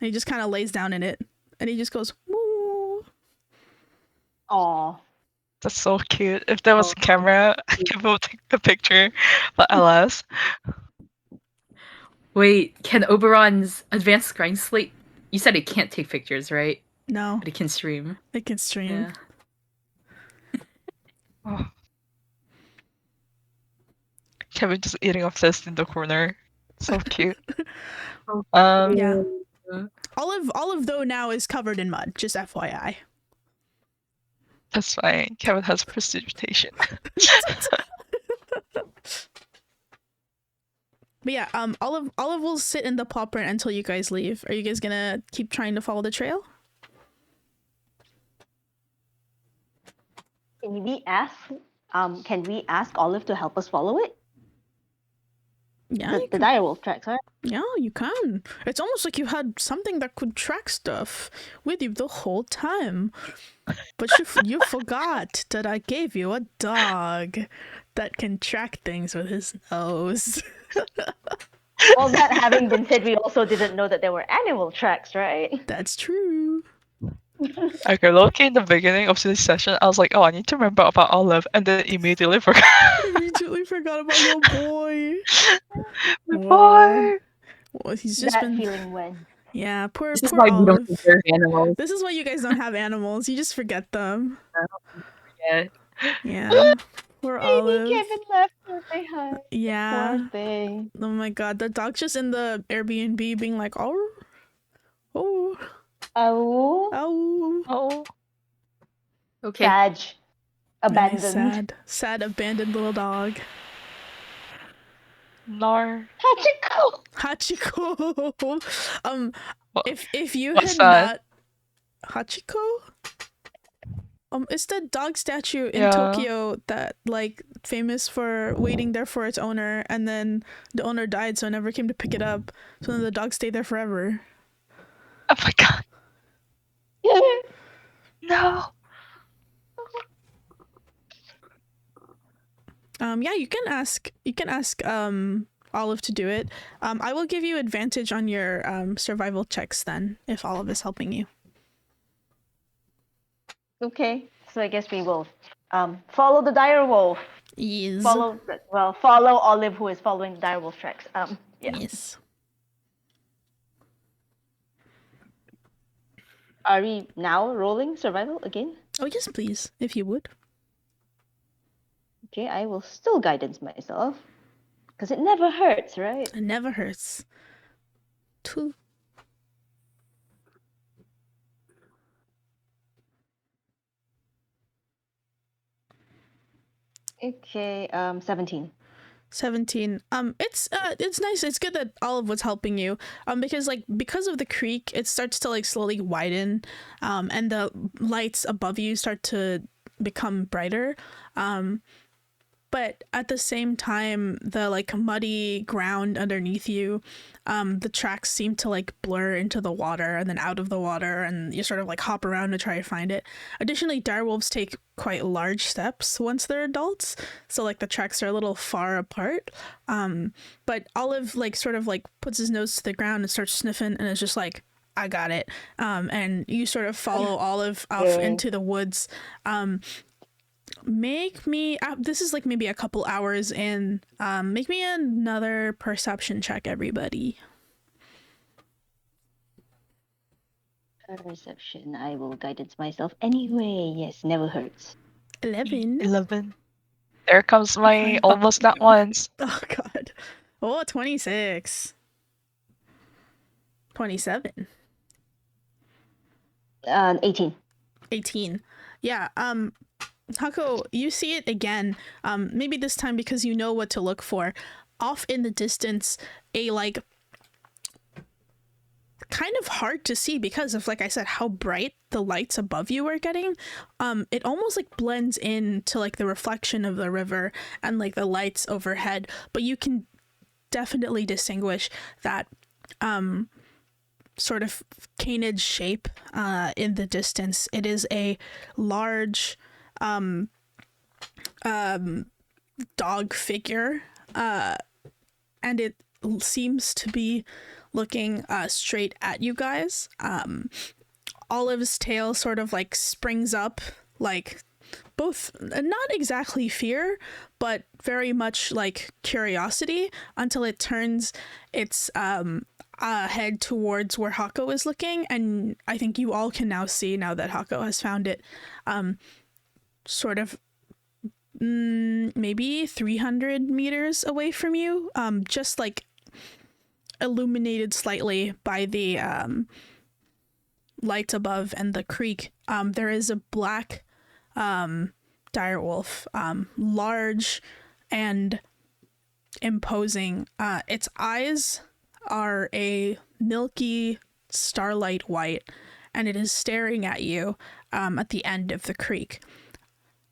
And he just kind of lays down in it, and he just goes, woo. Aw. That's so cute. If there was a camera, Kevin would take a picture. But alas. Wait, can Oberon's advanced grind slate? You said it can't take pictures, right? No, But it can stream. it can stream. Yeah. Oh. Kevin just eating off this in the corner. So cute. Yeah. Olive though now is covered in mud, just FYI. That's fine. Kevin has precipitation. But yeah, Olive will sit in the paw print until you guys leave. Are you guys gonna keep trying to follow the trail? Can we ask Olive to help us follow it? Yeah, The direwolf tracks, right? yeah, you can. It's almost like you had something that could track stuff with you the whole time. But you forgot that I gave you a dog that can track things with his nose. Well, that having been said, we also didn't know that there were animal tracks, right? That's true. Okay, look, in the beginning of this session, I was like, oh, I need to remember about Olive, and then immediately forgot. Immediately forgot about your boy. My boy! Well, he's just that been feeling when. Yeah, poor This is poor why we don't Olive. take care of animals. This is why you guys don't have animals. You just forget them. Yeah. Yeah. Poor Baby Olive. Kevin left her behind. Yeah. Poor thing. Oh my god, the dog's just in the Airbnb being like, oh, oh, Oh. oh. Oh. Okay. Sag. Nice, Abandoned. sad abandoned little dog. Nar. Hachiko! Hachiko. What- if you what's had that? not Hachiko? It's the dog statue in Yeah. Tokyo that like famous for waiting there for its owner, and then the owner died, so it never came to pick it up. So then the dog stayed there forever. Oh my god. No. Yeah, you can ask Olive to do it. I will give you advantage on your survival checks then if Olive is helping you. Okay, so I guess we will follow the direwolf. Yes. Follow Olive, who is following the direwolf tracks. Yeah. Yes. Are we now rolling survival again? Oh yes, please, if you would. Okay, I will still guidance myself. Because it never hurts, right? It never hurts. 2. Okay, 17. 17. It's nice. It's good that Olive was helping you. Because of the creek, it starts to like slowly widen, and the lights above you start to become brighter. But at the same time, the like muddy ground underneath you, the tracks seem to like blur into the water and then out of the water, and you sort of like hop around to try to find it. Additionally, direwolves take quite large steps once they're adults, so like the tracks are a little far apart. But Olive like sort of like puts his nose to the ground and starts sniffing, and is just like, I got it. And you sort of follow Olive off into the woods. Make me this is like maybe a couple hours in. Make me another perception check, everybody. Perception. I will guidance myself anyway. Yes, never hurts. 11. 11. There comes my almost not once. Oh god. Oh, 26. 27. 18. 18. Yeah, Hako, you see it again. Maybe this time because you know what to look for. Off in the distance, a like kind of hard to see because of, like I said, how bright the lights above you are getting. It almost like blends in to like the reflection of the river and like the lights overhead, but you can definitely distinguish that sort of canid shape in the distance. It is a large dog figure, and it seems to be looking straight at you guys. Olive's tail sort of like springs up, like both not exactly fear, but very much like curiosity, until it turns its head towards where Hako is looking. And I think you all can now see, now that Hako has found it, sort of maybe 300 meters away from you, just like illuminated slightly by the lights above and the creek. There is a black direwolf, large and imposing. Its eyes are a milky starlight white, and it is staring at you at the end of the creek.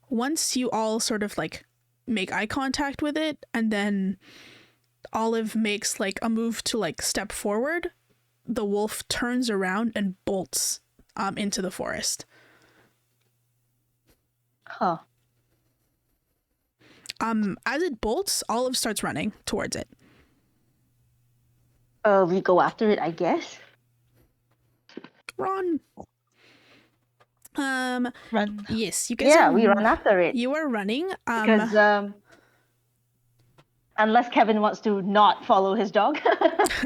Once you all sort of like make eye contact with it, and then Olive makes like a move to like step forward, the wolf turns around and bolts into the forest. Huh. As it bolts, Olive starts running towards it. We go after it, I guess. Run. Run. Yes, you guys. Yeah, we run after it. You are running. Because unless Kevin wants to not follow his dog.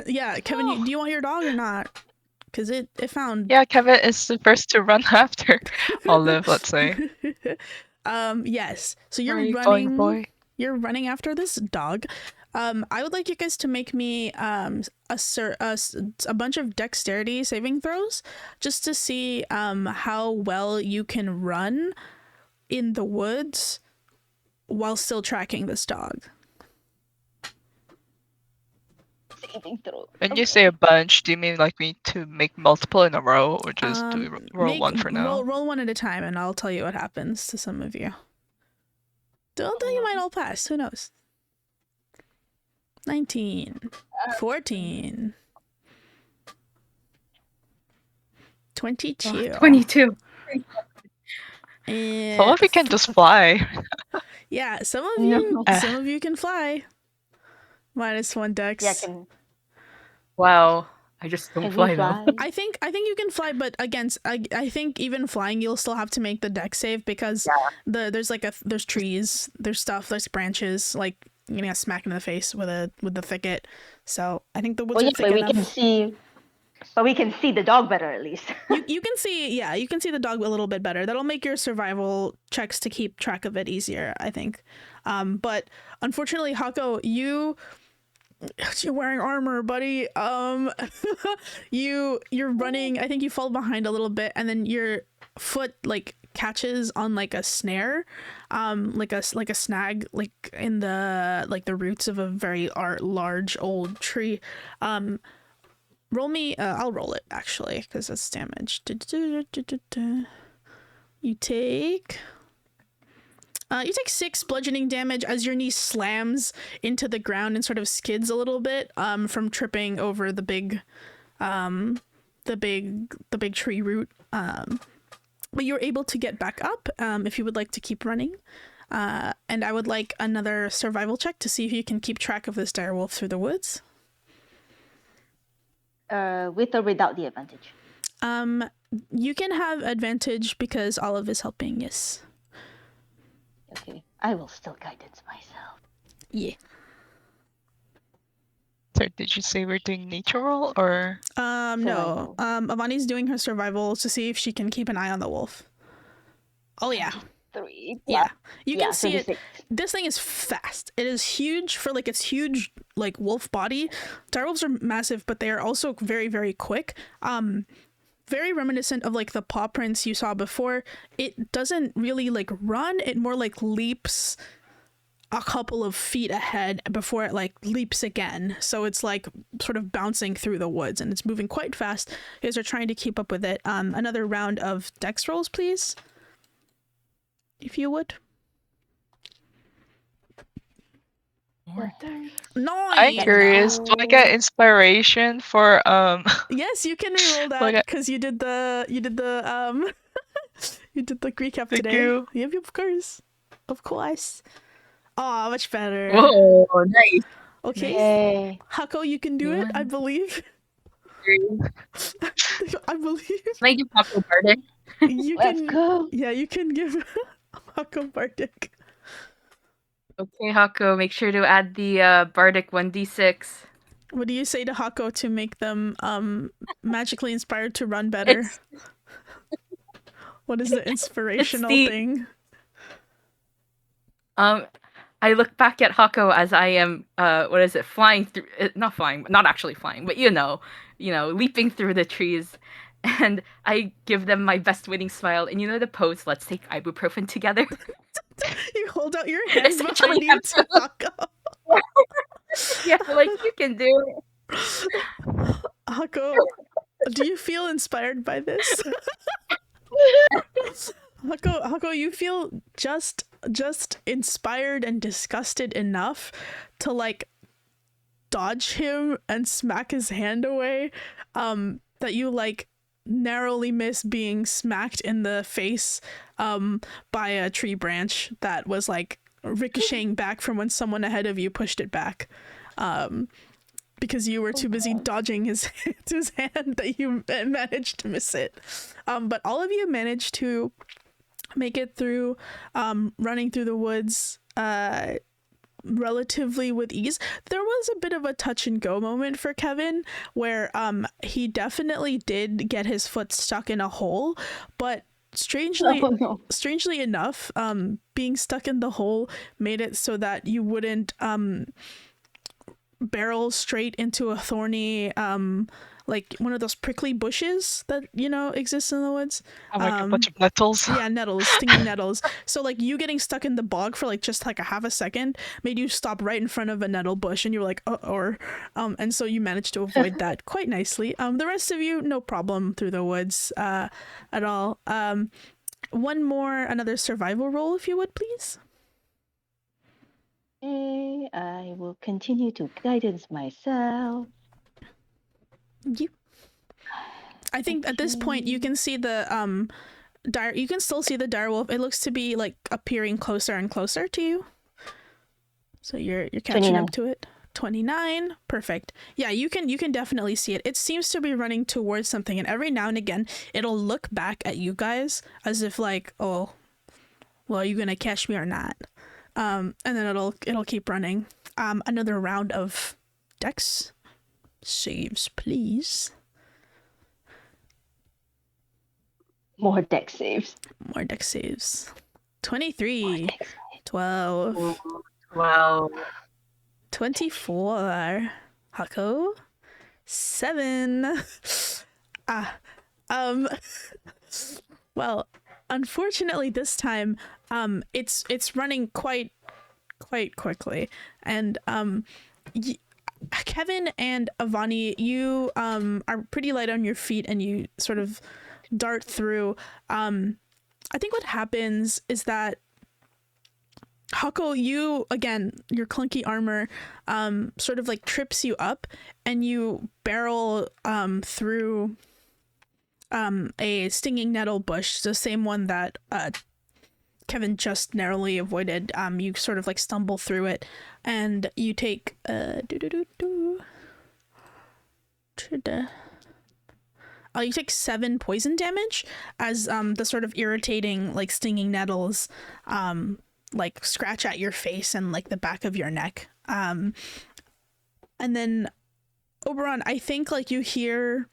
Yeah, Kevin, do you want your dog or not? Because it found. Yeah, Kevin is the first to run after Olive, let's say. Yes. So you're Where are running. you going, boy? You're running after this dog. I would like you guys to make me a bunch of dexterity saving throws, just to see how well you can run in the woods while still tracking this dog. Saving throw. When you say a bunch, do you mean like me to make multiple in a row, or just do we roll one for now? Roll one at a time, and I'll tell you what happens to some of you. Don't think you might all pass. Who knows? 19, 14, 22. 22. And Some of you can just fly. yeah, some of you can fly. -1 dex. Yeah, can Wow. I just don't we fly fly? though. I think you can fly, but against I think even flying you'll still have to make the dex save, because there's trees, there's stuff, there's branches, like you're gonna get smacked in the face with the thicket. So I think the woods are thick but we enough. can see. But we can see the dog better at least. You can see, yeah, you can see the dog a little bit better. That'll make your survival checks to keep track of it easier, I think. But unfortunately, Hako, you're wearing armor, buddy. You're running. I think you fall behind a little bit, and then your foot like catches on like a snare, like a snag, like in the roots of a very large old tree. Roll me. I'll roll it actually, because that's damage. You take 6 bludgeoning damage as your knee slams into the ground and sort of skids a little bit from tripping over the big tree root. But you're able to get back up if you would like to keep running. And I would like another survival check to see if you can keep track of this direwolf through the woods. With or without the advantage? You can have advantage because Olive is helping, yes. Okay, I will still guidance myself. Yeah. So did you say we're doing nature roll, or? No. Avani's doing her survival to see if she can keep an eye on the wolf. Oh yeah. 3. Yeah. You can see 36. it. This thing is fast. It is huge for like its huge like wolf body. Direwolves are massive, but they are also very, very quick. Very reminiscent of like the paw prints you saw before. It doesn't really like run, it more like leaps a couple of feet ahead before it like leaps again. So it's like sort of bouncing through the woods, and it's moving quite fast. You guys are trying to keep up with it. Another round of dex rolls, please. If you would. I'm Nine. curious. Do I get inspiration for Yes, you can reroll that because you did the you did the recap Thank today. you. Yep, of course. Of course. Oh, much better. Whoa, nice. Okay. Yay. Hako, you can do it, I believe. I believe. Can I give Hako Bardic? You Let's can go. Yeah, you can give Hako Bardic. Okay, Hako, make sure to add the Bardic 1d6. What do you say to Hako to make them magically inspired to run better? What is the inspirational thing? I look back at Hako as I am flying through, not flying, not actually flying, but leaping through the trees, and I give them my best winning smile, and the pose, let's take ibuprofen together. You hold out your hands behind you to Hako. Yeah, like, you can do it. Hako, do you feel inspired by this? Hako, you feel just inspired and disgusted enough to like dodge him and smack his hand away, that you like narrowly miss being smacked in the face by a tree branch that was like ricocheting back from when someone ahead of you pushed it back, because you were too busy dodging his hand that you managed to miss it. But all of you managed to make it through, running through the woods relatively with ease. There was a bit of a touch and go moment for Kevin where he definitely did get his foot stuck in a hole, but strangely enough, being stuck in the hole made it so that you wouldn't barrel straight into a thorny like one of those prickly bushes that exist in the woods. Like a bunch of nettles. Yeah, nettles, stinging nettles. So like you getting stuck in the bog for like just like a half a second made you stop right in front of a nettle bush, and you were like, and so you managed to avoid that quite nicely. The rest of you, no problem through the woods at all. Another survival roll, if you would, please. Okay, I will continue to guidance myself. I think at this point you can see the you can still see the direwolf. It looks to be like appearing closer and closer to you. So you're catching 29. up to it. 29. Perfect. Yeah, you can definitely see it. It seems to be running towards something, and every now and again it'll look back at you guys as if like, oh, well, are you gonna catch me or not? And then it'll keep running. Another round of dex saves, please. More dex saves. 23. 12. 12. 24. Hako. 7. Well, unfortunately this time it's running quite quickly, and Kevin and Avani, you are pretty light on your feet, and you sort of dart through. I think what happens is that Hako, you, again, your clunky armor sort of like trips you up, and you barrel through a stinging nettle bush, the same one that Kevin just narrowly avoided. You sort of like stumble through it, and you take you take 7 poison damage as the sort of irritating like stinging nettles like scratch at your face and like the back of your neck. And then Oberon, I think like you hear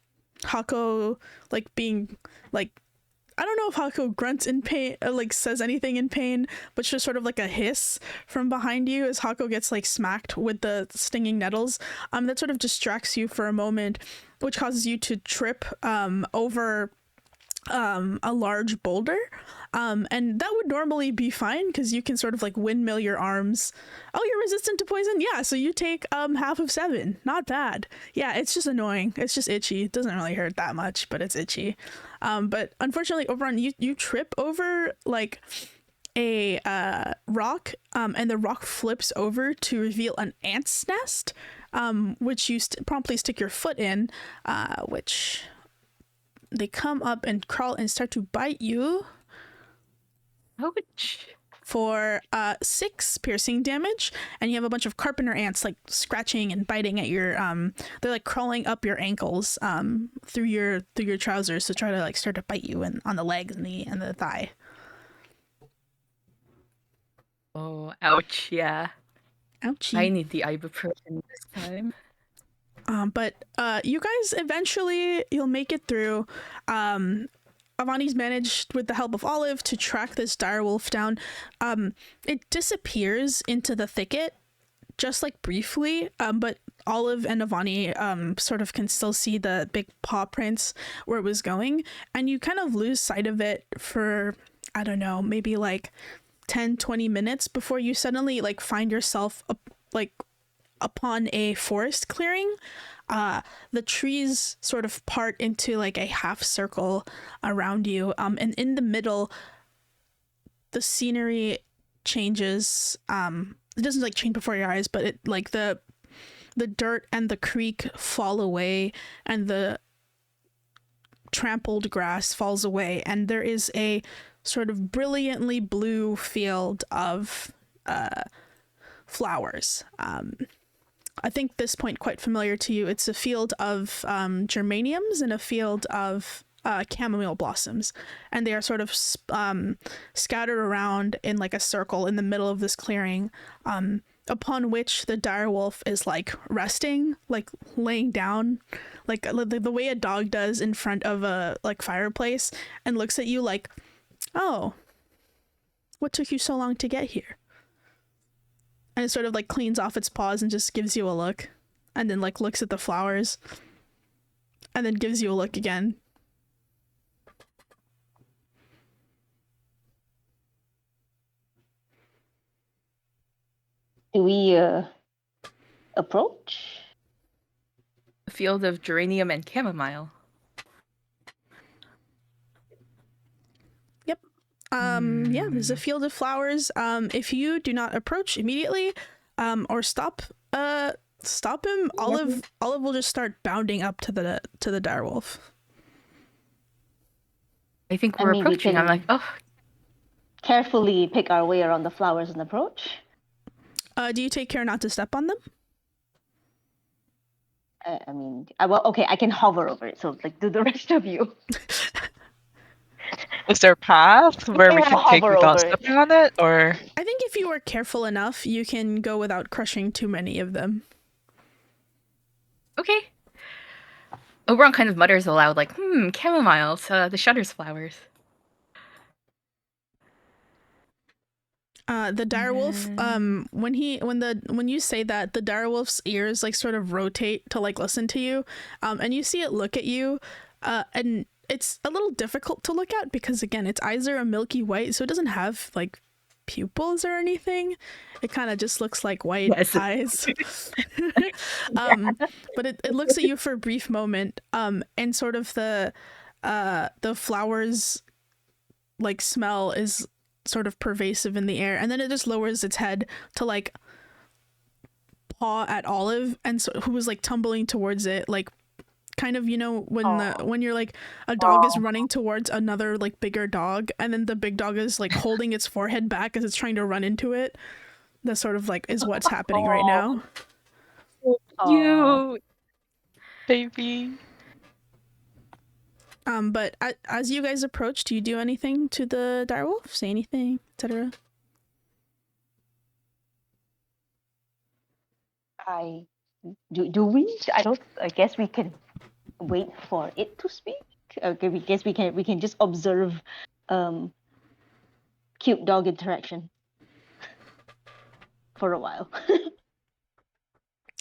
Hako like being like, I don't know if Hako grunts in pain, like says anything in pain, but just sort of like a hiss from behind you as Hako gets like smacked with the stinging nettles. That sort of distracts you for a moment, which causes you to trip over a large boulder. And that would normally be fine because you can sort of like windmill your arms. Oh, you're resistant to poison? Yeah, so you take half of 7. Not bad. Yeah, it's just annoying. It's just itchy. It doesn't really hurt that much, but it's itchy. But unfortunately, Oberon, you trip over like a rock, and the rock flips over to reveal an ant's nest, which you promptly stick your foot in, which they come up and crawl and start to bite you. Ouch. For 6 piercing damage, and you have a bunch of carpenter ants like scratching and biting at your they're like crawling up your ankles through your trousers to try to like start to bite you on the legs and the thigh. Oh, ouch, yeah. Ouchie. I need the ibuprofen this time. But you guys eventually, you'll make it through. Avani's managed, with the help of Olive, to track this direwolf down. It disappears into the thicket, just like briefly, but Olive and Avani sort of can still see the big paw prints where it was going, and you kind of lose sight of it for, I don't know, maybe like 10-20 minutes before you suddenly like find yourself upon a forest clearing. The trees sort of part into like a half circle around you, and in the middle the scenery changes. It doesn't like change before your eyes, but it like the dirt and the creek fall away, and the trampled grass falls away, and there is a sort of brilliantly blue field of flowers. I think this point quite familiar to you. It's a field of geraniums and a field of chamomile blossoms, and they are sort of scattered around in like a circle in the middle of this clearing, upon which the direwolf is like resting, like laying down, like the way a dog does in front of a like fireplace, and looks at you like, "Oh, what took you so long to get here?" And it sort of like cleans off its paws and just gives you a look, and then like looks at the flowers, and then gives you a look again. Do we approach? A field of geranium and chamomile. Yep. Yeah, there's a field of flowers. If you do not approach immediately, or stop him, Olive will just start bounding up to the direwolf. I think we're approaching. I'm like, oh. Carefully pick our way around the flowers and approach. Do you take care not to step on them? I mean, okay, I can hover over it, so like do the rest of you. Is there a path where we can take without stepping on it, or? I think if you are careful enough, you can go without crushing too many of them. Okay. Oberon kind of mutters aloud, like, chamomile, the Shudder's flowers. The direwolf, when you say that, the direwolf's ears like sort of rotate to like listen to you, and you see it look at you, and it's a little difficult to look at because again, its eyes are a milky white, so it doesn't have like pupils or anything. It kind of just looks like white eyes. But it looks at you for a brief moment, and sort of the flowers like smell is sort of pervasive in the air, and then it just lowers its head to like paw at Olive, and so who was like tumbling towards it, like kind of, you know, when you're like a dog is running towards another like bigger dog, and then the big dog is like holding its forehead back as it's trying to run into it. That sort of like is what's happening right now. Cute, baby. But as you guys approach, do you do anything to the direwolf? Say anything, etc.? Do we? I guess we can wait for it to speak. Okay, we guess we can just observe cute dog interaction for a while.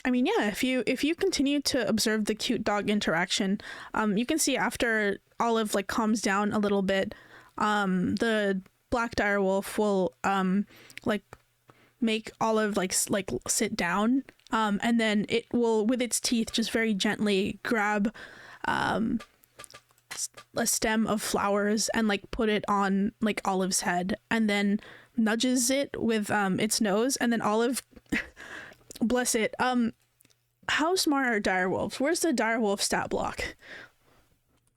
I mean, yeah, if you continue to observe the cute dog interaction, you can see after Olive like calms down a little bit, the black direwolf will like make Olive like sit down, and then it will with its teeth just very gently grab a stem of flowers and like put it on like Olive's head, and then nudges it with its nose, and then Olive bless it. How smart are direwolves? Where's the direwolf stat block?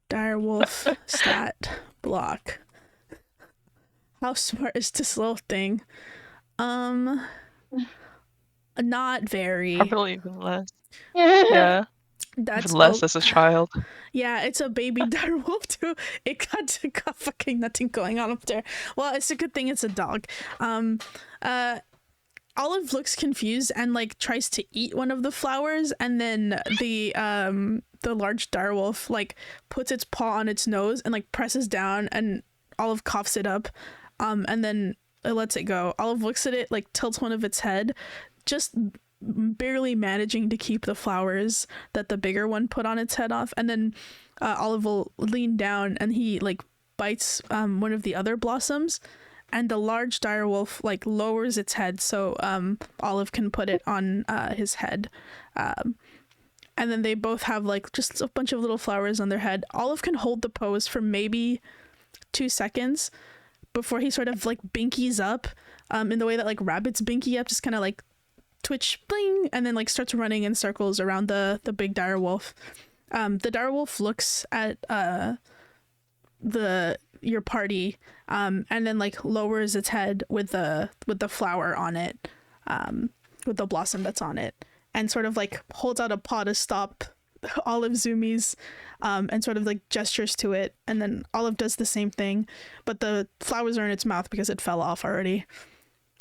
Direwolf stat block. How smart is this little thing? Not very. Probably even less. Yeah. That's Even less as a child. Yeah, it's a baby direwolf too. It got fucking nothing going on up there. Well, it's a good thing it's a dog. Olive looks confused and like tries to eat one of the flowers, and then the large direwolf like puts its paw on its nose and like presses down, and Olive coughs it up, and then it lets it go. Olive looks at it, like tilts one of its head, just barely managing to keep the flowers that the bigger one put on its head off, and then Olive will lean down and he like bites one of the other blossoms, and the large direwolf like lowers its head so Olive can put it on his head, and then they both have like just a bunch of little flowers on their head. Olive can hold the pose for maybe 2 seconds before he sort of like binkies up in the way that like rabbits binky up, just kind of like twitch bling, and then like starts running in circles around the big direwolf. The direwolf looks at your party and then like lowers its head with the flower on it, with the blossom that's on it, and sort of like holds out a paw to stop Olive zoomies, and sort of like gestures to it, and then Olive does the same thing, but the flowers are in its mouth because it fell off already,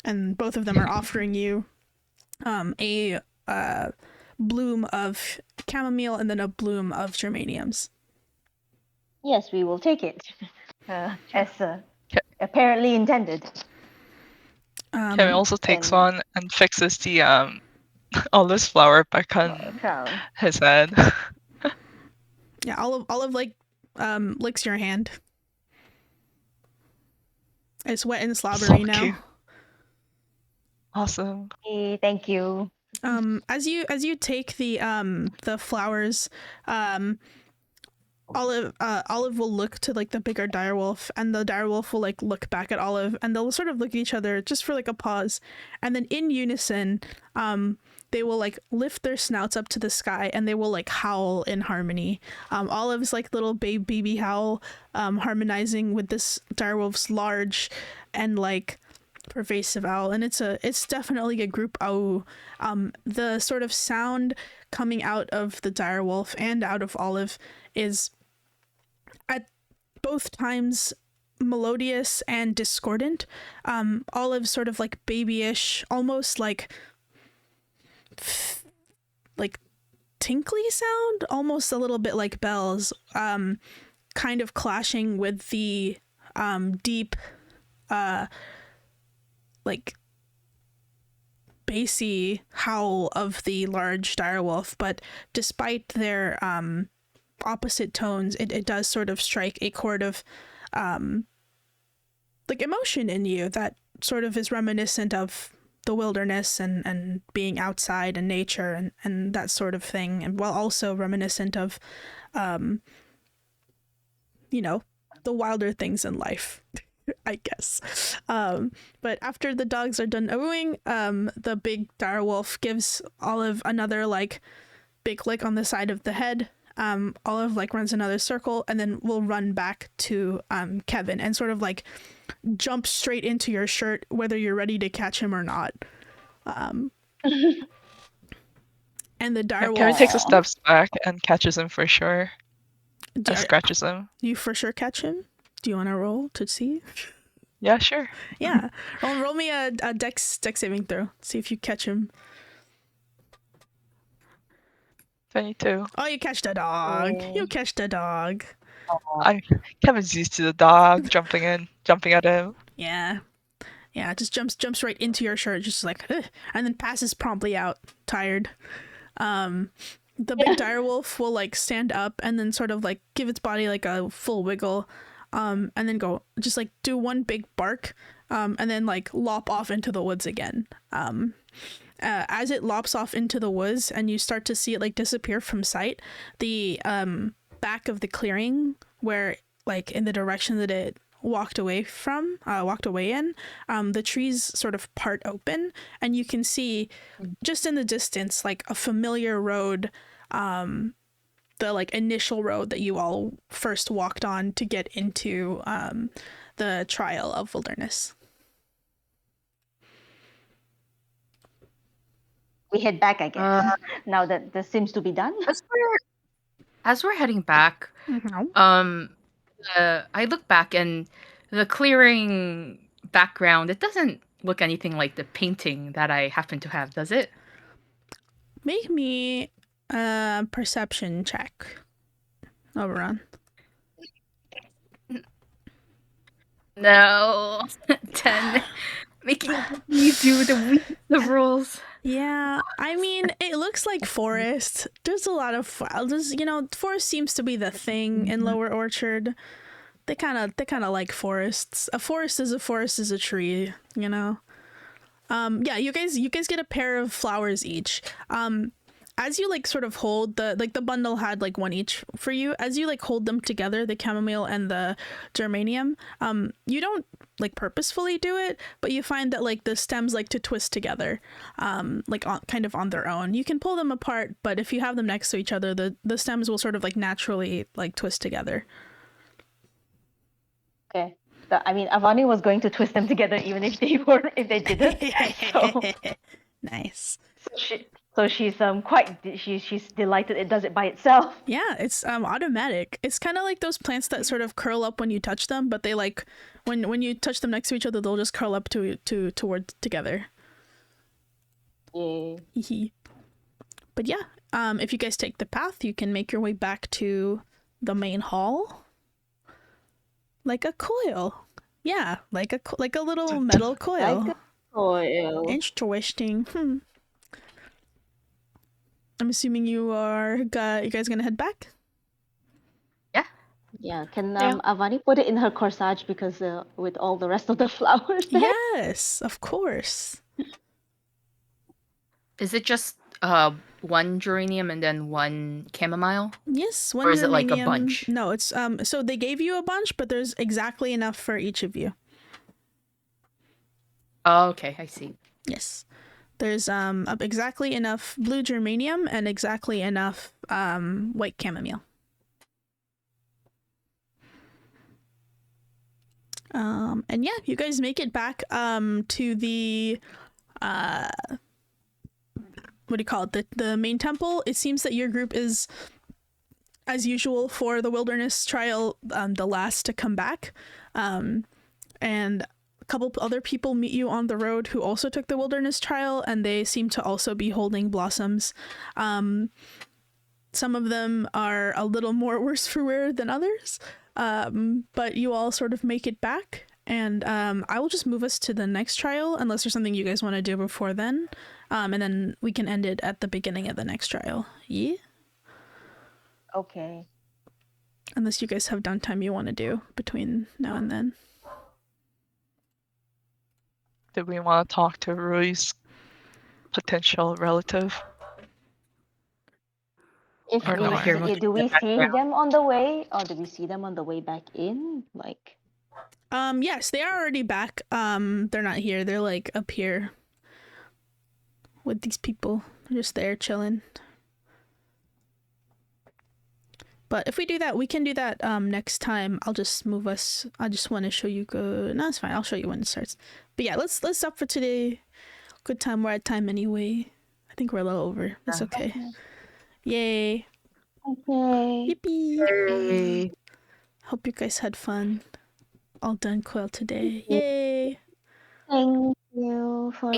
and both of them are offering you a bloom of chamomile and then a bloom of geraniums. Yes, we will take it, as apparently intended. Kevin also takes one and fixes the Olive's flower back on his head. Yeah, Olive like licks your hand. It's wet and slobbery now. Cute. Awesome. Hey, thank you. As you take the flowers, Olive will look to like the bigger direwolf, and the direwolf will like look back at Olive, and they'll sort of look at each other just for like a pause, and then in unison, they will like lift their snouts up to the sky, and they will like howl in harmony. Olive's like little baby howl, harmonizing with this direwolf's large and like pervasive owl, and it's definitely a group owl. The sort of sound coming out of the direwolf and out of Olive is at both times melodious and discordant. Olive sort of like babyish, almost like tinkly sound, almost a little bit like bells, kind of clashing with the deep like bassy howl of the large direwolf. But despite their opposite tones, it does sort of strike a chord of like emotion in you that sort of is reminiscent of the wilderness and being outside and nature and that sort of thing, and while also reminiscent of the wilder things in life. I guess. But after the dogs are done oohing, the big direwolf gives Olive another like big lick on the side of the head. Olive like runs another circle and then will run back to Kevin and sort of like jump straight into your shirt, whether you're ready to catch him or not. And the direwolf. Kevin takes a step back and catches him for sure. And scratches him. You for sure catch him? Do you want to roll to see? Yeah, sure. Yeah. Roll me a dex saving throw. See if you catch him. 22. Oh, you catch the dog. Oh. You catch the dog. Kevin's used to the dog jumping at him. Yeah. Yeah, just jumps right into your shirt, just like, ugh, and then passes promptly out, tired. The big direwolf will like stand up and then sort of like give its body like a full wiggle, and then go just like do one big bark, and then like lop off into the woods again. As it lops off into the woods and you start to see it like disappear from sight, the back of the clearing where, like, in the direction that it walked away in, the trees sort of part open, and you can see just in the distance, like, a familiar road, the, like, initial road that you all first walked on to get into the Trial of Wilderness. We head back, I guess. Now that this seems to be done. As we're heading back, I look back and the clearing background, it doesn't look anything like the painting that I happen to have, does it? Make me a perception check, Oberon. No. 10. Making me do the rules. Yeah, I mean, it looks like forest. There's a lot of forest seems to be the thing in Lower Orchard. They kind of like forests. A forest is a tree, you know. Yeah, you guys get a pair of flowers each. As you like sort of hold the bundle had like one each for you. As you like hold them together, the chamomile and the geranium, you don't like purposefully do it, but you find that like the stems like to twist together, kind of on their own. You can pull them apart, but if you have them next to each other, the stems will sort of like naturally like twist together. Okay. I mean, Avani was going to twist them together even if they didn't. So. Nice. So she's she's delighted it does it by itself. Yeah, it's automatic. It's kind of like those plants that sort of curl up when you touch them, but they like when you touch them next to each other, they'll just curl up toward together. Yeah. But yeah, if you guys take the path, you can make your way back to the main hall. Like a coil. Yeah, like a little metal coil. Like a coil. Interesting. I'm assuming you guys gonna head back? Yeah. Yeah, can Avani put it in her corsage because with all the rest of the flowers there? Yes, of course. Is it just one geranium and then one chamomile? Yes, one or is geranium. it like a bunch? No, it's so they gave you a bunch, but there's exactly enough for each of you. Oh, okay, I see. Yes. There's exactly enough blue geranium and exactly enough white chamomile. And yeah, you guys make it back to the what do you call it? The main temple. It seems that your group is, as usual for the wilderness trial, the last to come back. And a couple other people meet you on the road who also took the wilderness trial, and they seem to also be holding blossoms. Some of them are a little more worse for wear than others, but you all sort of make it back. And I will just move us to the next trial, unless there's something you guys want to do before then. And then we can end it at the beginning of the next trial. Yeah? Okay. Unless you guys have downtime you want to do between now and then. Do we want to talk to Rui's potential relative? Do we see them on the way, or do we see them on the way back in? Like. Yes, they are already back. They're not here. They're like up here with these people. They're just there chilling. But if we do that, we can do that next time. I'll just move us. I just want to show you No, it's fine. I'll show you when it starts. But yeah, let's stop for today. Good time. We're at time anyway. I think we're a little over. That's okay. Yay. Okay. Yippee. Yay. Hope you guys had fun. All done coil today. Yay. Thank you for